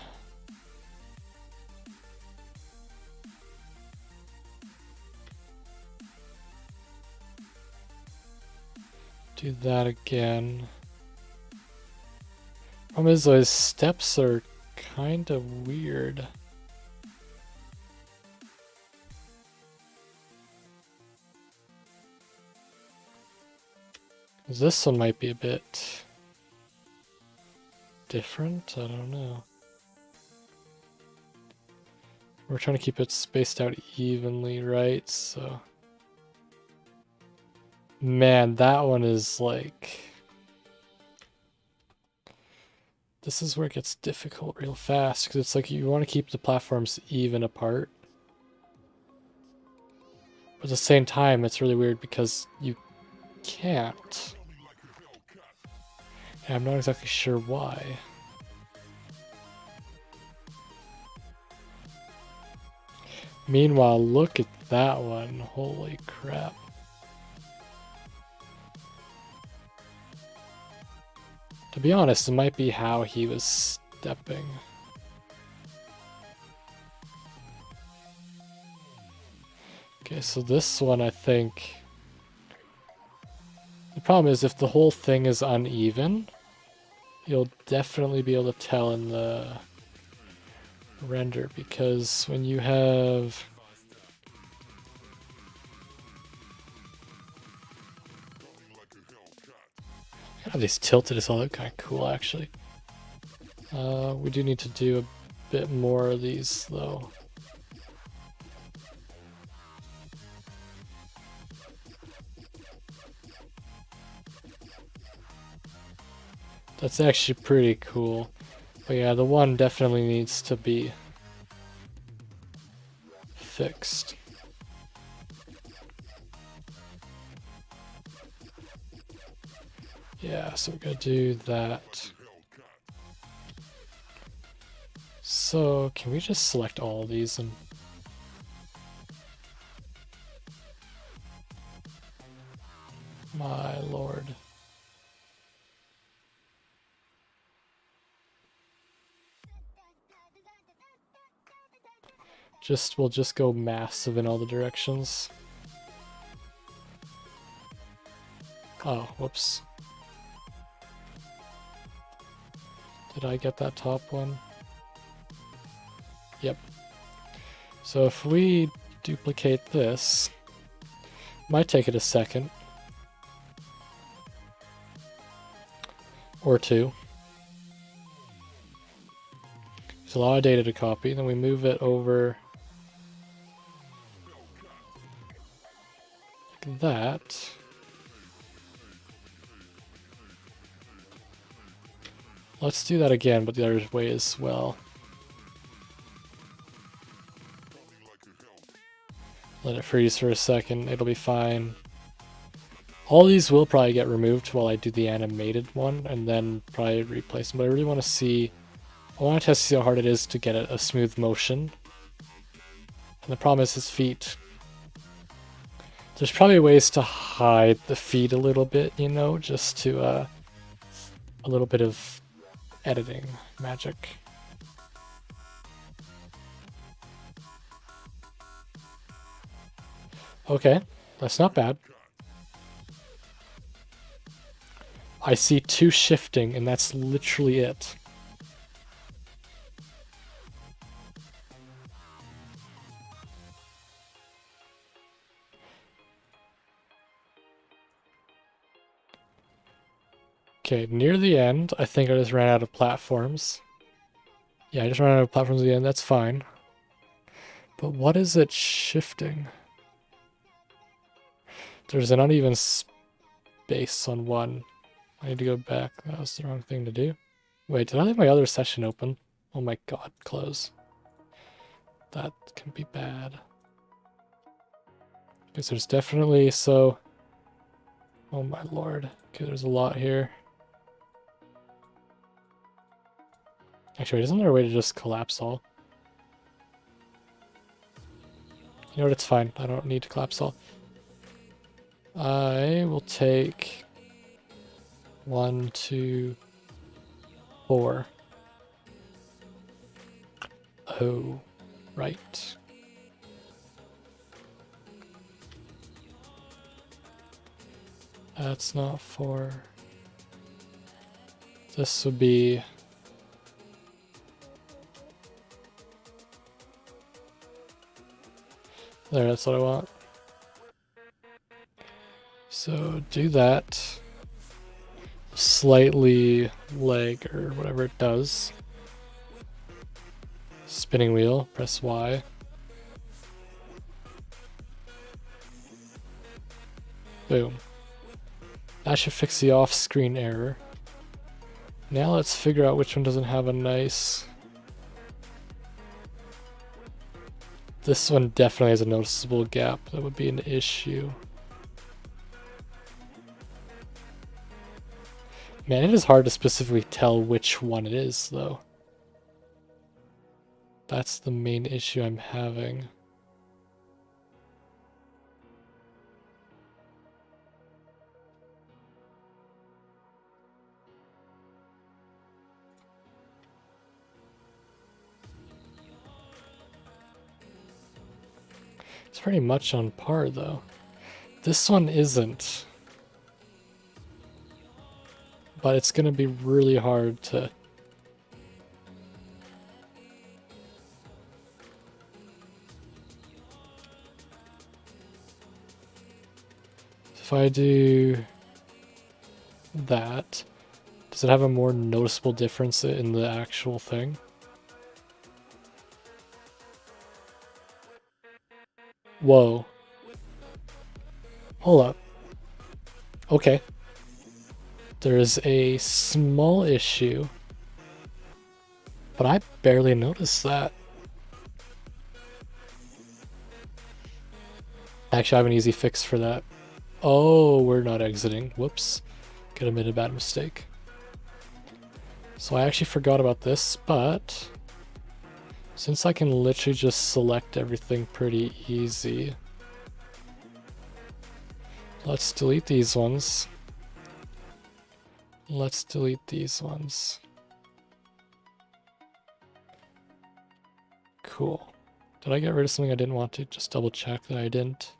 do that again. Problem is, those steps are kind of weird. This one might be a bit different, I don't know. We're trying to keep it spaced out evenly, right? So, man, that one is like, this is where it gets difficult real fast, because it's like you want to keep the platforms even apart. But at the same time, it's really weird because you can't. And I'm not exactly sure why. Meanwhile, look at that one. Holy crap. To be honest, it might be how he was stepping. Okay, so this one, I think... The problem is if the whole thing is uneven, you'll definitely be able to tell in the render, because when you have... How these tilted is all look kind of cool, actually. We do need to do a bit more of these, though. That's actually pretty cool. But yeah, the one definitely needs to be fixed. Yeah, so we're gonna do that. So, can we just select all of these and... My lord. We'll just go massive in all the directions. Oh, whoops. Did I get that top one? Yep. So if we duplicate this, might take it a second. Or two. There's a lot of data to copy, then we move it over like that. Let's do that again, but the other way as well. Let it freeze for a second, it'll be fine. All these will probably get removed while I do the animated one, and then probably replace them, but I really want to see... I want to test to see how hard it is to get a smooth motion. And the problem is his feet. There's probably ways to hide the feet a little bit, you know, just to, a little bit of editing magic. Okay, that's not bad. I see 2 shifting, and that's literally it. Okay, near the end, I think I just ran out of platforms. Yeah, I just ran out of platforms at the end, that's fine. But what is it shifting? There's an uneven space on one. I need to go back. That was the wrong thing to do. Wait, did I leave my other session open? Oh my god, close. That can be bad. Because there's definitely, so... Oh my lord. Okay, there's a lot here. Actually, isn't there a way to just collapse all? You know what, it's fine. I don't need to collapse all. I will take 1, 2, 4. Oh, right. That's not 4. This would be... There, that's what I want. So do that. Slightly leg or whatever it does. Spinning wheel, press Y. Boom. That should fix the off-screen error. Now let's figure out which one doesn't have a nice... This one definitely has a noticeable gap. That would be an issue. Man, it is hard to specifically tell which one it is, though. That's the main issue I'm having. It's pretty much on par, though. This one isn't. But it's going to be really hard to... If I do that, does it have a more noticeable difference in the actual thing? Whoa. Hold up. Okay. There's a small issue, but I barely noticed that. Actually, I have an easy fix for that. Oh, we're not exiting. Whoops. Could have made a bad mistake. So I actually forgot about this, but since I can literally just select everything pretty easy, let's delete these ones. Let's delete these ones. Cool. Did I get rid of something I didn't want to? Just double check that I didn't.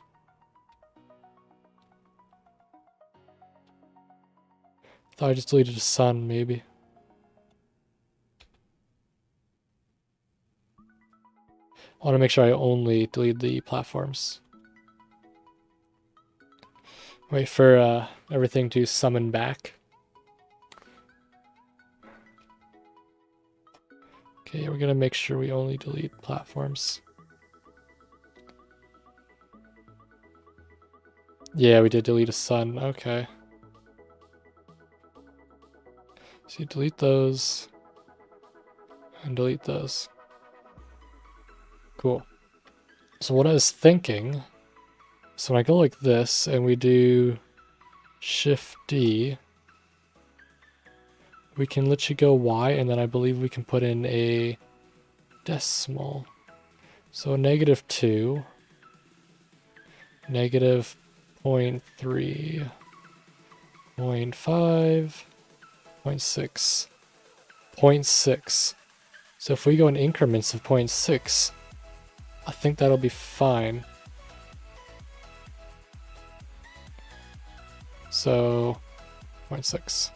Thought I just deleted the sun, maybe. I want to make sure I only delete the platforms. Wait for everything to summon back. Okay, we're gonna make sure we only delete platforms. Yeah, we did delete a sun. Okay. So see, delete those and delete those. Cool. So what I was thinking, so when I go like this and we do Shift D, we can literally go Y, and then I believe we can put in a decimal. So -2, -0.3, 0.5, 0.6, 0.6. So if we go in increments of 0.6, I think that'll be fine. So 0.6.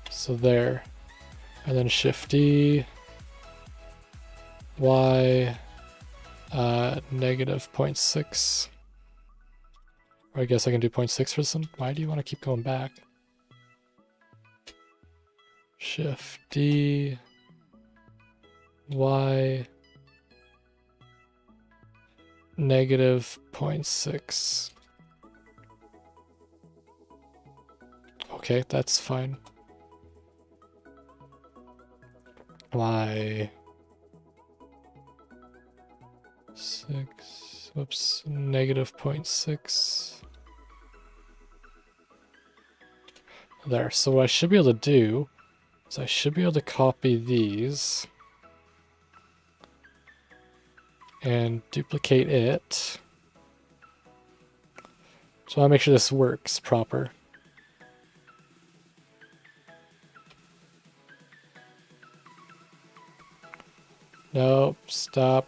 So there. And then Shift D, Y, -0.6. Or I guess I can do 0.6 for some. Why do you want to keep going back? Shift D, Y, -0.6. Okay, that's fine. Y 6, whoops, -0.6. There, so what I should be able to do is I should be able to copy these and duplicate it. So I want to make sure this works proper. Nope, stop.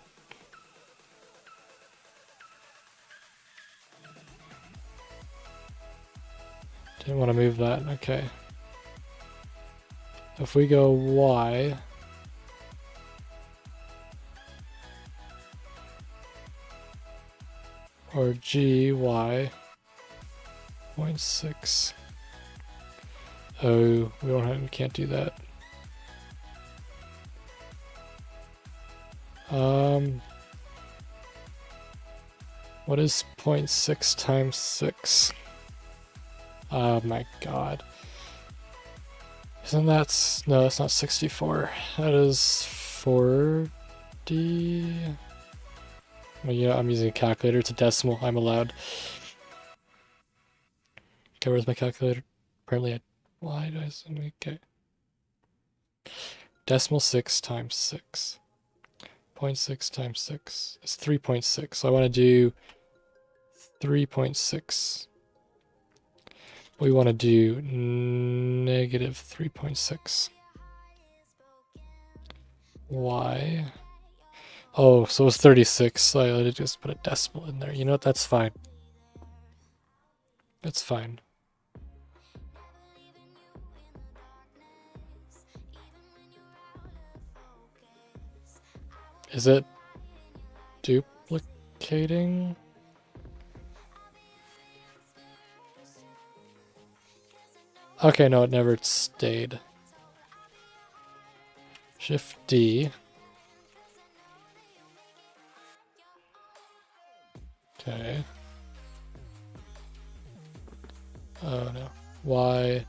Didn't want to move that, okay. If we go Y, or G, Y, 0.6. Oh, we can't do that. What is 0.6 times 6? Oh my god. Isn't that... No, that's not 64. That is 40... Well, yeah, I'm using a calculator. It's a decimal. I'm allowed. Okay, where's my calculator? Apparently why do I... Okay. Decimal 6 times 6. 0.6 times 6 is 3.6. So I want to do 3.6. We want to do -3.6. Y. Oh, so it's 36. So I just put a decimal in there. You know what? That's fine. That's fine. Is it duplicating? Okay, no, it never stayed. Shift D. Okay. Oh no. Y.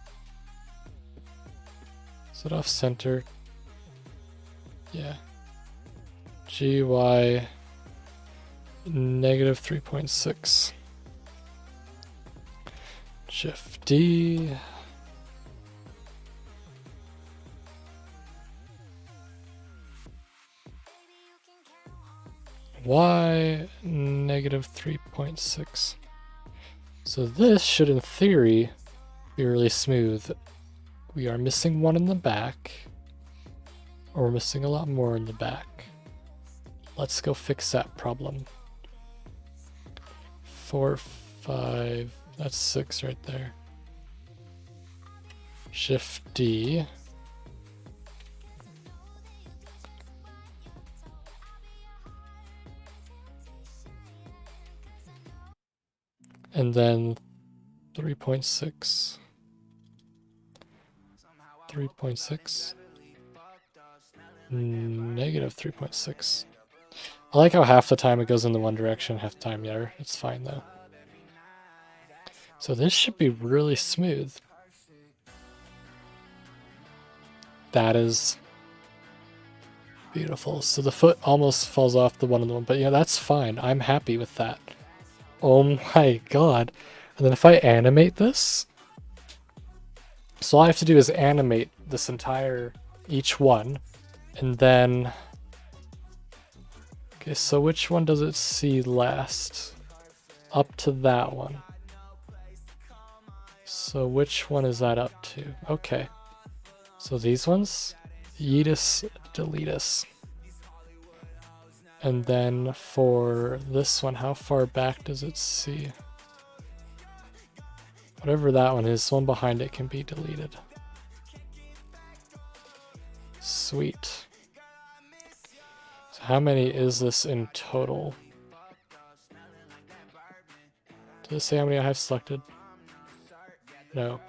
Is it off center? Yeah. G, Y, -3.6. Shift D. Y, -3.6. So this should, in theory, be really smooth. We are missing one in the back, or we're missing a lot more in the back. Let's go fix that problem. 4, 5, that's 6 right there. Shift D. And then 3.6. 3.6. -3.6. I like how half the time it goes in the one direction, half the time the other. It's fine though. So this should be really smooth. That is beautiful. So the foot almost falls off the one on the one, but yeah, that's fine. I'm happy with that. Oh my god. And then if I animate this, so all I have to do is animate this entire, each one, and then, okay, so which one does it see last? Up to that one. So which one is that up to? Okay. So these ones, yeetus, deletus. And then for this one, how far back does it see? Whatever that one is, the one behind it can be deleted. Sweet. So how many is this in total? Does it say how many I have selected? No.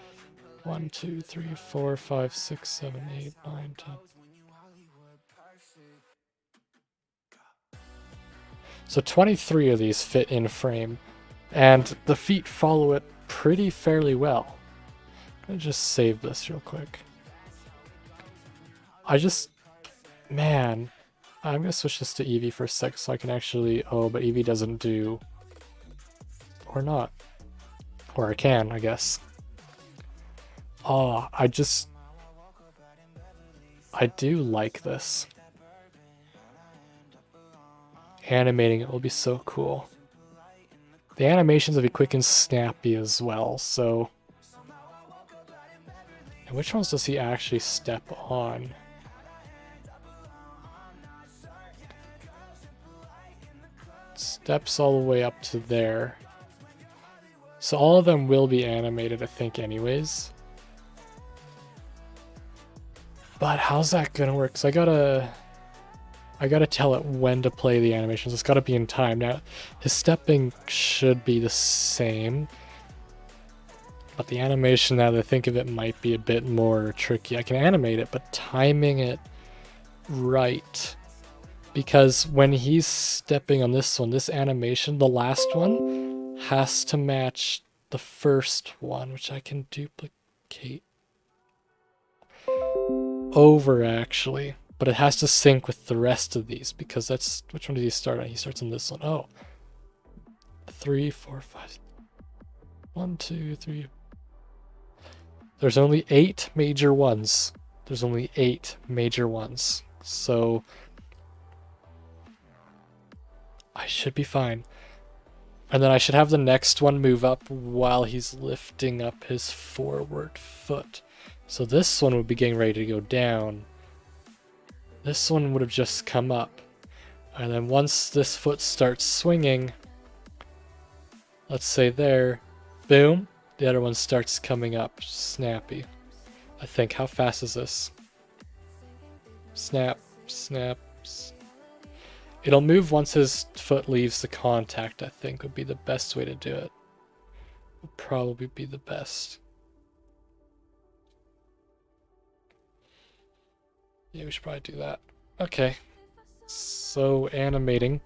1, 2, 3, 4, 5, 6, 7, 8, 9, 10. So 23 of these fit in frame, and the feet follow it pretty fairly well. Let me just save this real quick. Man, I'm gonna switch this to Eevee for a sec so I can actually, oh, but Eevee doesn't do, or not. Or I can, I guess. Oh, I do like this. Animating it will be so cool. The animations will be quick and snappy as well, so... And which ones does he actually step on? Steps all the way up to there. So all of them will be animated, I think, anyways. But how's that gonna work? So I gotta tell it when to play the animations. It's gotta be in time. Now, his stepping should be the same. But the animation, now that I think of it, might be a bit more tricky. I can animate it, but timing it right. Because when he's stepping on this one, this animation, the last one, has to match the first one, which I can duplicate over, actually. But it has to sync with the rest of these, because that's... Which one did he start on? He starts on this one. Oh. 3, 4, 5... 1, 2, 3... There's only 8 major ones. There's only 8 major ones. So... I should be fine. And then I should have the next one move up while he's lifting up his forward foot. So this one would be getting ready to go down. This one would have just come up. And then once this foot starts swinging, let's say there, boom, the other one starts coming up. Snappy. I think, how fast is this? Snap, snap, It'll move once his foot leaves the contact, I think, would be the best way to do it. Would probably be the best. Yeah, we should probably do that. Okay. So, animating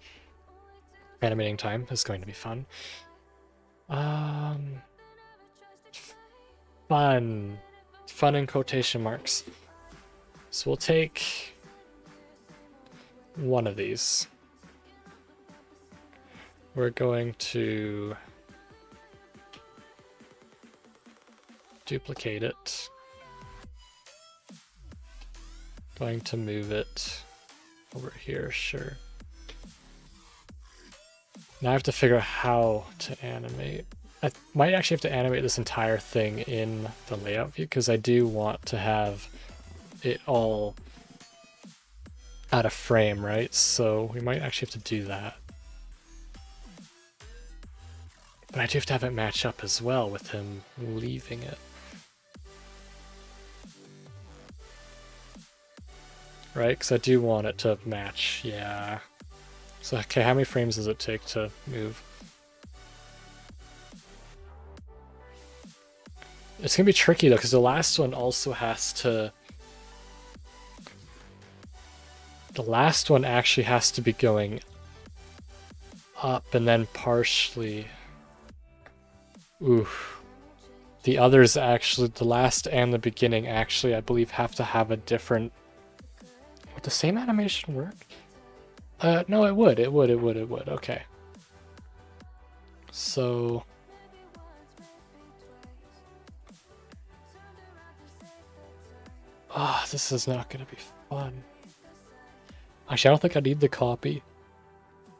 time is going to be fun. Fun. Fun in quotation marks. So we'll take one of these. We're going to duplicate it. Going to move it over here, sure. Now I have to figure out how to animate. I might actually have to animate this entire thing in the layout view, because I do want to have it all out of frame, right? So we might actually have to do that. But I do have to have it match up as well with him leaving it. Right? Because I do want it to match, yeah. So, okay, how many frames does it take to move? It's gonna be tricky though, because the last one also has to... The last one actually has to be going up and then partially. Oof. The others actually, the last and the beginning actually, I believe, have to have a different. Would the same animation work? No, it would. It would. Okay. So. Ah, this is not gonna be fun. Actually, I don't think I need the copy.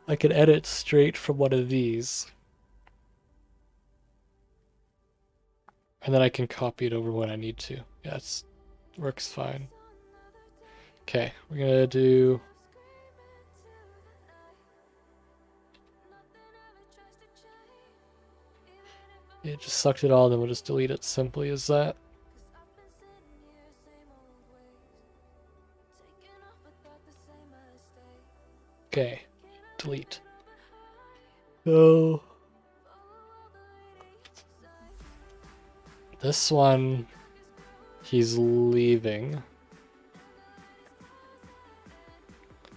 I can edit straight from one of these. And then I can copy it over when I need to. Yeah, it works fine. Okay, we're gonna do... It just sucked it all, then we'll just delete it simply as that. Okay, delete. So... This one, he's leaving.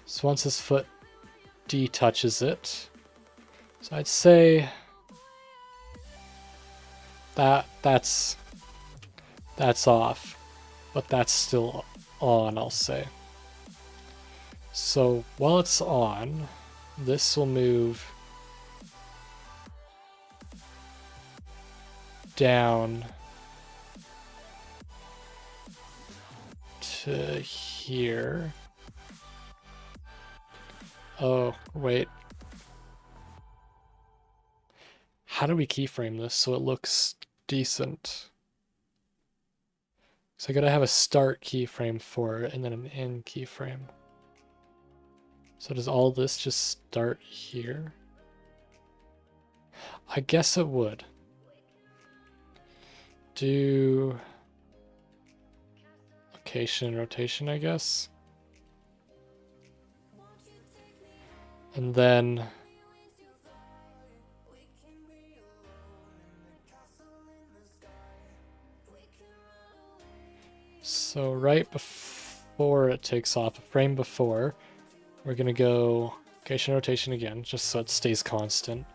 So once his foot detouches it, so I'd say that's off, but that's still on, I'll say. So while it's on, this will move down to here. Oh, wait. How do we keyframe this so it looks decent? So I gotta have a start keyframe for it and then an end keyframe. So does all this just start here? I guess it would. Do location and rotation, I guess. And then so right before it takes off, a frame before, we're gonna go location rotation again, just so it stays constant.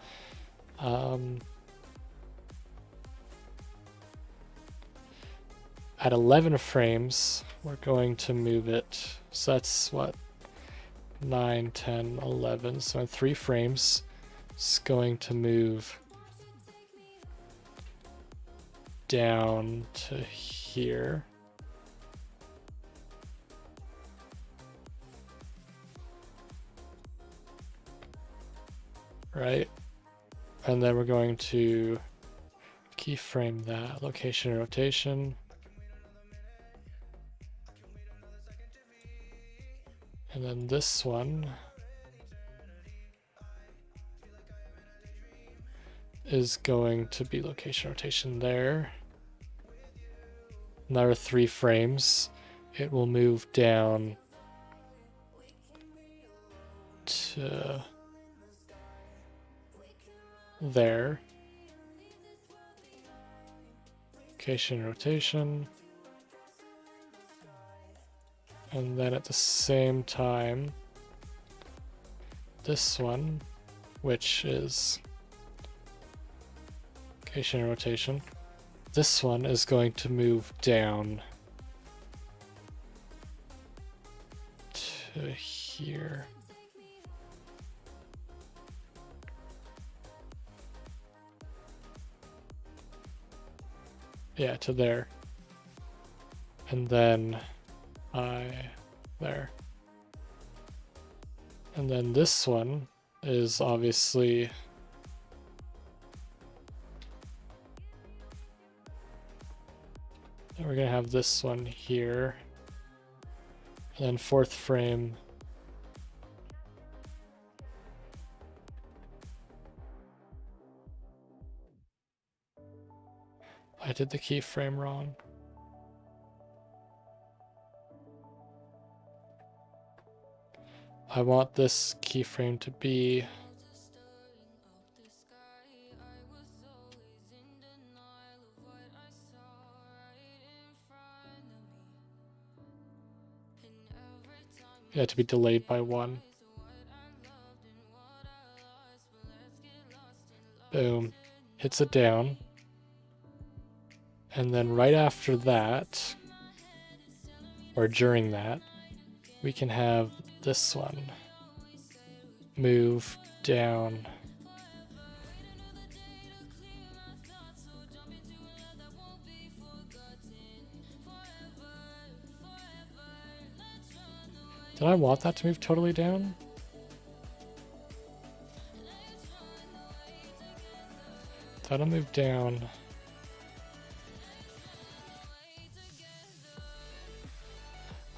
At 11 frames, we're going to move it. So that's what? 9, 10, 11. So in 3 frames, it's going to move down to here. Right? And then we're going to keyframe that location and rotation. And then this one is going to be location rotation there. Another 3 frames. It will move down to there. Location rotation. And then at the same time, this one, which is location and rotation, this one is going to move down to here. Yeah, to there. And then there. And then this one is obviously we're gonna have this one here. And then 4th frame. I did the keyframe wrong. I want this keyframe to be to be delayed by 1. Boom. Hits it down. And then right after that, or during that, we can have this one move down. Did I want that to move totally down? That'll move down.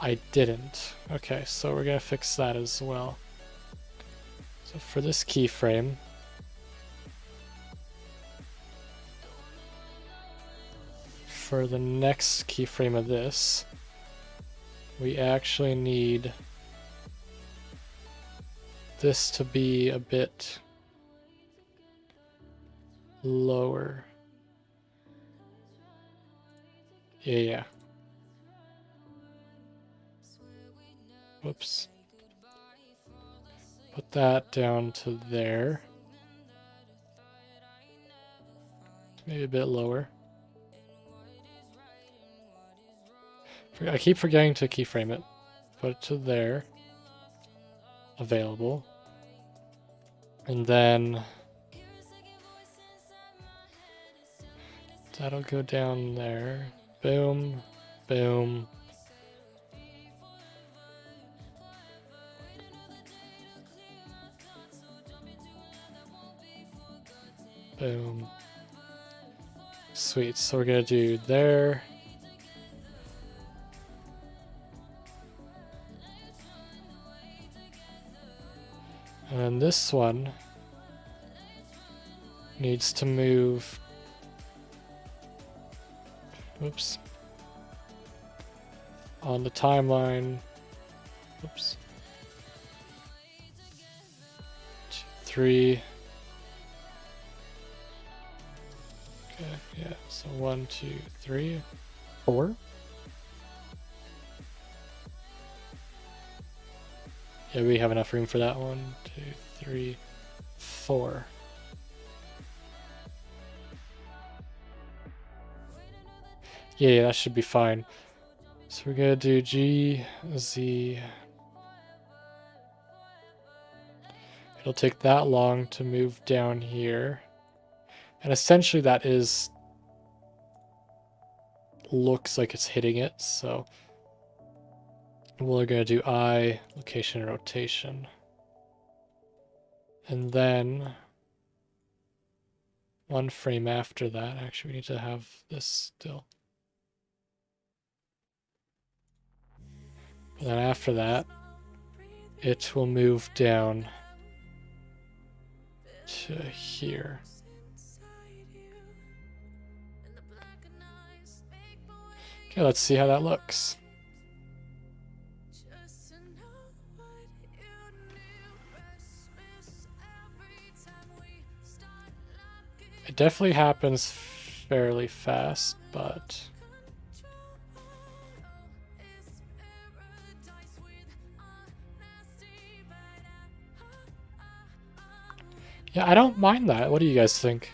I didn't. Okay, so we're gonna fix that as well. So for this keyframe, for the next keyframe of this, we actually need this to be a bit lower. Yeah. Whoops. Put that down to there. Maybe a bit lower. I keep forgetting to keyframe it. Put it to there. Available. And then that'll go down there. Boom. Boom. Boom. Sweet. So we're gonna do there. And then this one needs to move. Oops. On the timeline. Oops. 2, 3. Okay, yeah, so 1, 2, 3, 4. Yeah, we have enough room for that. 1, 2, 3, 4. Yeah, that should be fine. So we're gonna do G, Z. It'll take that long to move down here. And essentially that looks like it's hitting it, so we're going to do I, location, and rotation. And then one frame after that, actually we need to have this still. And then after that, it will move down to here. Okay, let's see how that looks. It definitely happens fairly fast, but yeah, I don't mind that. What do you guys think?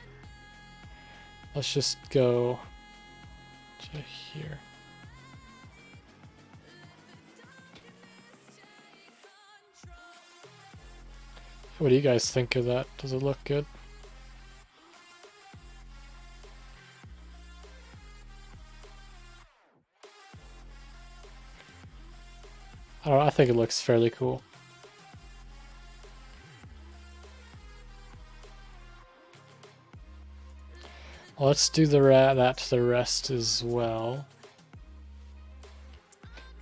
Let's just go to here. What do you guys think of that? Does it look good? I don't know, I think it looks fairly cool. Well, let's do that to the rest as well.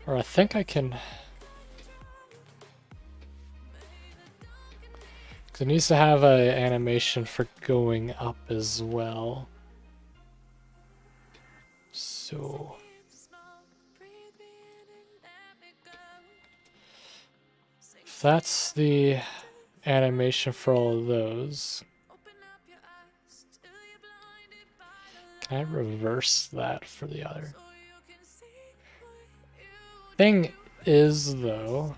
Or I think I can... It needs to have an animation for going up as well. So... if that's the animation for all of those. Can I reverse that for the other? Thing is, though...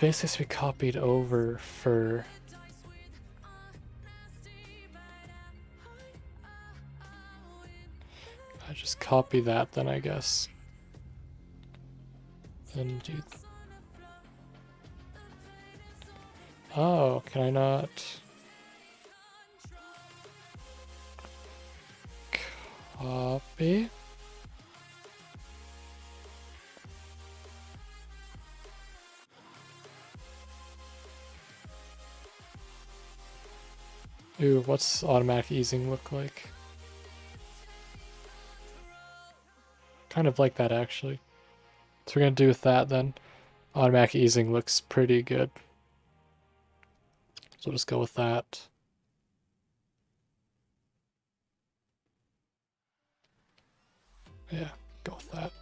basically has to be copied over for... I just copy that then, I guess. Then do... Oh, can I not... Copy? Ooh, what's automatic easing look like? Kind of like that, actually. So we're going to do with that then. Automatic easing looks pretty good. So we'll just go with that. Yeah, go with that.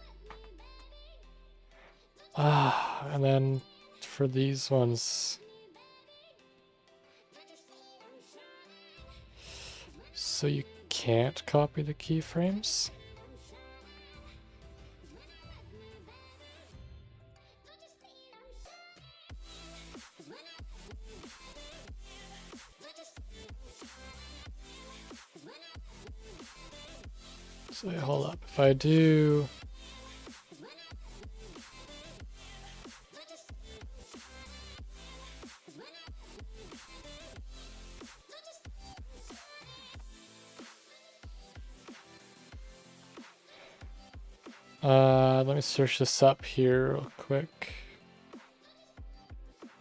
And then for these ones... So you can't copy the keyframes? So hold up, if I do... let me search this up here real quick.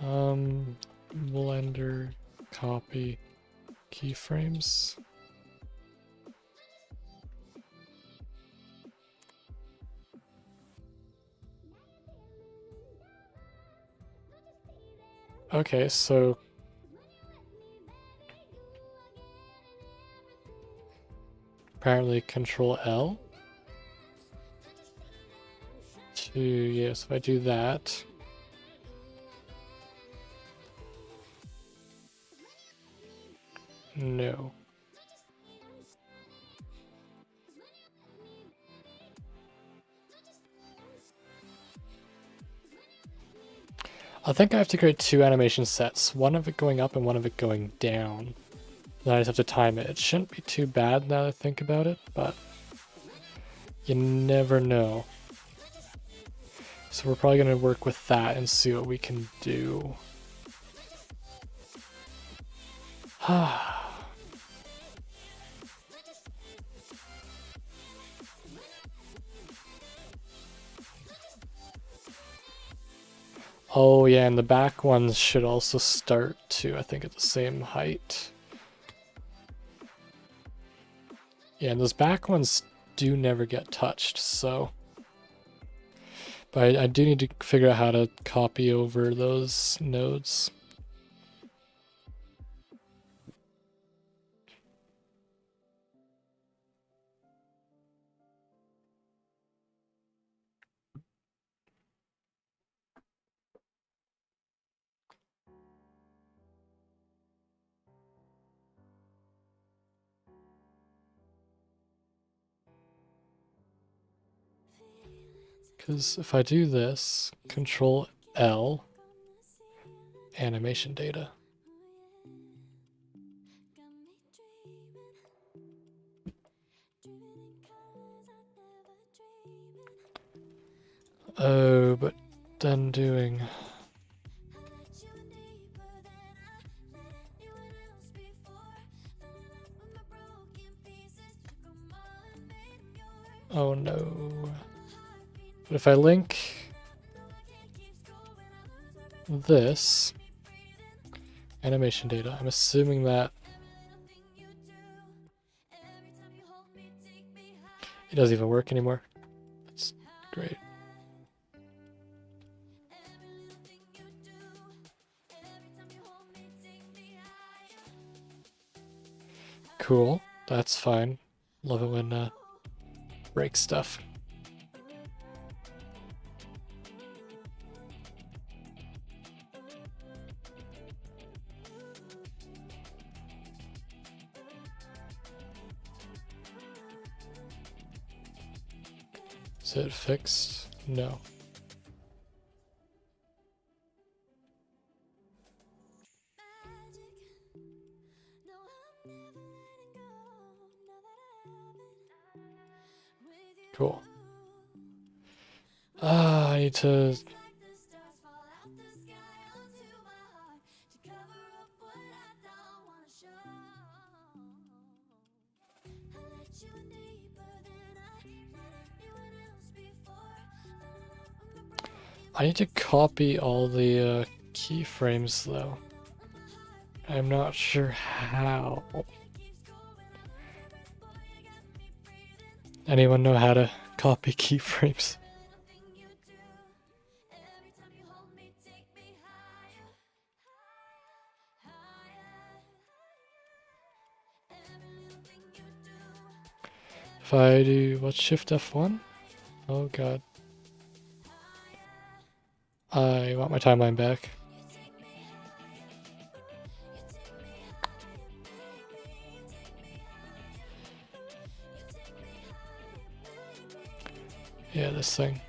Blender copy keyframes. Okay, so apparently Control L to, yes, if I do that, no. I think I have to create two animation sets, one of it going up and one of it going down. Then I just have to time it. It shouldn't be too bad now that I think about it, but you never know. So we're probably going to work with that and see what we can do. Oh yeah, and the back ones should also start to, I think, at the same height. Yeah, and those back ones do never get touched, so... But I do need to figure out how to copy over those nodes. Because if I do this, Control L, animation data. Oh, but then doing... Oh no. But if I link this animation data, I'm assuming that it doesn't even work anymore. That's great. Cool, that's fine. Love it when breaks stuff. Is it fixed? No. Cool. I need to... I need to copy all the keyframes though. I'm not sure how. Anyone know how to copy keyframes? If I do, what, Shift F1? Oh god. I want my timeline back. Yeah, this thing.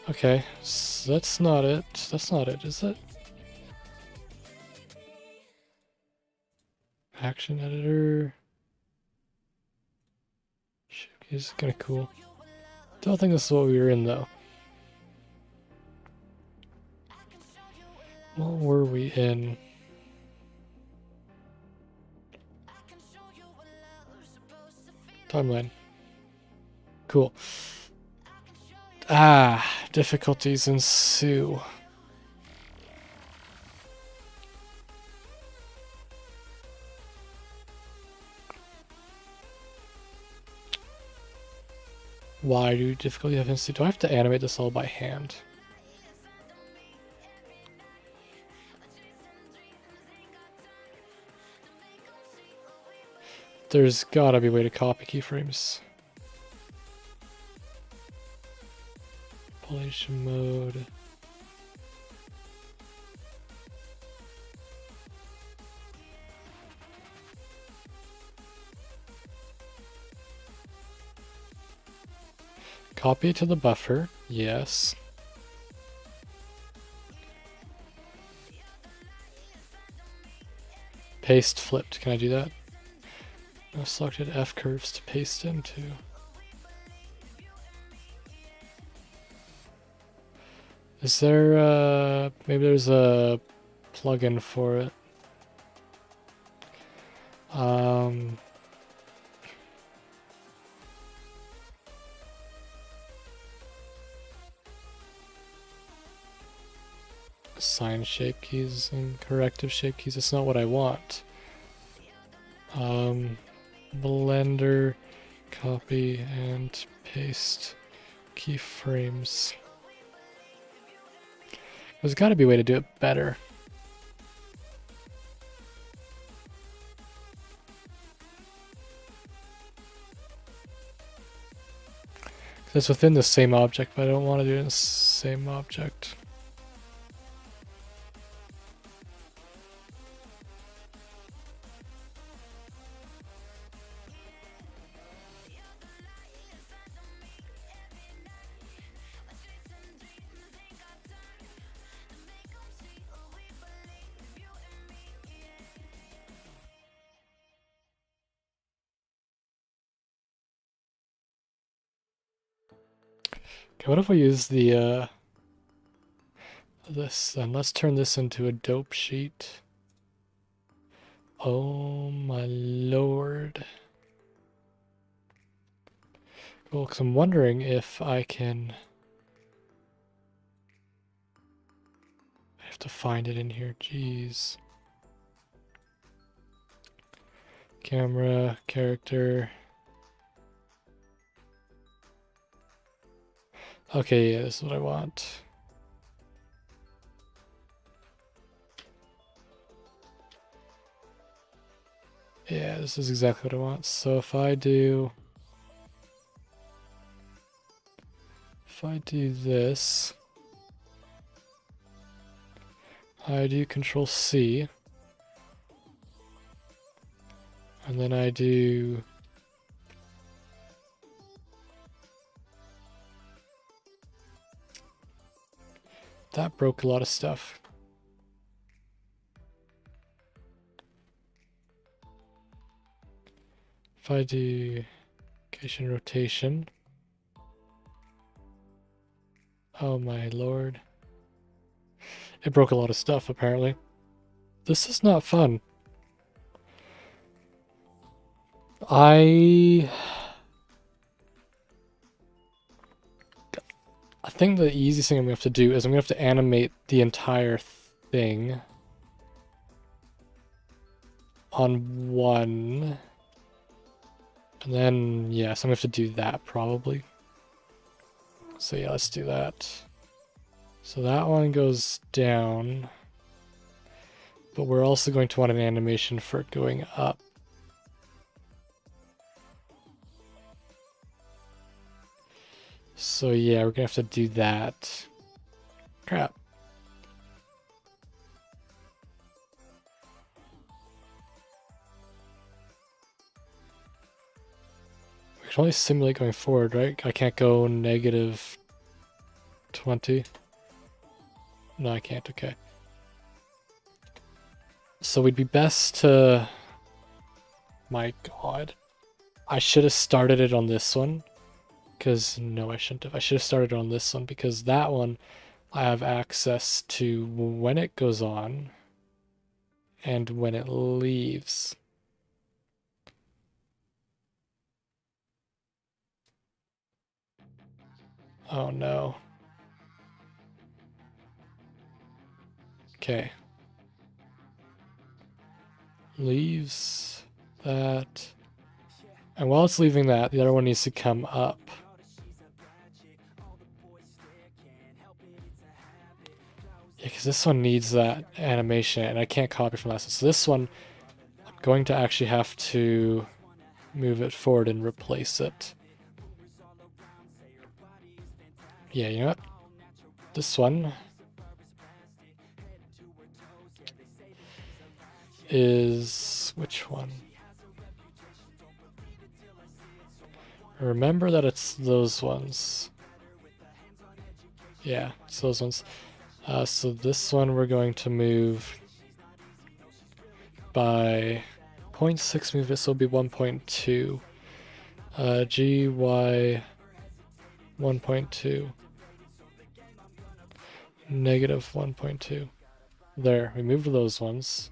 Okay, so that's not it. That's not it, is it? Action editor. This is kind of cool. Don't think this is what we were in though. What were we in? Timeline. Cool. Ah, difficulties ensue. Why do difficulty have ensue? Do I have to animate this all by hand? There's gotta be a way to copy keyframes. Compilation mode. Copy to the buffer, yes. Paste flipped, can I do that? I selected F curves to paste into. Is there maybe there's a plugin for it. Assign shape keys and corrective shape keys. It's not what I want. Blender, copy and paste keyframes. There's got to be a way to do it better. It's within the same object, but I don't want to do it in the same object. Okay, what if we use the this, and let's turn this into a dope sheet. Oh my lord. Well, because I'm wondering if I can... I have to find it in here, jeez. Camera, character... Okay, yeah, this is what I want. Yeah, this is exactly what I want. So if I do this, I do Control C, and then I do that, broke a lot of stuff. If I do Location rotation. Oh my lord. It broke a lot of stuff, apparently. This is not fun. I think the easiest thing I'm going to have to do is I'm going to have to animate the entire thing on one. And then, yes, I'm going to have to do that probably. So yeah, let's do that. So that one goes down. But we're also going to want an animation for it going up. So yeah, we're going to have to do that. Crap. We can only simulate going forward, right? I can't go negative 20. No, I can't. Okay. So we'd be best to... My god. I should have started it on this one. Because, no, I shouldn't have. I should have started on this one because that one I have access to when it goes on and when it leaves. Oh no. Okay. Leaves that. And while it's leaving that, the other one needs to come up. Yeah, because this one needs that animation, and I can't copy from that. So this one, I'm going to actually have to move it forward and replace it. Yeah, you know what? This one is... which one? Remember that it's those ones. Yeah, it's those ones. So this one we're going to move by 0.6 move it, so it'll be 1.2. GY 1.2. Negative 1.2. There, we moved those ones.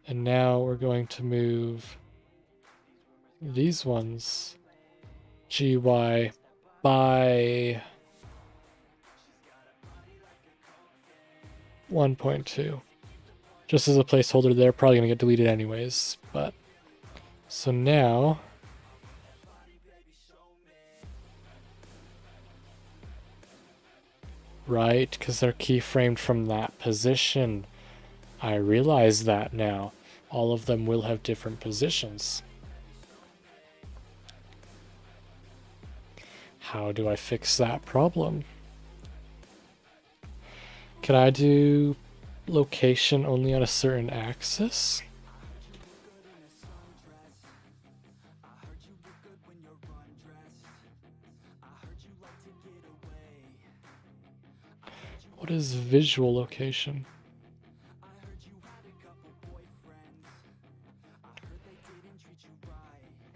And now we're going to move these ones GY by 1.2. Just as a placeholder, they're probably going to get deleted anyways. But so now right, because they're keyframed from that position. I realize that now. All of them will have different positions. How do I fix that problem? Can I do location only on a certain axis? What is visual location?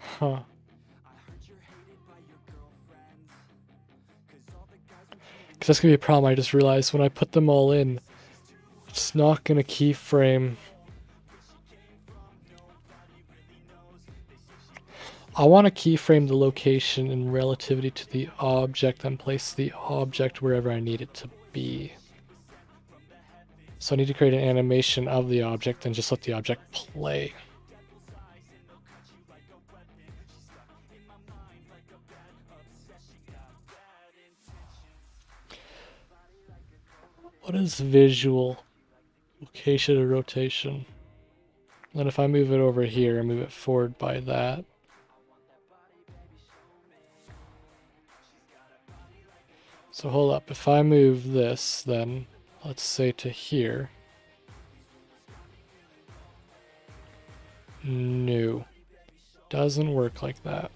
Huh. Because that's going to be a problem. I just realized when I put them all in, it's not going to keyframe. I want to keyframe the location in relativity to the object and place the object wherever I need it to be. So I need to create an animation of the object and just let the object play. What is visual location or rotation? Then if I move it over here and move it forward by that. So hold up, if I move this then, let's say to here. No, doesn't work like that.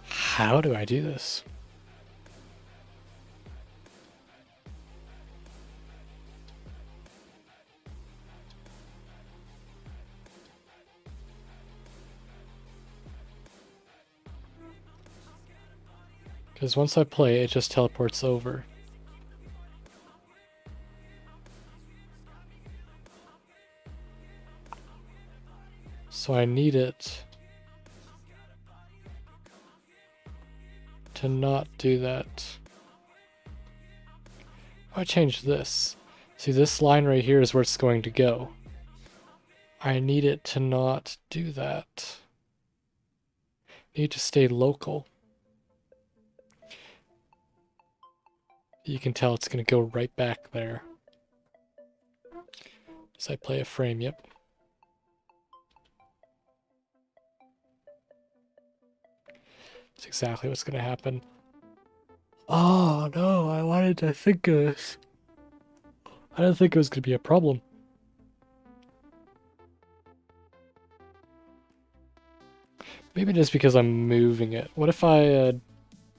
How do I do this? Because once I play, it just teleports over. So I need it to not do that. I change this. See, this line right here is where it's going to go. I need it to not do that. Need to stay local. You can tell it's going to go right back there. As I play a frame, yep. That's exactly what's going to happen. Oh no, I wanted to think of this. I didn't think it was going to be a problem. Maybe just because I'm moving it. What if I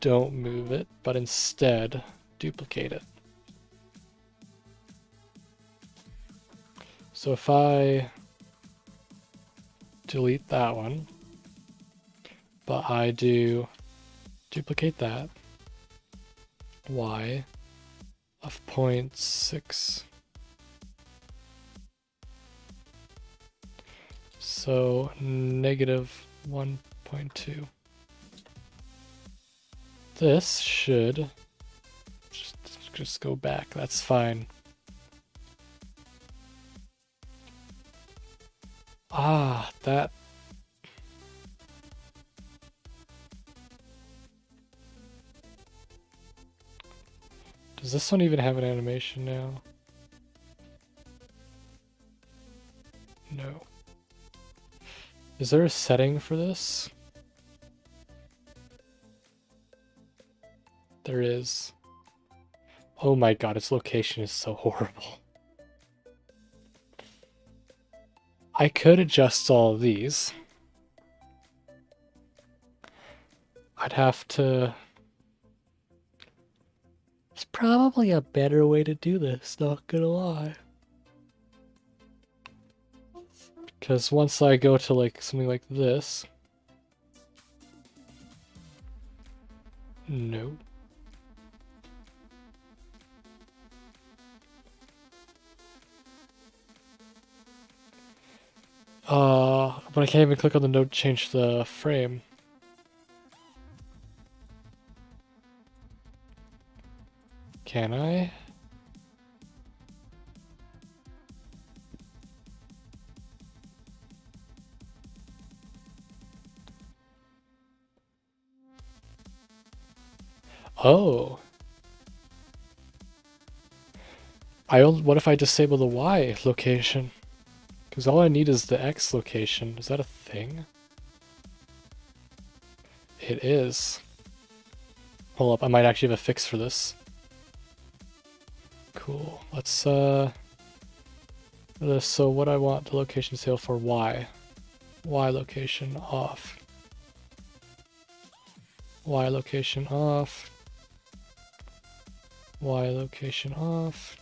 don't move it, but instead duplicate it? So if I delete that one, but I do duplicate that, y of 0.6. So negative 1.2. This should just go back. That's fine. Ah, that. Does this one even have an animation now? No. Is there a setting for this? There is. Oh my god, its location is so horrible. I could adjust all of these. I'd have to... There's probably a better way to do this, not gonna lie. Because once I go to like something like this... No. But I can't even click on the node to change the frame. Can I? Oh. What if I disable the Y location? Because all I need is the X location. Is that a thing? It is. Hold up, I might actually have a fix for this. Cool. Let's so what I want the location sale for Y. Y location off. Y location off. Y location off.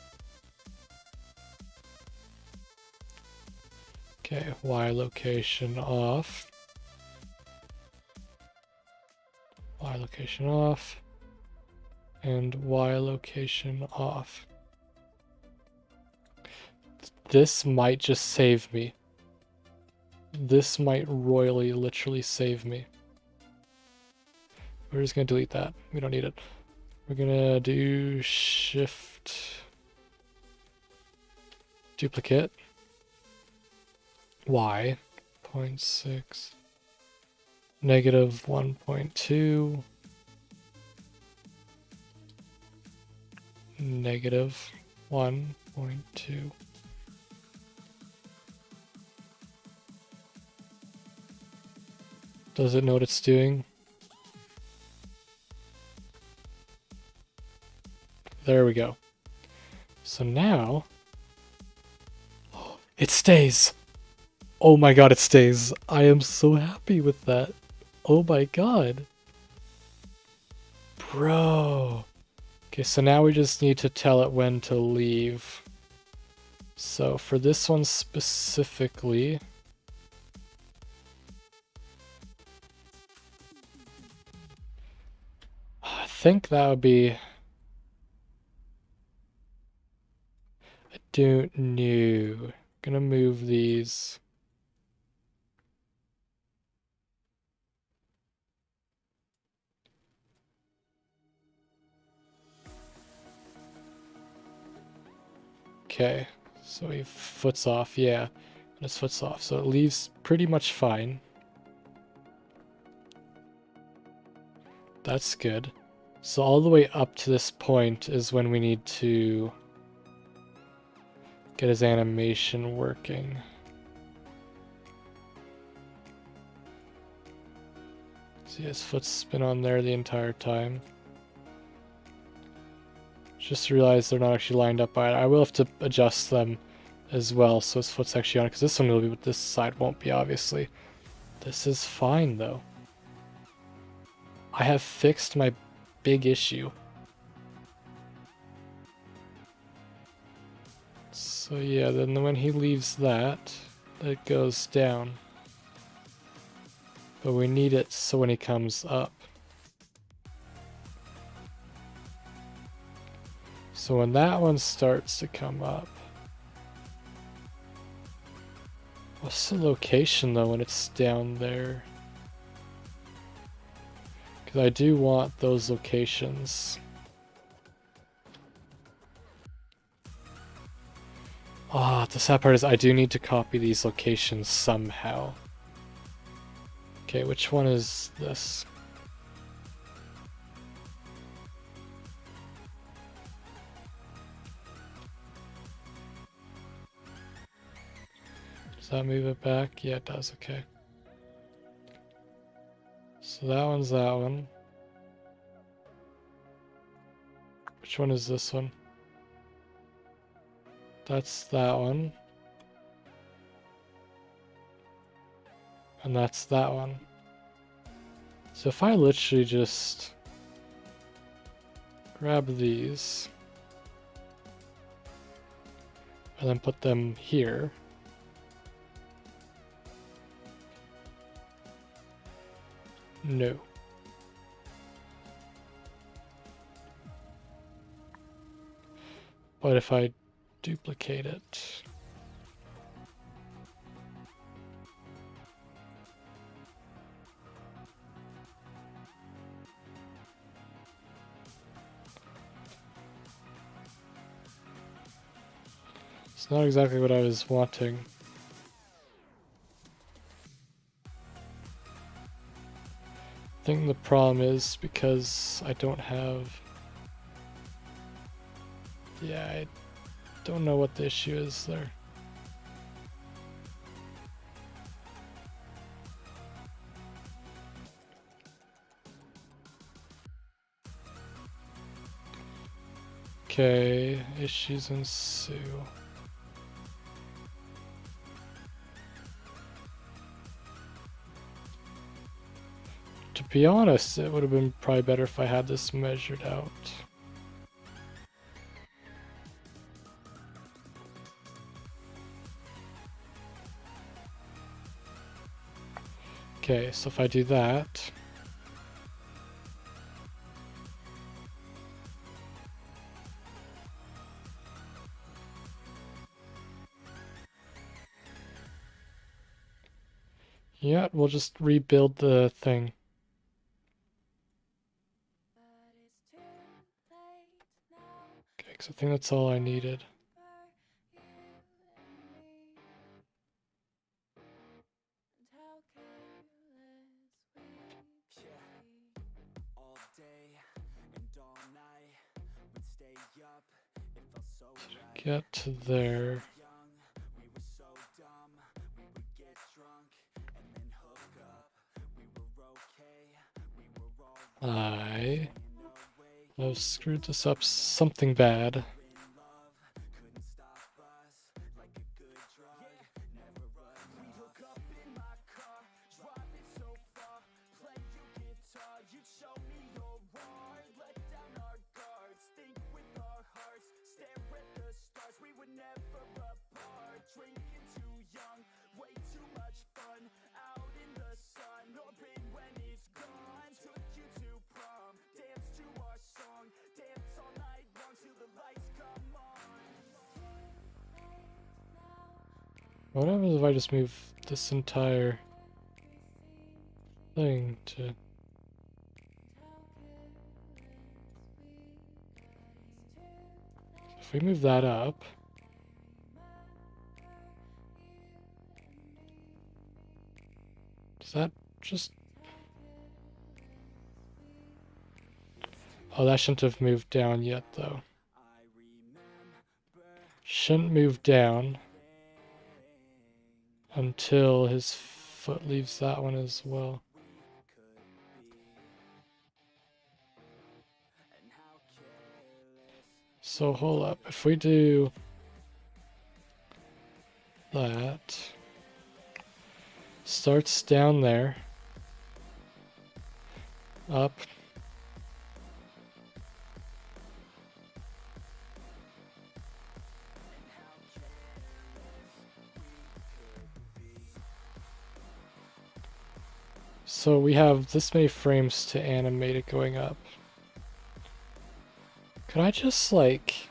Okay, Y location off. Y location off. And Y location off. This might just save me. This might royally, literally save me. We're just gonna delete that. We don't need it. We're gonna do shift duplicate Y 0.6 negative 1.2 negative 1.2. Does it know what it's doing? There we go. So now, it stays. Oh my god, it stays. I am so happy with that. Oh my god. Bro. Okay, so now we just need to tell it when to leave. So for this one specifically, I think that would be... I don't know. Gonna move these. Okay, so he foots off, yeah. And his foot's off, so it leaves pretty much fine. That's good. So all the way up to this point is when we need to get his animation working. See, his foot's been on there the entire time. Just realized they're not actually lined up by it. I will have to adjust them as well so his foot's actually on it, because this one will be, but this side won't be, obviously. This is fine, though. I have fixed my big issue. So yeah, then when he leaves that, it goes down. But we need it so when he comes up. So when that one starts to come up, what's the location though when it's down there? Because I do want those locations. Ah, the sad part is I do need to copy these locations somehow. Okay, which one is this? Does that move it back? Yeah, it does, okay. So that one's that one. Which one is this one? That's that one. And that's that one. So if I literally just grab these and then put them here. No. But if I duplicate it, it's not exactly what I was wanting. I think the problem is because I don't have... Yeah, I don't know what the issue is there. Okay, issues ensue. To be honest, it would have been probably better if I had this measured out. Okay, so if I do that, yeah, we'll just rebuild the thing. Okay, because I think that's all I needed. Get to there. I have screwed this up something bad. What happens if I just move this entire thing to... If we move that up... Does that just... Oh, that shouldn't have moved down yet, though. Shouldn't move down until his foot leaves that one as well. So hold up, if we do that, starts down there, up, so we have this many frames to animate it going up. Could I just like...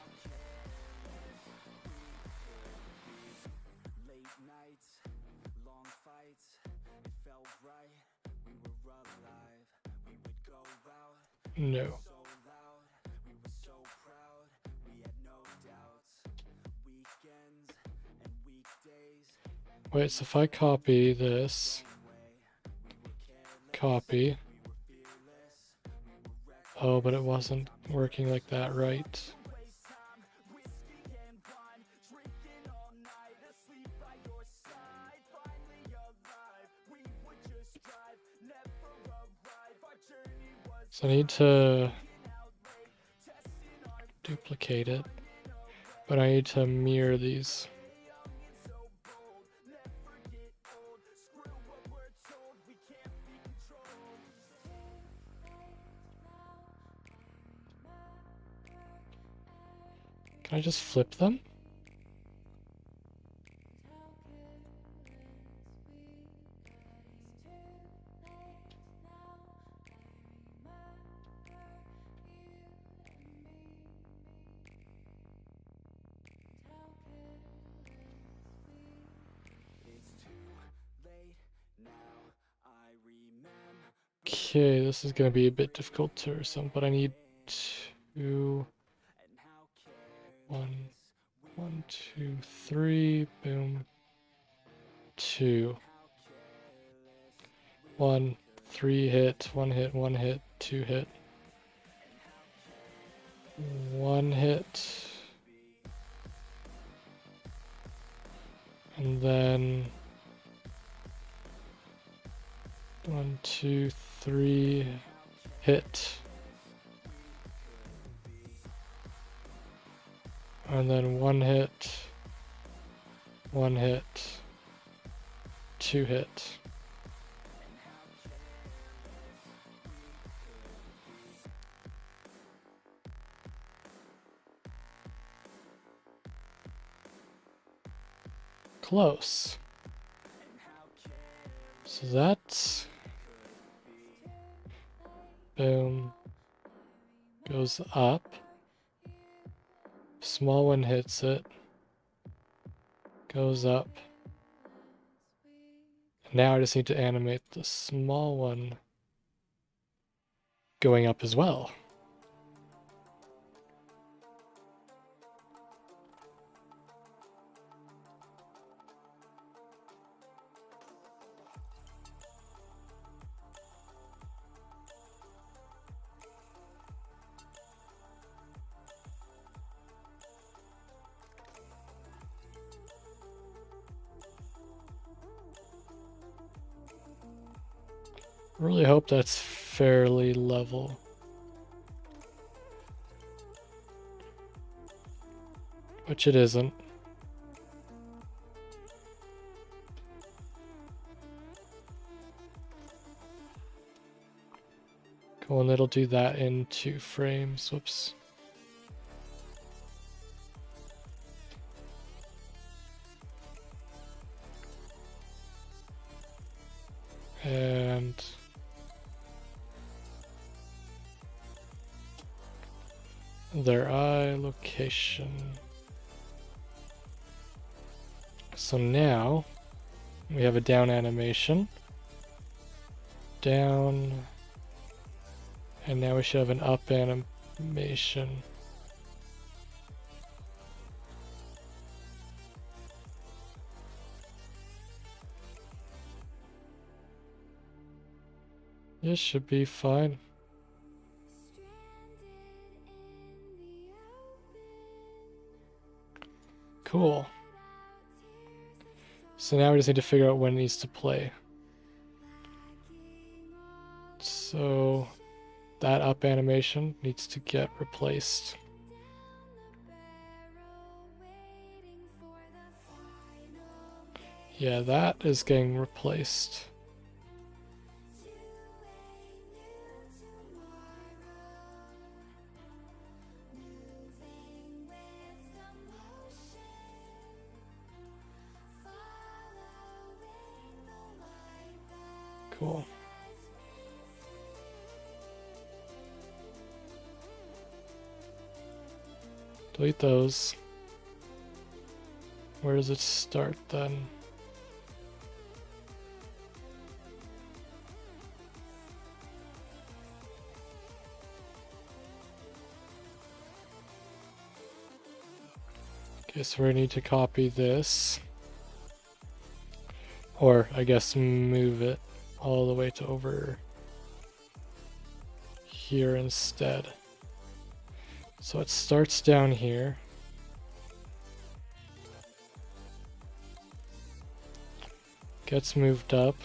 No. Wait, so if I copy this, copy. Oh, but it wasn't working like that, right? So I need to duplicate it, but I need to mirror these. Can I just flip them? Okay, this is gonna be a bit difficult to some, but I need to... 1, 2, 3, boom, 2. 1, 3 hit, 1 hit, 1 hit, 2 hit. 1 hit. And then 1, 2, 3 hit. And then 1 hit, 1 hit, 2 hit. Close. So that's... Boom. Goes up. Small one hits it. Goes up. Now I just need to animate the small one going up as well. Really hope that's fairly level. Which it isn't. Cool, and it'll do that in 2 frames. Whoops. And their eye location. So now we have a down animation. Down. And now we should have an up animation. This should be fine. Cool. So now we just need to figure out when it needs to play. So that up animation needs to get replaced. Yeah, that is getting replaced. Cool. Delete those. Where does it start then? Okay, so we need to copy this. Or, I guess, move it all the way to over here instead. So it starts down here. Gets moved up.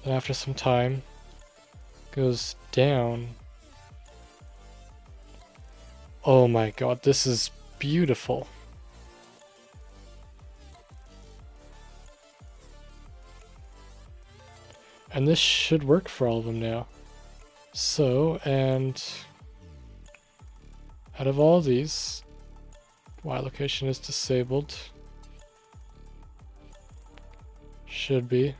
Then after some time, goes down. Oh my god, this is beautiful. And this should work for all of them now. So, and out of all these, Y location is disabled. Should be.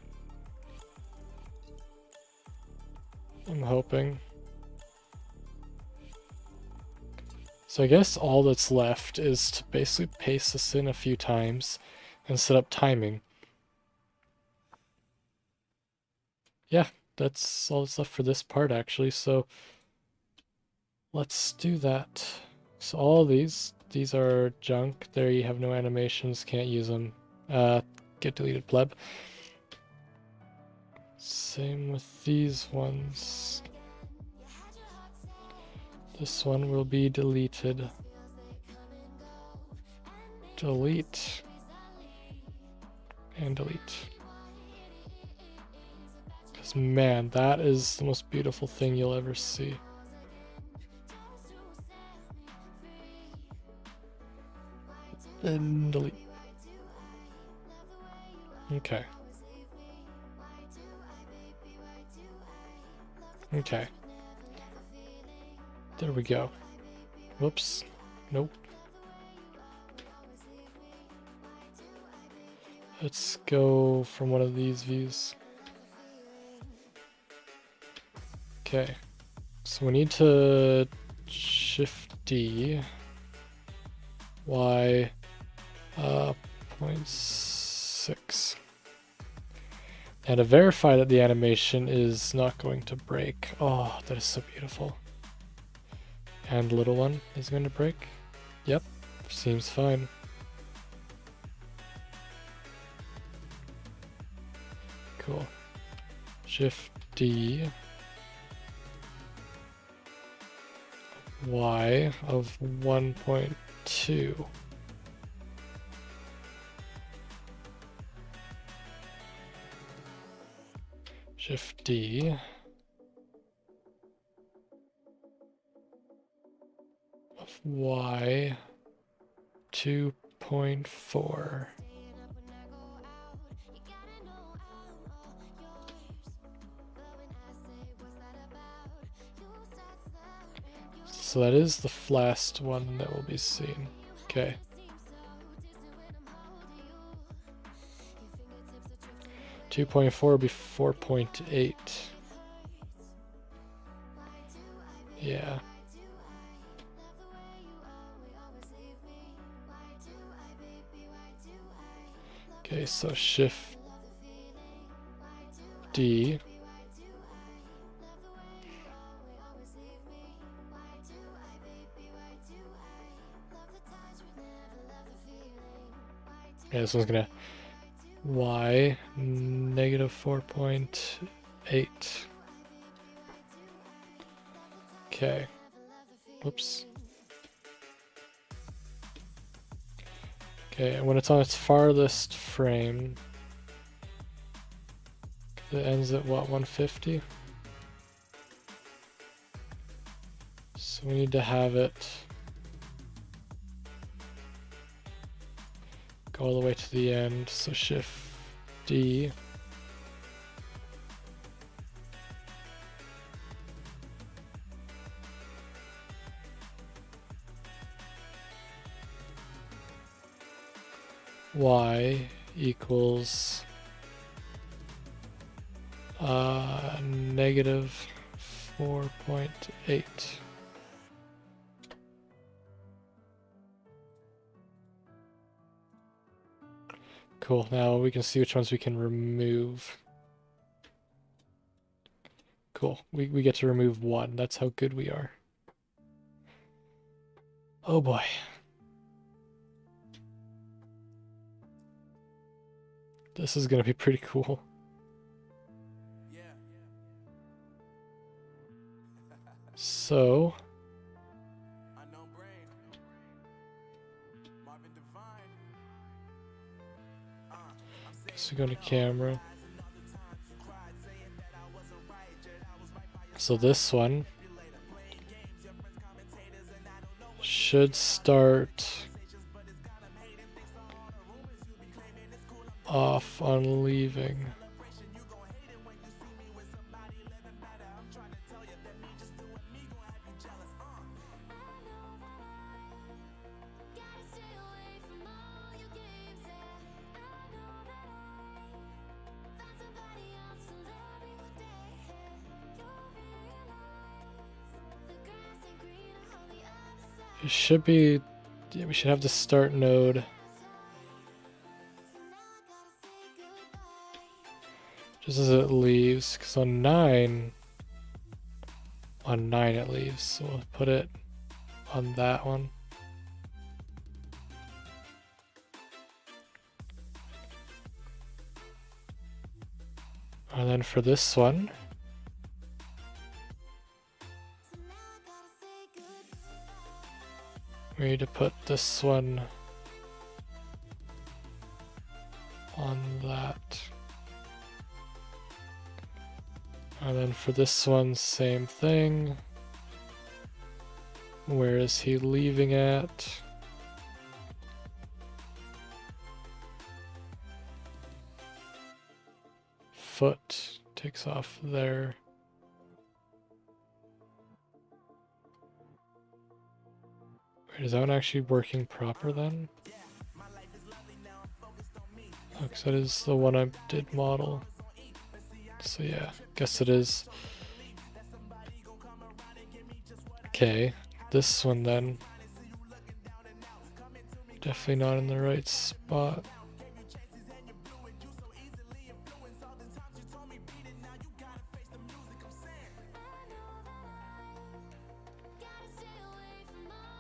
I'm hoping. So I guess all that's left is to basically paste this in a few times and set up timing. Yeah, that's all that's left for this part actually, so let's do that. So all these are junk. There you have no animations, can't use them. Get deleted, pleb. Same with these ones. This one will be deleted. Delete. And delete. Because man, that is the most beautiful thing you'll ever see. And delete. Okay. Okay. There we go. Whoops. Nope. Let's go from one of these views. Okay. So we need to shift D, Y, 0.6. And to verify that the animation is not going to break. Oh, that is so beautiful. And little one is going to break. Yep, seems fine. Cool. Shift D. Y of 1.2. Shift D. Of Y 2.4. So that is the last one that will be seen. Okay. .4 will be 4.8. Yeah. Okay, so Shift D. Yeah, this one's gonna Y negative 4.8. Okay. Whoops. Okay, and when it's on its farthest frame, it ends at what, 150? So we need to have it go all the way to the end, so Shift D. Y equals negative 4.8. Cool, now we can see which ones we can remove. Cool, we get to remove one. That's how good we are. Oh boy. This is gonna be pretty cool. So guess we go to camera. So this one should start off on leaving. It should be, yeah, we should have the start node just as it leaves, because on 9 it leaves, so we'll put it on that one. And then for this one, we need to put this one on that. And then for this one, same thing. Where is he leaving at? Foot takes off there. Wait, is that one actually working proper then? Oh, because that is the one I did model. So yeah, guess it is. Okay, this one then. Definitely not in the right spot.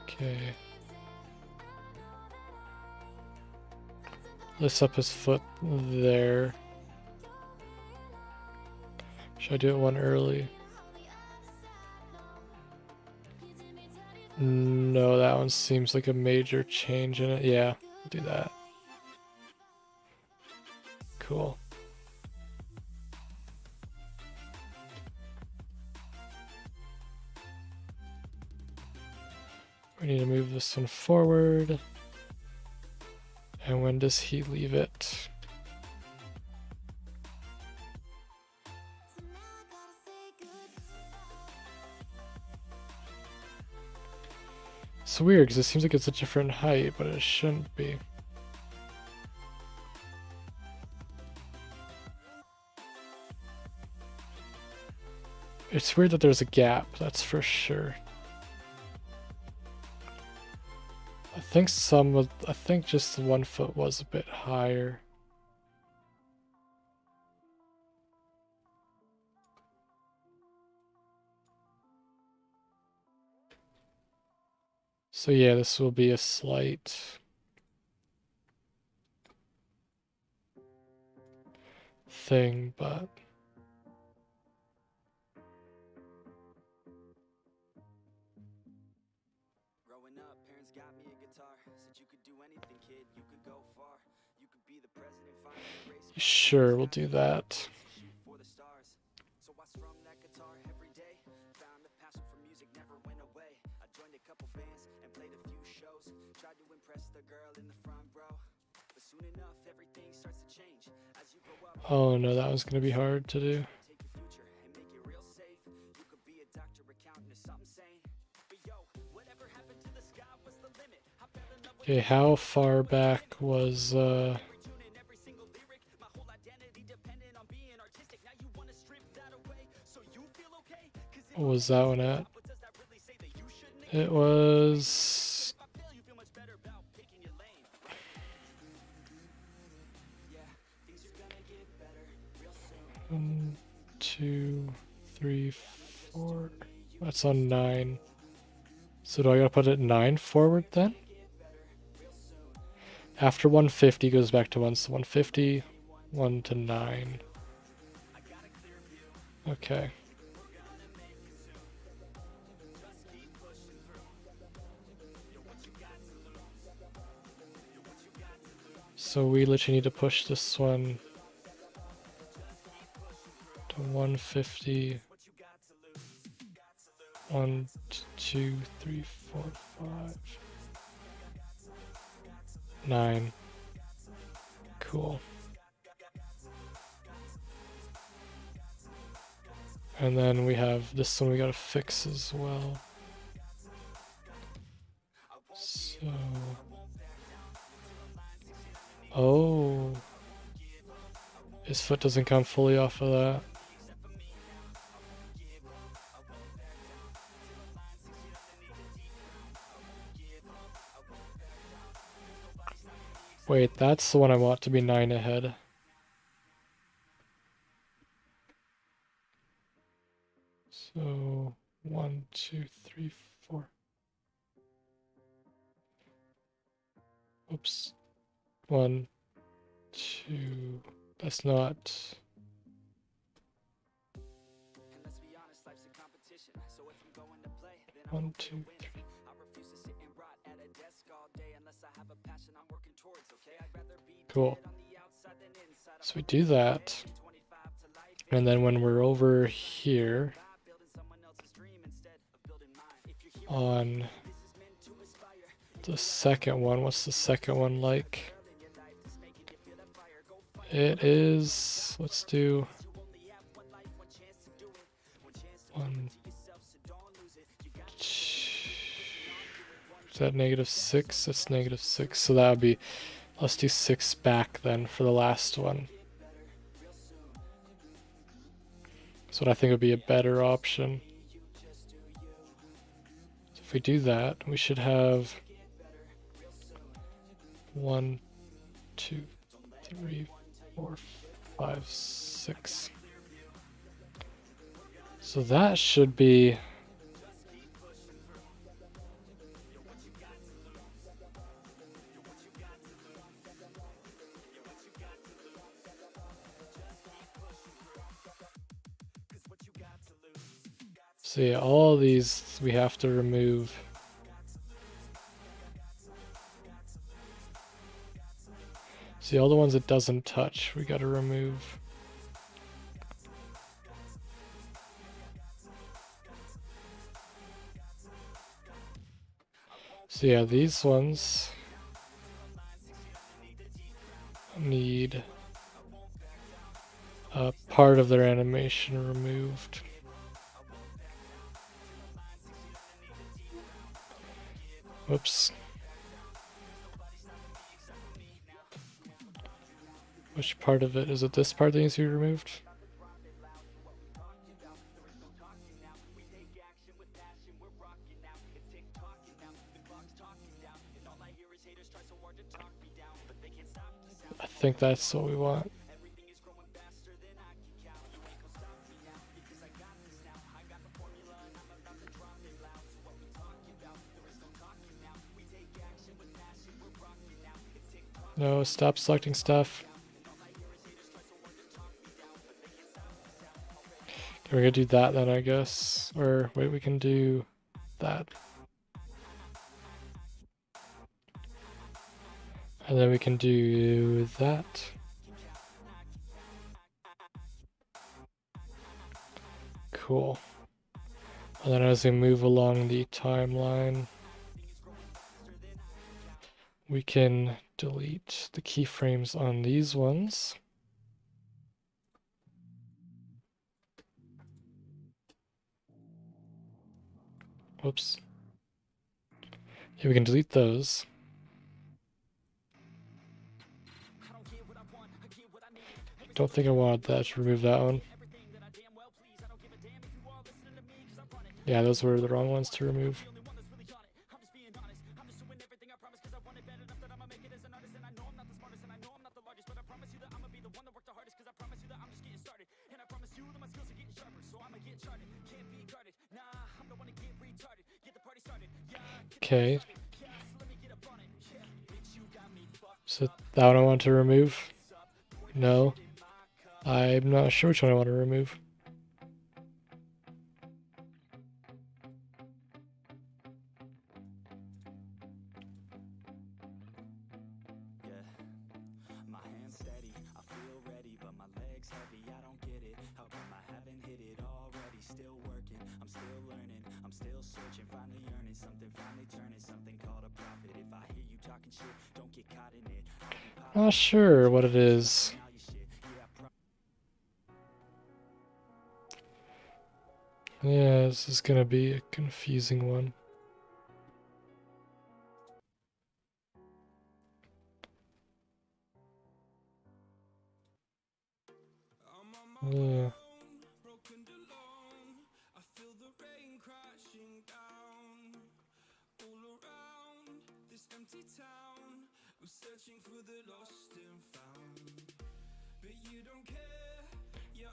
Okay. Lifts up his foot there. Should I do it one early? No, that one seems like a major change in it. Yeah, do that. Cool. We need to move this one forward. And when does he leave it? It's weird because it seems like it's a different height, but it shouldn't be. It's weird that there's a gap, that's for sure. I think just the 1 foot was a bit higher. So yeah, this will be a slight thing, but growing up, parents got me a guitar. Said you could do anything, kid, you could go far. You could be the president, find the race. sure, we'll do that. Shoot for the stars. So I strummed that guitar every day. Found a passion for music, never went away. I joined a couple bands and played a few shows. Tried to impress the girl in the front row. But soon enough, everything starts to change. As you grow up, Oh no, that was gonna be hard to do. take your future and make it real safe. You could be a doctor, accountant, or something sane. But yo, whatever happened to the sky was the limit. I fell in love with Okay, how far back was every tune and every single lyric. My whole identity depended on being artistic. Now you wanna strip that away so you feel okay? 'Cause if what was that one at? what does that really say that you shouldn't It was if I fail, you feel much better about picking your lane. Yeah, things are gonna get better real soon. 1, 2, 3, 4. That's on 9. So do I gotta put it 9 forward then? After 150 goes back to 1, so 150, 1 to 9. Okay. So we literally need to push this one to 150. 1, 2, 3, 4, 5, 9. Cool. And then we have this one we gotta fix as well. So, oh, his foot doesn't come fully off of that. Wait, that's the one I want to be 9 ahead. So 1, 2, 3, 4. Oops. 1, 2. That's not. And let's be honest, life's a competition. So if I'm going to play, then 1, 2, 3. I refuse to sit and rot at a desk all day unless I have a passion I'm working towards, okay? I'd rather be Cool. dead on the outside than inside. So we do that. 25 to life, And then when we're over here building someone else's dream instead of building mine. If you're here, on this is meant to inspire. the second one, what's the second one like? In your life that's making you feel that fire, go fight. It is, let's do You only have one life, one chance to do it. One chance to 1, to yourself, so don't lose it. You got 2. Is that -6? That's -6. So that would be, let's do 6 back then for the last one. That's what I think would be a better option. So if we do that, we should have 1, 2, 3, 4, 5, 6. So that should be. So yeah, all these we have to remove. See, all the ones it doesn't touch, we gotta remove. So yeah, these ones need a part of their animation removed. Whoops. Which part of it? Is it this part that needs to be removed? I think that's what we want. No, stop selecting stuff. We're gonna do that then, I guess. Or wait, we can do that. And then we can do that. Cool. And then as we move along the timeline, we can delete the keyframes on these ones. Whoops. Yeah, we can delete those. Don't think I wanted that to remove that one. Yeah, those were the wrong ones to remove. Okay. So that one I want to remove? No. I'm not sure which one I want to remove. Not sure what it is. Yeah, this is gonna be a confusing one. Yeah.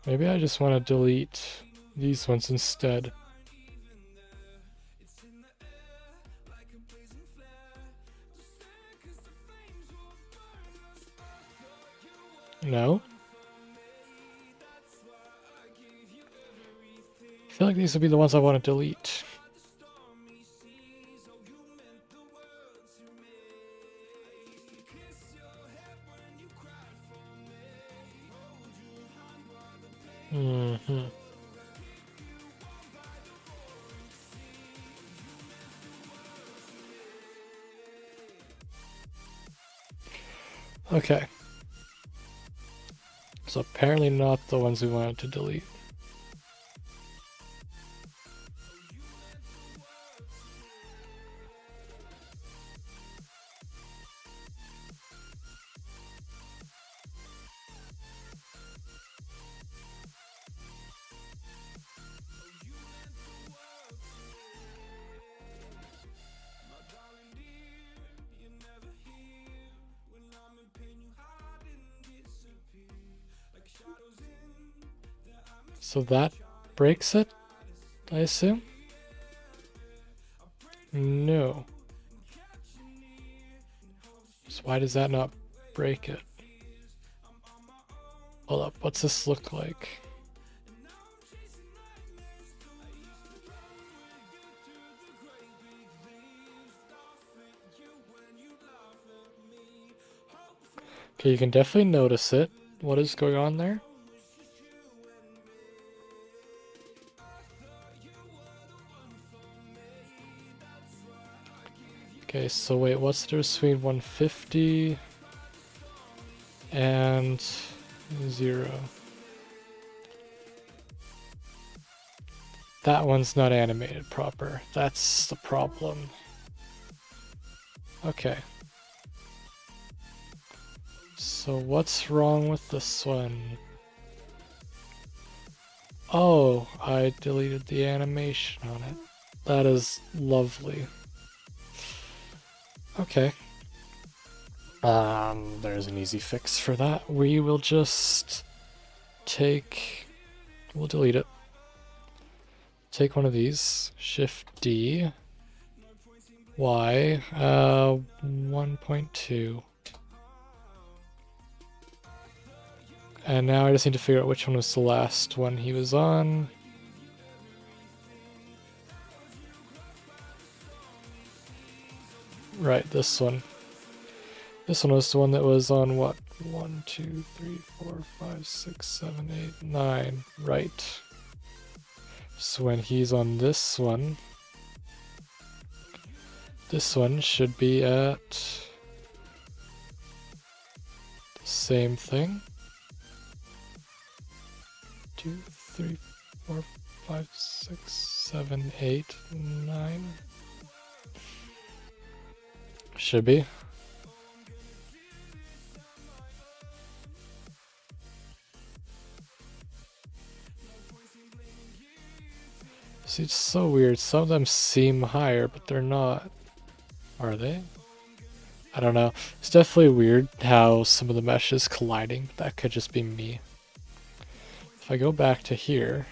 Maybe I just want to delete these ones instead. No? I feel like these would be the ones I want to delete. Mm-hmm. Okay. So apparently not the ones we wanted to delete. So that breaks it, I assume? No. So why does that not break it? Hold up, what's this look like? Okay, you can definitely notice it. What is going on there? Okay, so wait, what's the difference between 150 and 0? That one's not animated proper. That's the problem. Okay. So what's wrong with this one? Oh, I deleted the animation on it. That is lovely. Okay. There's an easy fix for that. We will just we'll delete it. Take one of these, Shift D, Y, 1.2. And now I just need to figure out which one was the last one he was on. Right, this one. This one was the one that was on what? 1, 2, 3, 4, 5, 6, 7, 8, 9. Right. So when he's on this one should be at the same thing. 2, 3, 4, 5, 6, 7, 8, 9. Should be. See, it's so weird. Some of them seem higher, but they're not. Are they? I don't know. It's definitely weird how some of the mesh is colliding. That could just be me. If I go back to here,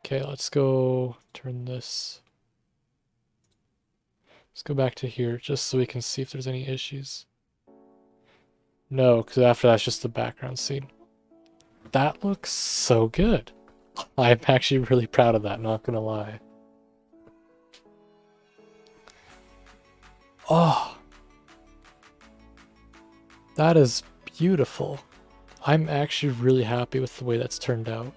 okay, let's go turn this. Let's go back to here just so we can see if there's any issues. No, because after that's just the background scene. That looks so good. I'm actually really proud of that, not gonna lie. Oh, that is beautiful. I'm actually really happy with the way that's turned out.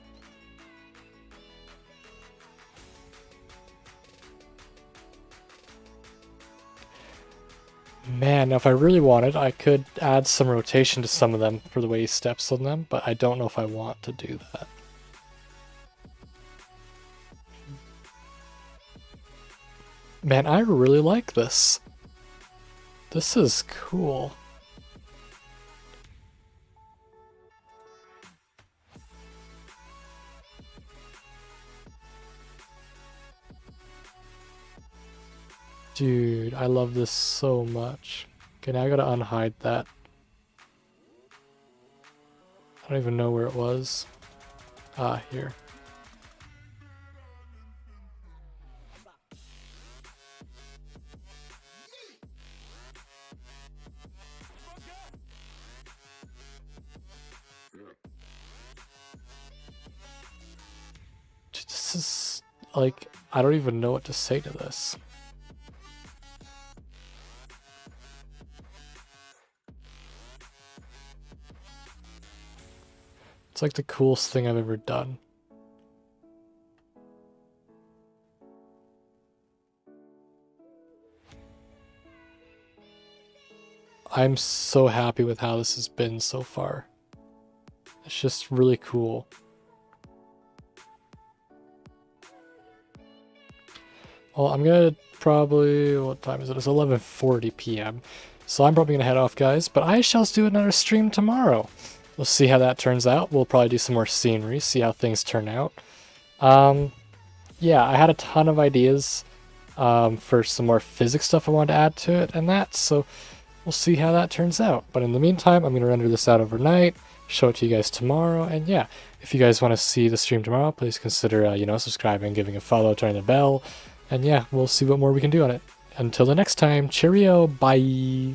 Man, now if I really wanted, I could add some rotation to some of them for the way he steps on them, but I don't know if I want to do that. Man, I really like this. This is cool. Dude, I love this so much. Okay, now I gotta unhide that. I don't even know where it was. Ah, here. Dude, this is like, I don't even know what to say to this. It's like the coolest thing I've ever done. I'm so happy with how this has been so far. It's just really cool. Well, I'm gonna probably, what time is it? It's 11:40 p.m. So I'm probably gonna head off, guys, but I shall do another stream tomorrow. We'll see how that turns out. We'll probably do some more scenery, see how things turn out. Yeah, I had a ton of ideas for some more physics stuff I wanted to add to it and that, so we'll see how that turns out. But in the meantime, I'm going to render this out overnight, show it to you guys tomorrow, and yeah, if you guys want to see the stream tomorrow, please consider, subscribing, giving a follow, turning the bell, and yeah, we'll see what more we can do on it. Until the next time, cheerio, bye!